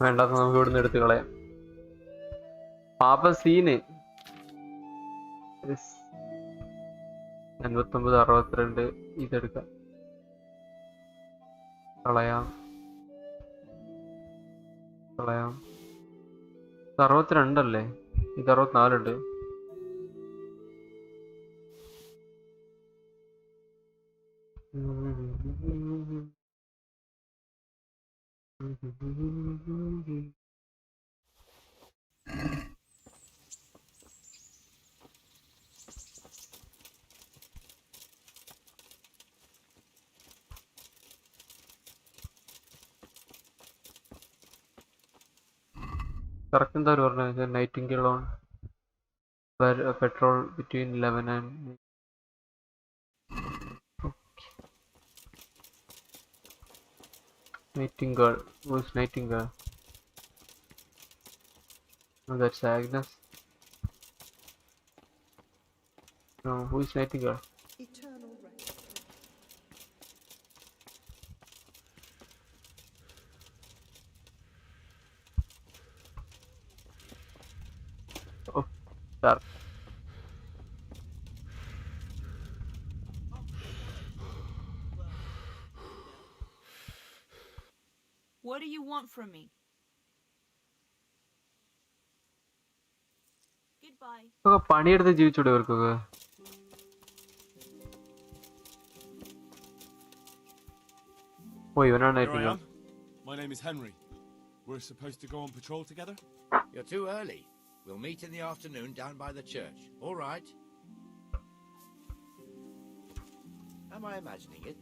വേണ്ടാത്ത നമുക്ക് ഇവിടുന്ന് എടുത്ത് കളയാം. പാപ്പ സീന് 89 62 ഇതെടുക്കാം. കളയാം. 62 അല്ലേ? ഇത് 64 ഉണ്ട്. കറക്റ്റ് എന്താ പറഞ്ഞത്? Nightingale on petrol between 11 and Nightingale. Who is Nightingale? No, that's Agnes. No, who is Nightingale? Eternal rest. Oh, StarK. What do you want from me? Goodbye. പണിയെടുത്ത് ജീവിച്ചൂടെ ഇവർക്കൊക്കെ? ഓ, ഇവനാണ് Nightingale. My name is Henry. We're supposed to go on patrol together? You're too early. We'll meet in the afternoon down by the church. All right? Am I imagining it?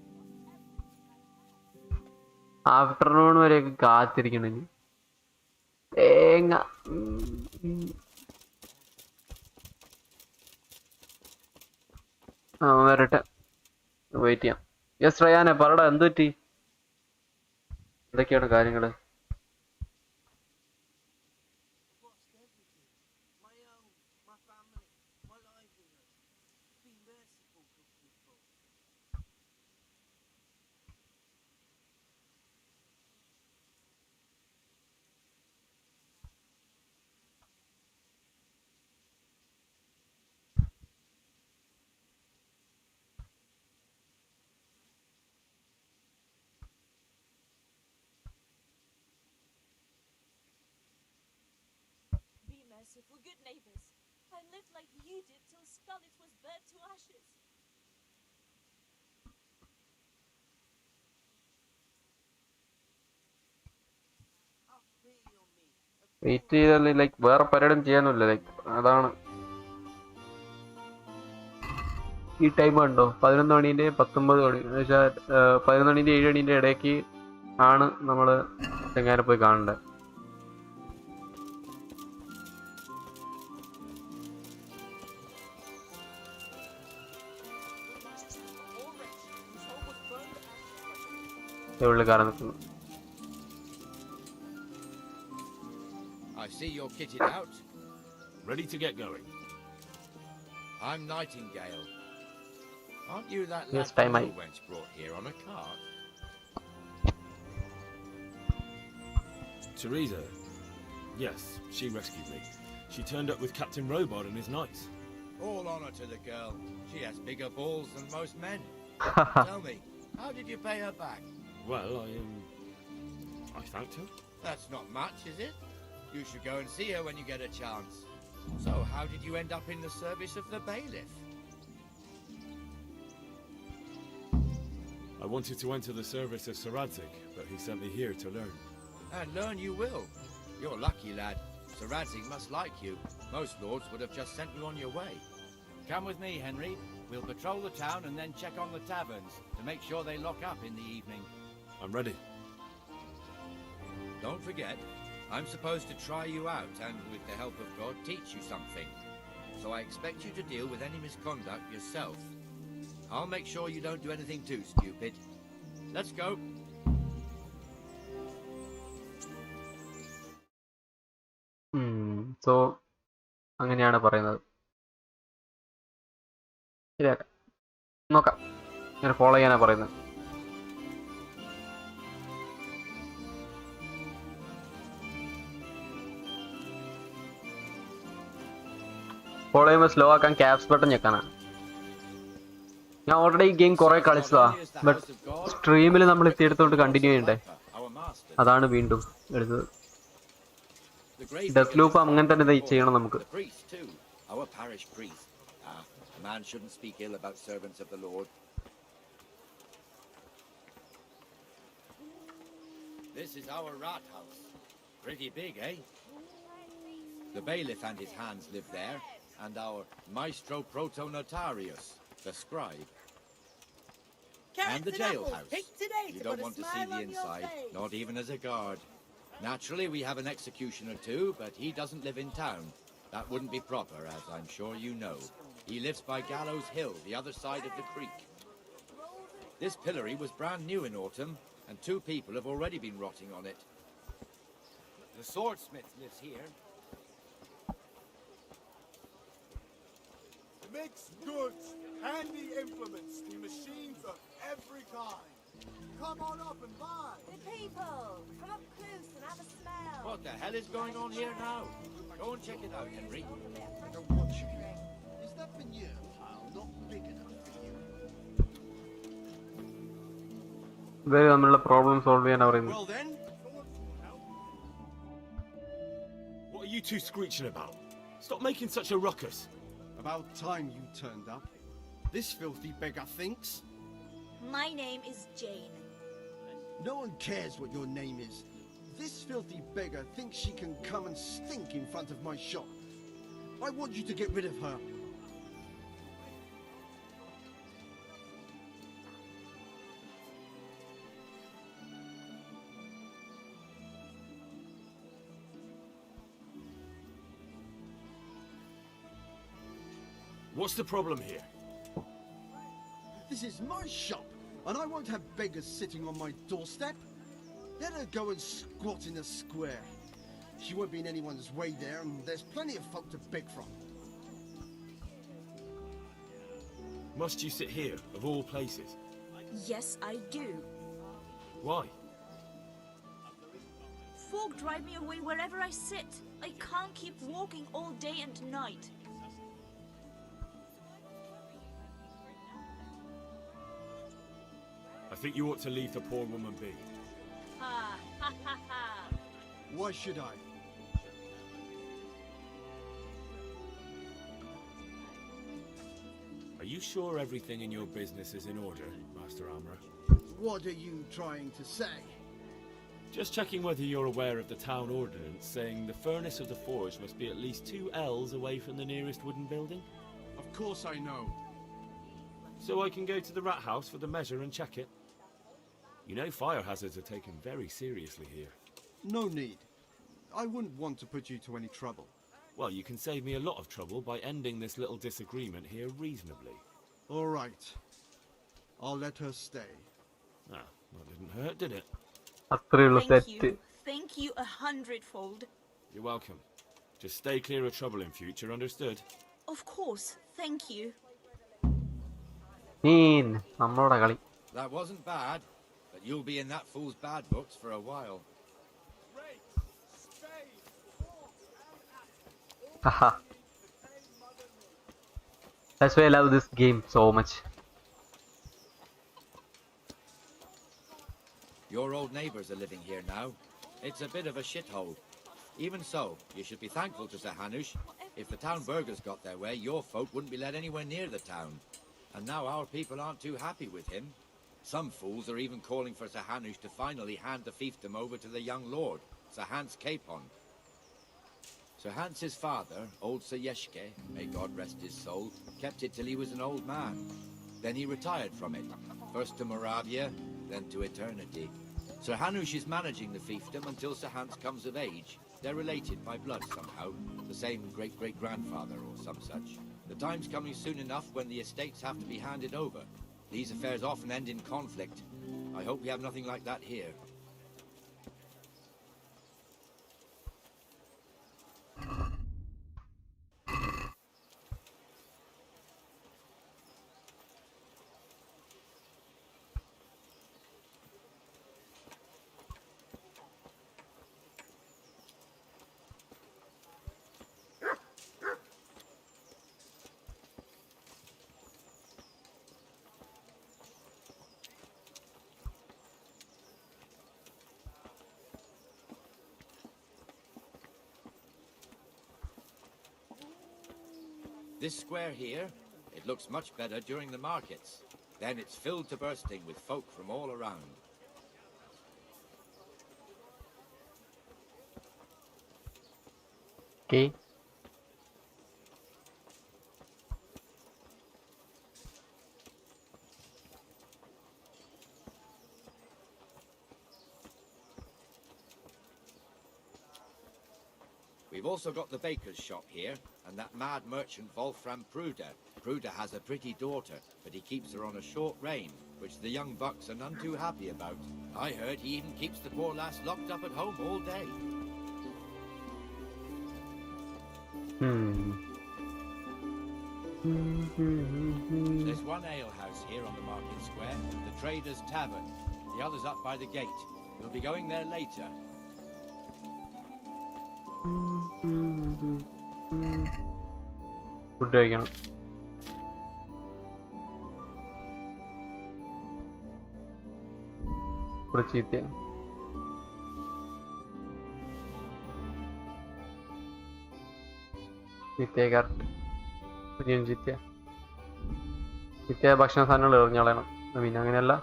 Afternoon വരെയൊക്കെ കാത്തിരിക്കണം. തേങ്ങ വരട്ടെ, wait ചെയ്യാം. Yes റയാനെ പറടാ, എന്ത് പറ്റി? എന്തൊക്കെയാണ് കാര്യങ്ങള്? We're good neighbors. I lived like you did till Scarlet was burnt to ashes. Wait ചെയ്താൽ ലൈക്ക് വേറെ പരിപാടിയും ചെയ്യാനില്ല. ലൈക്ക് അതാണ് ഈ ടൈം കണ്ടോ, 11 മണീൻ്റെ 19 മണി എന്ന് വെച്ചാൽ 11 മണീൻ്റെ 7 മണീൻ്റെ ഇടയ്ക്ക് ആണ് നമ്മൾ ചെങ്ങാനെ പോയി കാണേണ്ടത്. പുള്ളിക്കാരൻ നിൽക്കുന്നു. I see you're kitted out. Ready to get going. I'm Nightingale. Aren't you that Yes, lad time I- wench brought here on a cart? Teresa. Yes, she rescued me. She turned up with Captain Robot and his knights. All honor to the girl. She has bigger balls than most men. Tell me, how did you pay her back? Well, I thanked her. That's not much, is it? You should go and see her when you get a chance. So, how did you end up in the service of the bailiff? I wanted to enter the service of Sir Radzik, but he sent me here to learn. And learn you will. You're lucky, lad. Sir Radzik must like you. Most lords would have just sent you on your way. Come with me, Henry. We'll patrol the town and then check on the taverns to make sure they lock up in the evening. I'm ready. Don't forget, I'm supposed to try you out and, with the help of God, teach you something. So I expect you to deal with any misconduct yourself. I'll make sure you don't do anything too stupid. Let's go. So അങ്ങനെയാണ് പറയുന്നത്. ശരിയാക്കാം, നോക്കാം. ഞാൻ follow ചെയ്യാനാണ് പറയുന്നത്. Follow ചെയ്യുമ്പോൾ slow ആക്കാൻ caps button ഞെക്കാനാണ്. ഞാൻ ഓൾറെഡി ഈ ഗെയിം കുറെ കളിച്ചതാ, ബട്ട് സ്ട്രീമിൽ നമ്മൾ എത്തിയെടുത്തോണ്ട് കണ്ടിന്യൂ ചെയ്യണ്ടേ, അതാണ് വീണ്ടും എടുത്തത്. ഡെത്ത് ലൂപ്പ് അങ്ങനെ തന്നെ ചെയ്യണം നമുക്ക്. Our parish priest. A man shouldn't speak ill about servants of the Lord. This is our rat house. Pretty big, eh? The bailiff and his hands live there, and our maestro proto-notarius, the scribe. And the jailhouse. You don't want to see the inside, not even as a guard. Naturally, we have an executioner too, but he doesn't live in town. That wouldn't be proper, as I'm sure you know. He lives by Gallows Hill, the other side of the creek. This pillory was brand new in autumn, and 2 people have already been rotting on it. The swordsmith lives here. Makes goods, handy implements, and machines of every kind. Come on up and buy. The people, come up close and have a smell. What the hell is going on here now? Go and check it out, Henry. Is that veneer pile not big enough for you? ഇവര് തമ്മിലുള്ള problem solve ചെയ്യാനാണ് പറയുന്നത്. Well then. What are you two screeching about? Stop making such a ruckus. About time you turned up. This filthy beggar thinks. My name is Jane. No one cares what your name is. This filthy beggar thinks she can come and stink in front of my shop. I want you to get rid of her. What's the problem here? This is my shop, and I won't have beggars sitting on my doorstep. Let her go and squat in a square. She won't be in anyone's way there, and there's plenty of folk to beg from. Must you sit here, of all places? Yes, I do. Why? Folk drive me away wherever I sit. I can't keep walking all day and night. I think you ought to leave the poor woman be. Ha ha ha ha. Why should I? Are you sure everything in your business is in order, Master Armourer? What are you trying to say? Just checking whether you're aware of the town ordinance saying the furnace of the forge must be at least 2 L's away from the nearest wooden building? Of course I know. So I can go to the rat house for the measure and check it? You know fire hazards are taken very seriously here. No need. I wouldn't want to put you to any trouble. Well, you can save me a lot of trouble by ending this little disagreement here reasonably. All right. I'll let her stay. Ah, That didn't hurt, did it? അത്രയുള്ളൂ Thank set. you. Thank you 100-fold. You're welcome. Just stay clear of trouble in future, understood? Of course. Thank you. നമ്മളോட കളി. That wasn't bad, but you'll be in that fool's bad books for a while. Haha. That's why I love this game so much. Your old neighbours are living here now. It's a bit of a shithole. Even so, you should be thankful to Sir Hanush. If the town burghers got their way, your folk wouldn't be let anywhere near the town. And now our people aren't too happy with him. Some fools are even calling for Sir Hanush to finally hand the fiefdom over to the young lord, Sir Hans Capon. Sir Hans's father, old Sir Yeshke, may God rest his soul, kept it till he was an old man. Then he retired from it, first to Moravia, then to eternity. Sir Hanush is managing the fiefdom until Sir Hans comes of age. They're related by blood somehow, the same great-great-grandfather or some such. The time's coming soon enough when the estates have to be handed over. These affairs often end in conflict. I hope we have nothing like that here. This square here, it looks much better during the markets. Then it's filled to bursting with folk from all around. Okay. We've also got the baker's shop here, and that mad merchant Wolfram Pruder. Pruder has a pretty daughter, but he keeps her on a short rein, which the young bucks are none too happy about. I heard he even keeps the poor lass locked up at home all day. There's one alehouse here on the market square, the Trader's Tavern. The other's up by the gate. We'll be going there later. Food കഴിക്കണം. ഇവിടെ ചീത്തയാണ്. ചീത്തയെ correct പുതിയ ചീത്തയ ചീത്തയ ഭക്ഷണ സാധനങ്ങൾ എറിഞ്ഞു കളയണം. പിന്നെ അങ്ങനെയല്ല.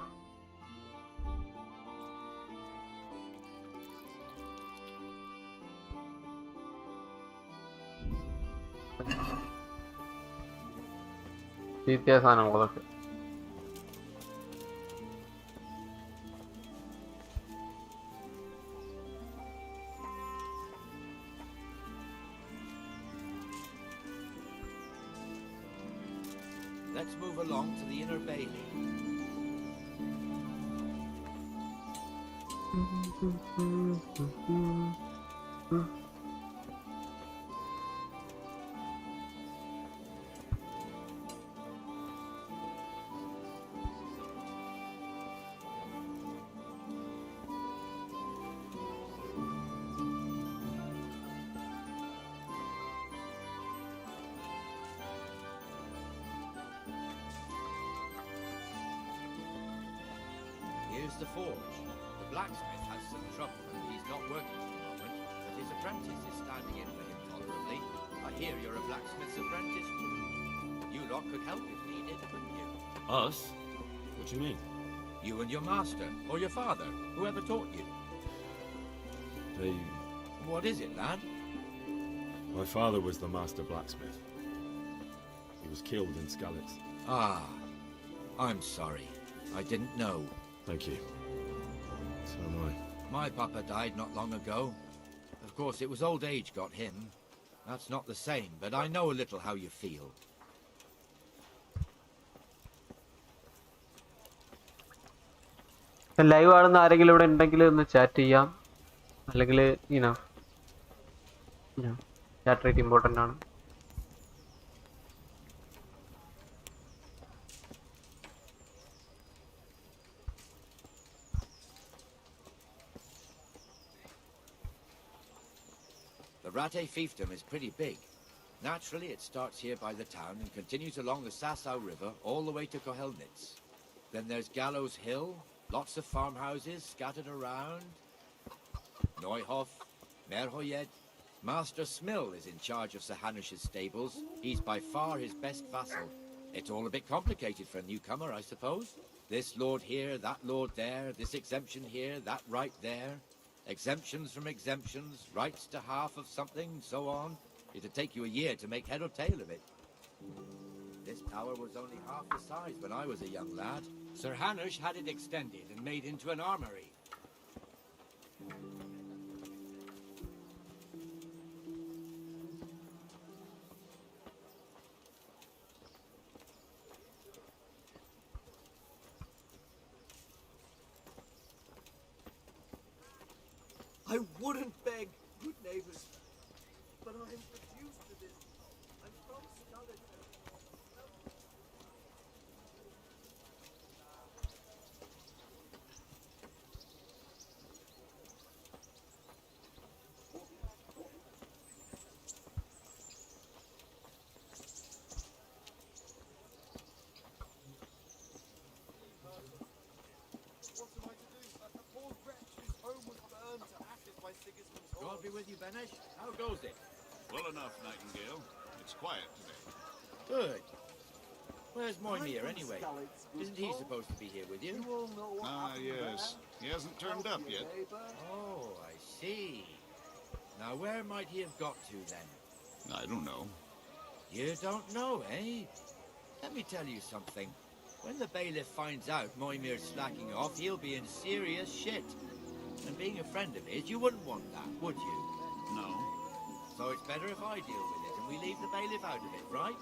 ചീത്തയ സാധനങ്ങളതൊക്കെ. Let's move along to the inner bailey. Here's the forge. The blacksmith has some trouble and he's not working at the moment, but his apprentice is standing in for him tolerably. I hear you're a blacksmith's apprentice too. You lot could help if needed, couldn't you? Us? What do you mean? You and your master, or your father, whoever taught you. They... What is it, lad? My father was the master blacksmith. He was killed in Skalitz. Ah, I'm sorry. I didn't know. Thank you. So am I. My papa died not long ago. Of course, it was old age got him. That's not the same, but I know a little how you feel. Live ആണെന്ന് ആരെങ്കിലും ഇവിടെ ഉണ്ടെങ്കിൽ ഒന്ന് chat ചെയ്യാം. അല്ലെങ്കിൽ chat rate important ആണ്. The Rate fiefdom is pretty big. Naturally, it starts here by the town and continues along the Sassau River all the way to Kohelnitz. Then there's Gallows Hill, lots of farmhouses scattered around. Neuhof, Merhoyed. Master Smill is in charge of Sir Hanush's stables. He's by far his best vassal. It's all a bit complicated for a newcomer, I suppose. This lord here, that lord there, this exemption here, that right there. Exemptions from exemptions, rights to half of something, so on. It'd take you a year to make head or tail of it. This tower was only half the size when I was a young lad. Sir Hanush had it extended and made into an armory. I wouldn't beg, good neighbors, but I'm reduced to this. I'm from Scarlet. God be with you, Benesh. How goes it? Well enough, Nightingale. It's quiet today. Good. Where's Moimir anyway? Isn't he supposed to be here with you? Ah, yes. He hasn't turned up yet. Oh, I see. Now where might he have got to then? I don't know. You don't know, eh? Let me tell you something. When the bailiff finds out Moimir's slacking off, he'll be in serious shit. And being a friend of his, you wouldn't want that, would you? No. So it's better if I deal with it and we leave the bailiff out of it, right?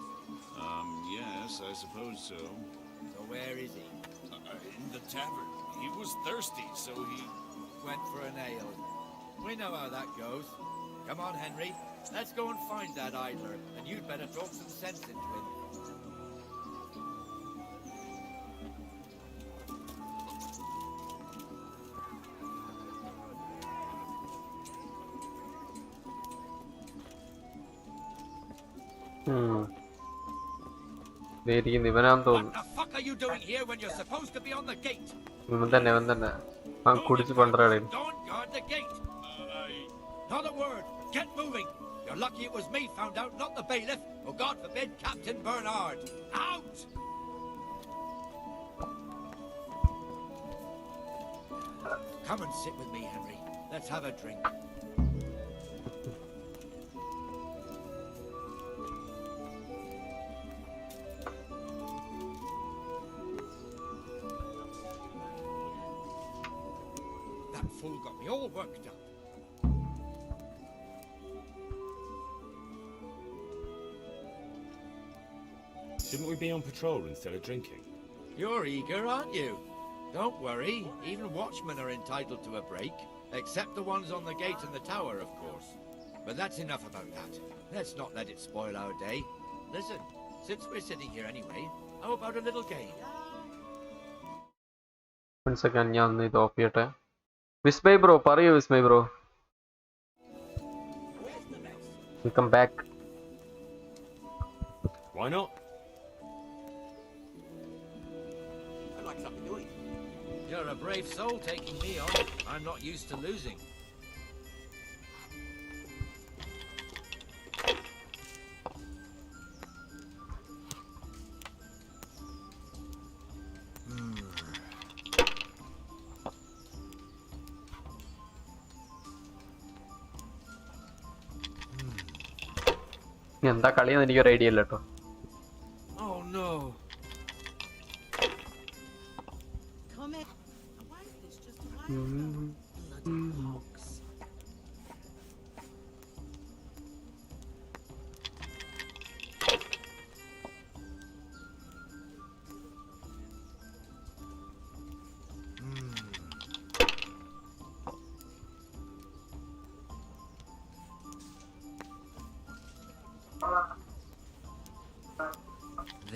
Yes, I suppose so. So where is he? In the tavern. He was thirsty, so he went for an ale. We know how that goes. Come on, Henry. Let's go and find that idler, and you'd better talk some sense into him. ഇവനാന്ന് What തോന്നുന്നു. the fuck are you doing here when you're supposed to be on the gate? ഇവൻ തന്നെ കുടിച്ച് പണ്ടറാണ്. Don't guard the gate. Not a word. Get moving. You're lucky it was me found out, not the bailiff, or God forbid, Captain Bernard. Out! Come and sit with me, Henry. Let's have a drink. That fool got me all worked up. Shouldn't we be on patrol instead of drinking? You're eager, aren't you? Don't worry, even watchmen are entitled to a break, except the ones on the gate and the tower, of course. But that's enough about that. Let's not let it spoil our day. Listen, since we're sitting here anyway, how about a little game? One second, ഞാൻ ഒന്ന് ഇത് of ചെയ്യട്ടെ. Vismay bro പറയൂ. Vismay bro welcome back. Why not? I'd like something to eat. You're a brave soul taking me on. I'm not used to losing. എന്താ കളിയെന്ന് എനിക്കൊരു idea ഇല്ല കേട്ടോ. Oh no. Come in. Why is this just a bloody hogs?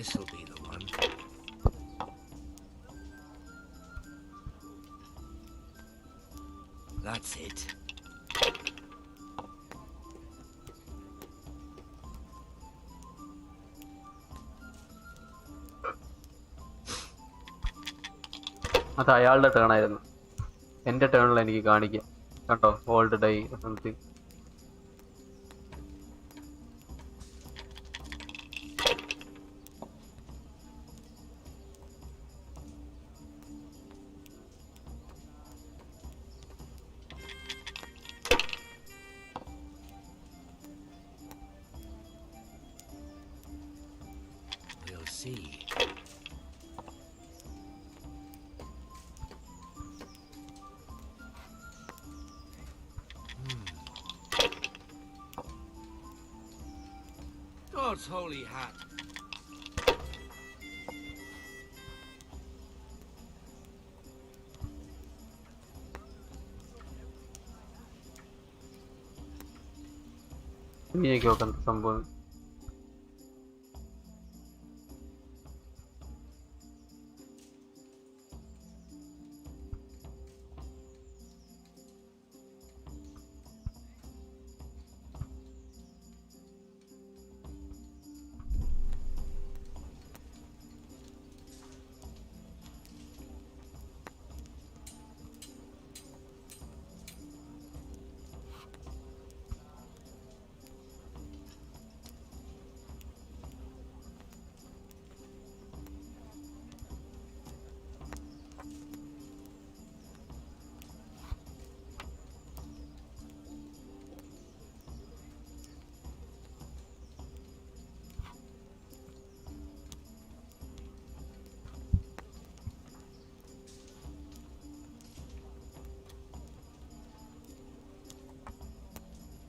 This'll be the one. That's it. അത് അയാളുടെ turn ആയിരുന്നു. എൻ്റെ ടേണിൽ എനിക്ക് കാണിക്കാം കേട്ടോ. Old die something. We'll see. God's holy hat. ഇനിയൊക്കെ നോക്കാം സംഭവം.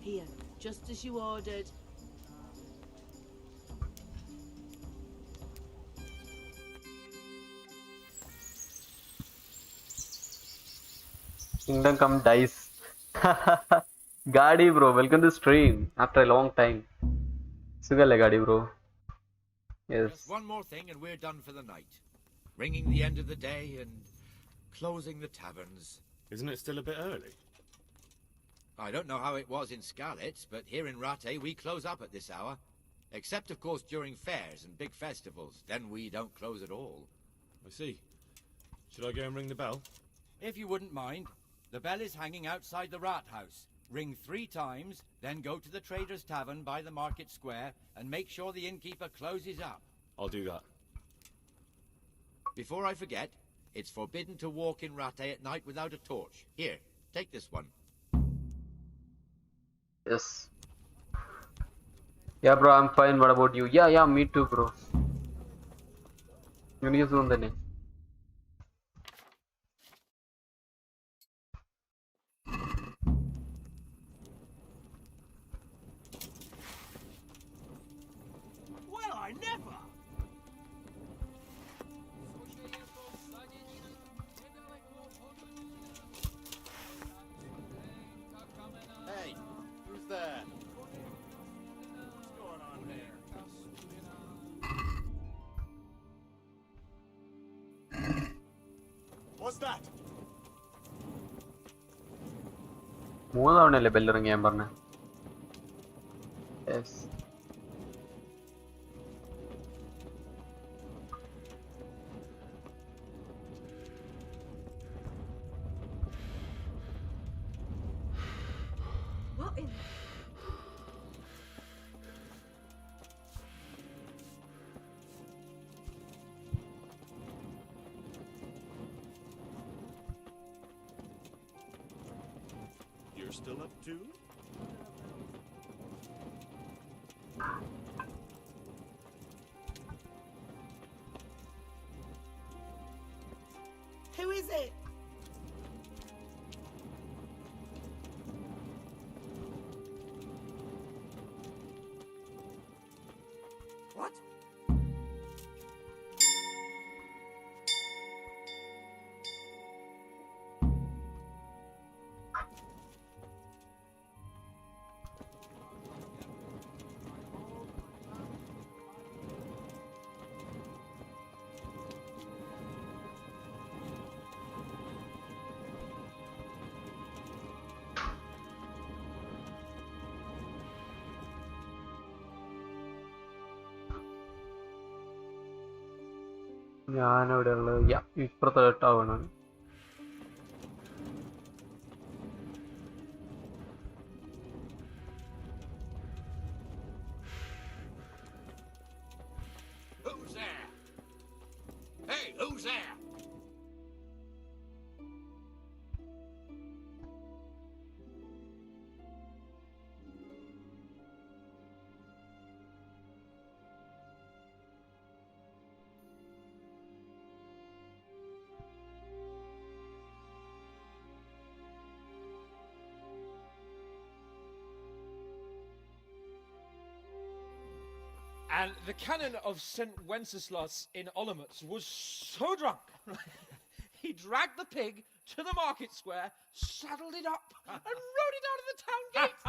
Here, just as you ordered. Kingdom Come Dice. Gadi bro, welcome to stream after a long time. Sugale Gadi bro. Yes. Just one more thing and we're done for the night. Ringing the end of the day and closing the taverns. Isn't it still a bit early? I don't know how it was in Skalitz, but here in Rattay we close up at this hour. Except, of course, during fairs and big festivals. Then we don't close at all. I see. Should I go and ring the bell? If you wouldn't mind, the bell is hanging outside the Rathouse. Ring 3 times, then go to the Trader's Tavern by the Market Square and make sure the innkeeper closes up. I'll do that. Before I forget, it's forbidden to walk in Rattay at night without a torch. Here, take this one. Yes. Yeah bro, I'm fine. What about you? Yeah, me too bro. എനിക്ക് സുഖം തന്നെ. Well, I never! Hey, who's there? What's going on there? What's that? മൂന്ന് തവണയല്ലേ ബെല്ലിറങ്ങി ഞാൻ പറഞ്ഞ. Yes. What in? You're still up too? Who is it? What? ഞാനിവിടെ ഉള്ളത് ഇപ്പുറത്തെ town. Who's there? Hey, who's there? And the canon of St. Wenceslas in Olomouc was so drunk, he dragged the pig to the market square, saddled it up, and rode it out of the town gate.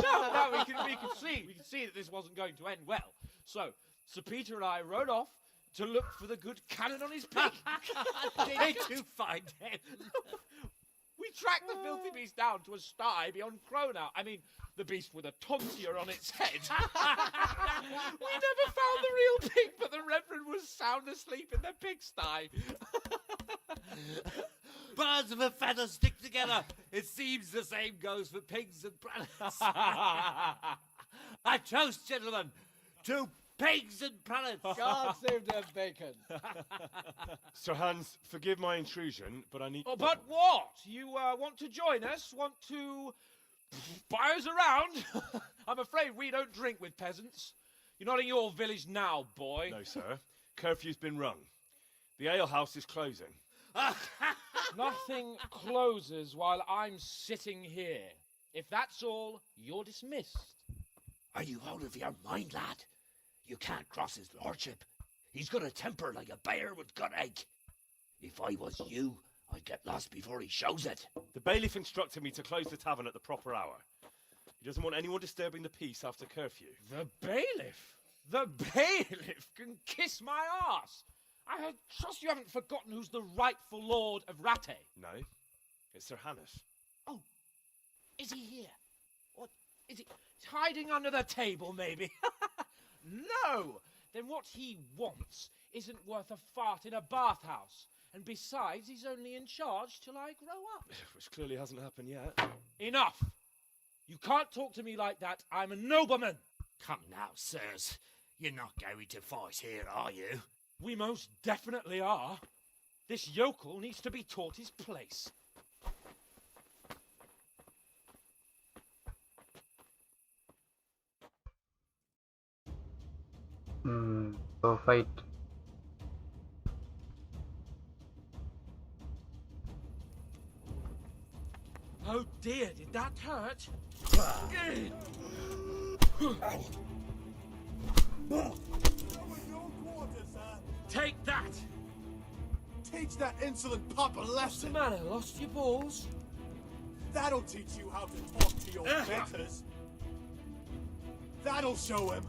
No, we could see that this wasn't going to end well. So, Sir Peter and I rode off to look for the good canon on his pig. Did you find him? We tracked the filthy beast down to a sty beyond Cronau. I mean, the beast with a tonsure on its head. We never found the real pig, but the Reverend was sound asleep in the pigsty. Birds of a feather stick together. It seems the same goes for pigs and planets. I toast, gentlemen, to pigs and planets. God save their bacon. Sir Hans, forgive my intrusion, but I need... Oh, but what? You want to join us? Want to buy us around? I'm afraid we don't drink with peasants. You're not in your village now, boy. No, sir. Curfew's been rung. The alehouse is closing. Nothing closes while I'm sitting here. If that's all, you're dismissed. Are you out of your mind, lad? You can't cross his lordship. He's got a temper like a bear with gut ache. If I was you, I'd get lost before he shows it. The bailiff instructed me to close the tavern at the proper hour. He doesn't want anyone disturbing the peace after curfew. The bailiff? The bailiff can kiss my arse. I trust you haven't forgotten who's the rightful lord of Rattay. No, it's Sir Hannes. Oh, is he here? What, is he hiding under the table, maybe? No! Then what he wants isn't worth a fart in a bathhouse. And besides, he's only in charge till I grow up. Which clearly hasn't happened yet. Enough! You can't talk to me like that. I'm a nobleman. Come now, sirs. You're not going to fight here, are you? We most definitely are. This yokel needs to be taught his place. So fight. Oh dear, did that hurt? Take that! Teach that insolent pup a lesson! What's the matter? Lost your balls? That'll teach you how to talk to your betters. That'll show him.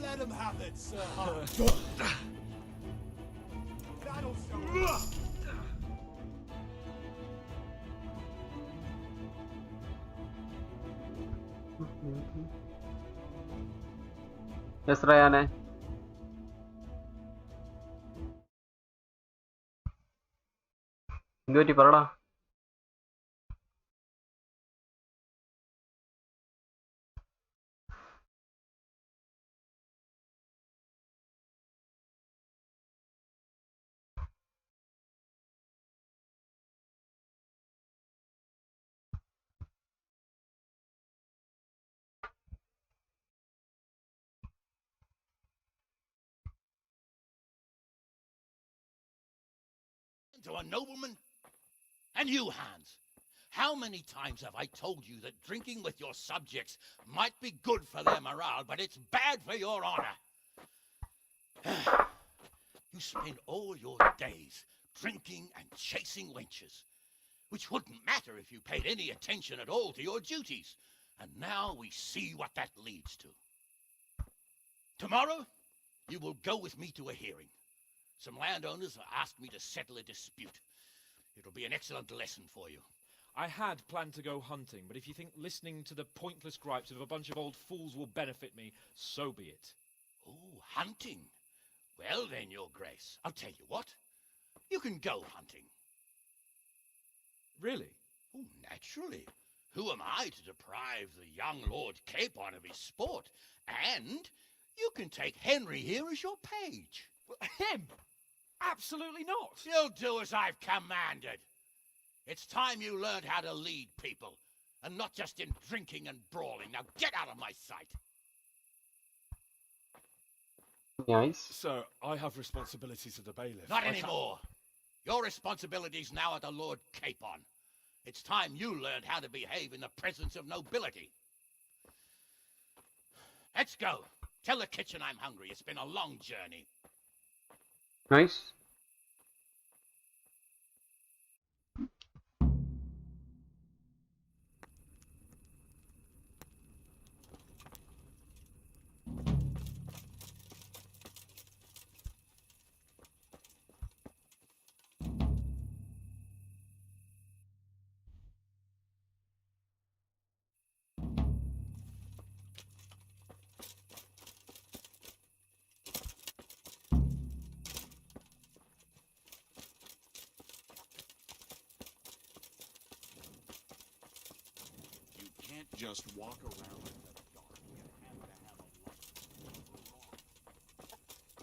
Let him have it, sir. That'll show him. Yes, Rayane. എന്തുപറ്റി പറടാ? To a nobleman? And you, Hans, how many times have I told you that drinking with your subjects might be good for their morale, but it's bad for your honor? You spend all your days drinking and chasing wenches, which wouldn't matter if you paid any attention at all to your duties. And now we see what that leads to. Tomorrow, you will go with me to a hearing. Some landowners have asked me to settle a dispute. It'll be an excellent lesson for you. I had planned to go hunting, but if you think listening to the pointless gripes of a bunch of old fools will benefit me, so be it. Oh, hunting? Well then, Your Grace, I'll tell you what. You can go hunting. Really? Oh, naturally. Who am I to deprive the young Lord Capon of his sport? And you can take Henry here as your page. Him? Absolutely not. You'll do as I've commanded. It's time you learned how to lead people, and not just in drinking and brawling. Now get out of my sight. Nice. Sir, I have responsibilities of the bailiff. Not anymore. Your responsibilities now are the Lord Capon. It's time you learned how to behave in the presence of nobility. Let's go. Tell the kitchen I'm hungry. It's been a long journey. Nice. Just walk around in the dark. You have to have a light. It's forbidden to walk at night without a light.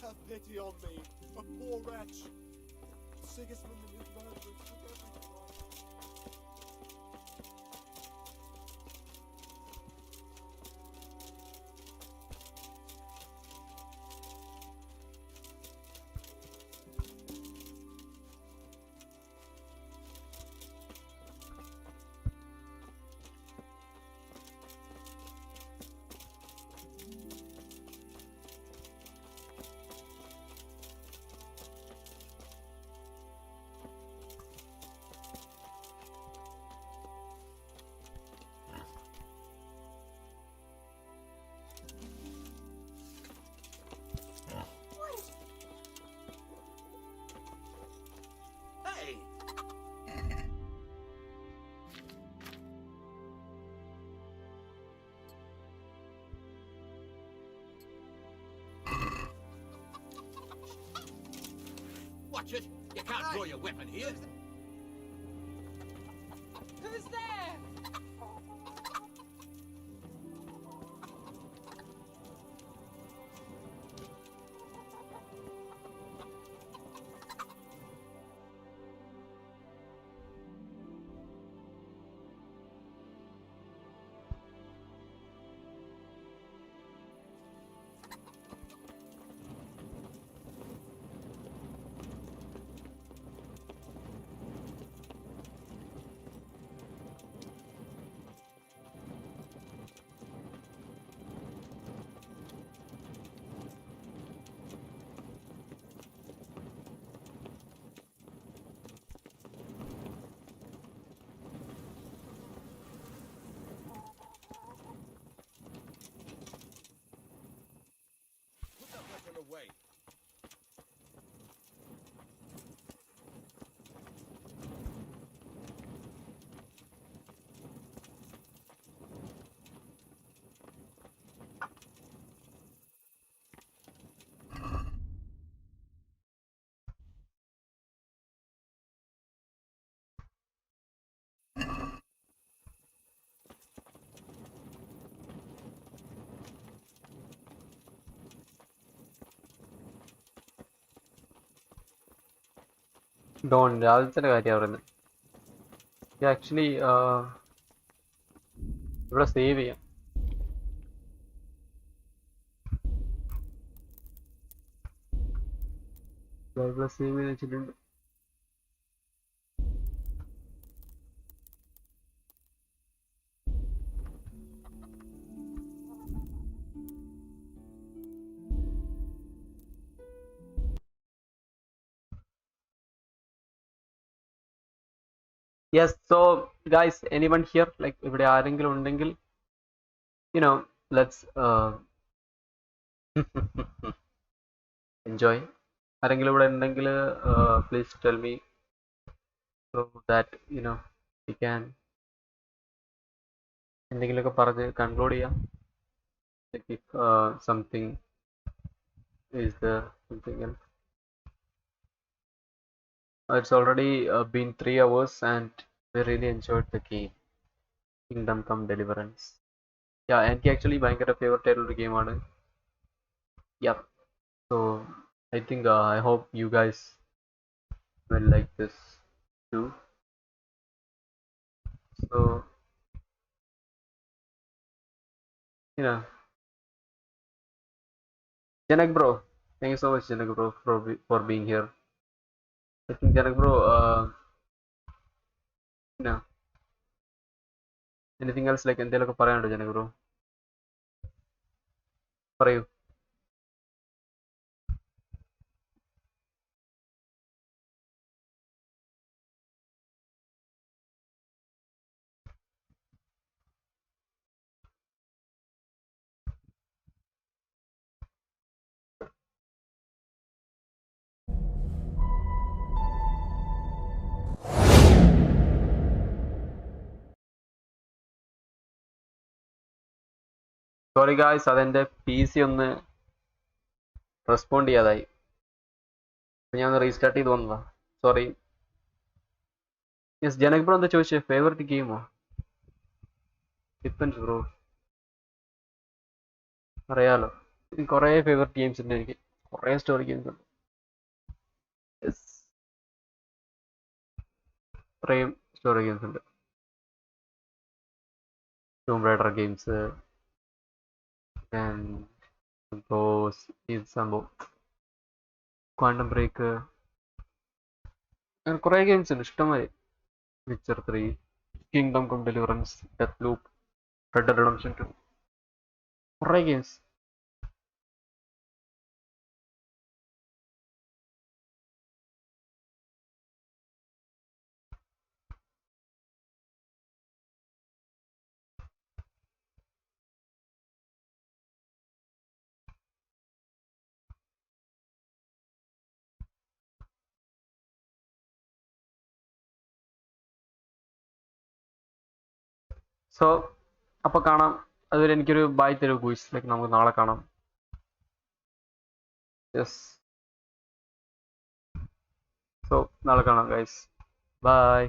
Have pity on me, a poor wretch. Sigismund and his murderers took everything I Hey! Watch it! You can't draw your weapon here! Who's there? ഡോൺ രാവിലത്തെ കാര്യം പറയുന്നത്. Actually ഇവിടെ save ചെയ്യാം. ഇവിടെ save ചെയ്ത് വെച്ചിട്ടുണ്ട്. Yes, so guys, anyone here, like ഇവിടെ ആരെങ്കിലും ഉണ്ടെങ്കിൽ, you know, let's enjoy. ആരെങ്കിലും ഇവിടെ ഉണ്ടെങ്കിൽ please tell me so that you know we can എന്തെങ്കിലുമൊക്കെ പറഞ്ഞ് കൺക്ലൂഡ് ചെയ്യാം. If something is there, something else. It's already been 3 hours and we really enjoyed the game. Kingdom Come Deliverance. Yeah, എനിക്ക് actually ഭയങ്കര favourite ആയിട്ടുള്ള ഗെയിമാണ്. Yeah, so I think I hope you guys will like this too. So you know, Janak bro, thank you so much Janak bro for being here. I think Janak bro, you know, anything else like എന്തെങ്കിലുമൊക്കെ പറയാനുണ്ടോ Janak bro? പറയൂ. Sorry guys, അതെൻ്റെ PC ഒന്ന് respond ചെയ്യാതായി. ഞാൻ ഒന്ന് restart ചെയ്ത് വന്നതാ. Sorry. Yes, Janak bro എന്താ ചോദിച്ചത്? ഫേവറേറ്റ് ഗെയിമോ? ഡിപ്പെൻസ് ബ്രോ, അറിയാലോ കുറേ ഫേവറേറ്റ് ഗെയിംസ് ഉണ്ട് എനിക്ക്. കുറേ സ്റ്റോറി ഗെയിംസ് ഉണ്ട്. യെസ്, കുറേയും സ്റ്റോറി ഗെയിംസ് ഉണ്ട്. ടൂം റൈഡർ ഗെയിംസ്, ഇത് സംഭവം ക്വാണ്ടം ബ്രേക്ക്, അങ്ങനെ കുറേ ഗെയിംസ് ഉണ്ട് ഇഷ്ടംമാതിരി. Witcher 3, Kingdom Come Deliverance, Death Loop, Red Dead Redemption 2, കുറേ ഗെയിംസ്. സോ അപ്പോൾ കാണാം. അതുവരെ എനിക്കൊരു ബൈ തരൂ ഗൂയ്സ്. ലൈക്ക് നമുക്ക് നാളെ കാണാം. യെസ്, സോ നാളെ കാണാം ഗൈസ്. ബൈ.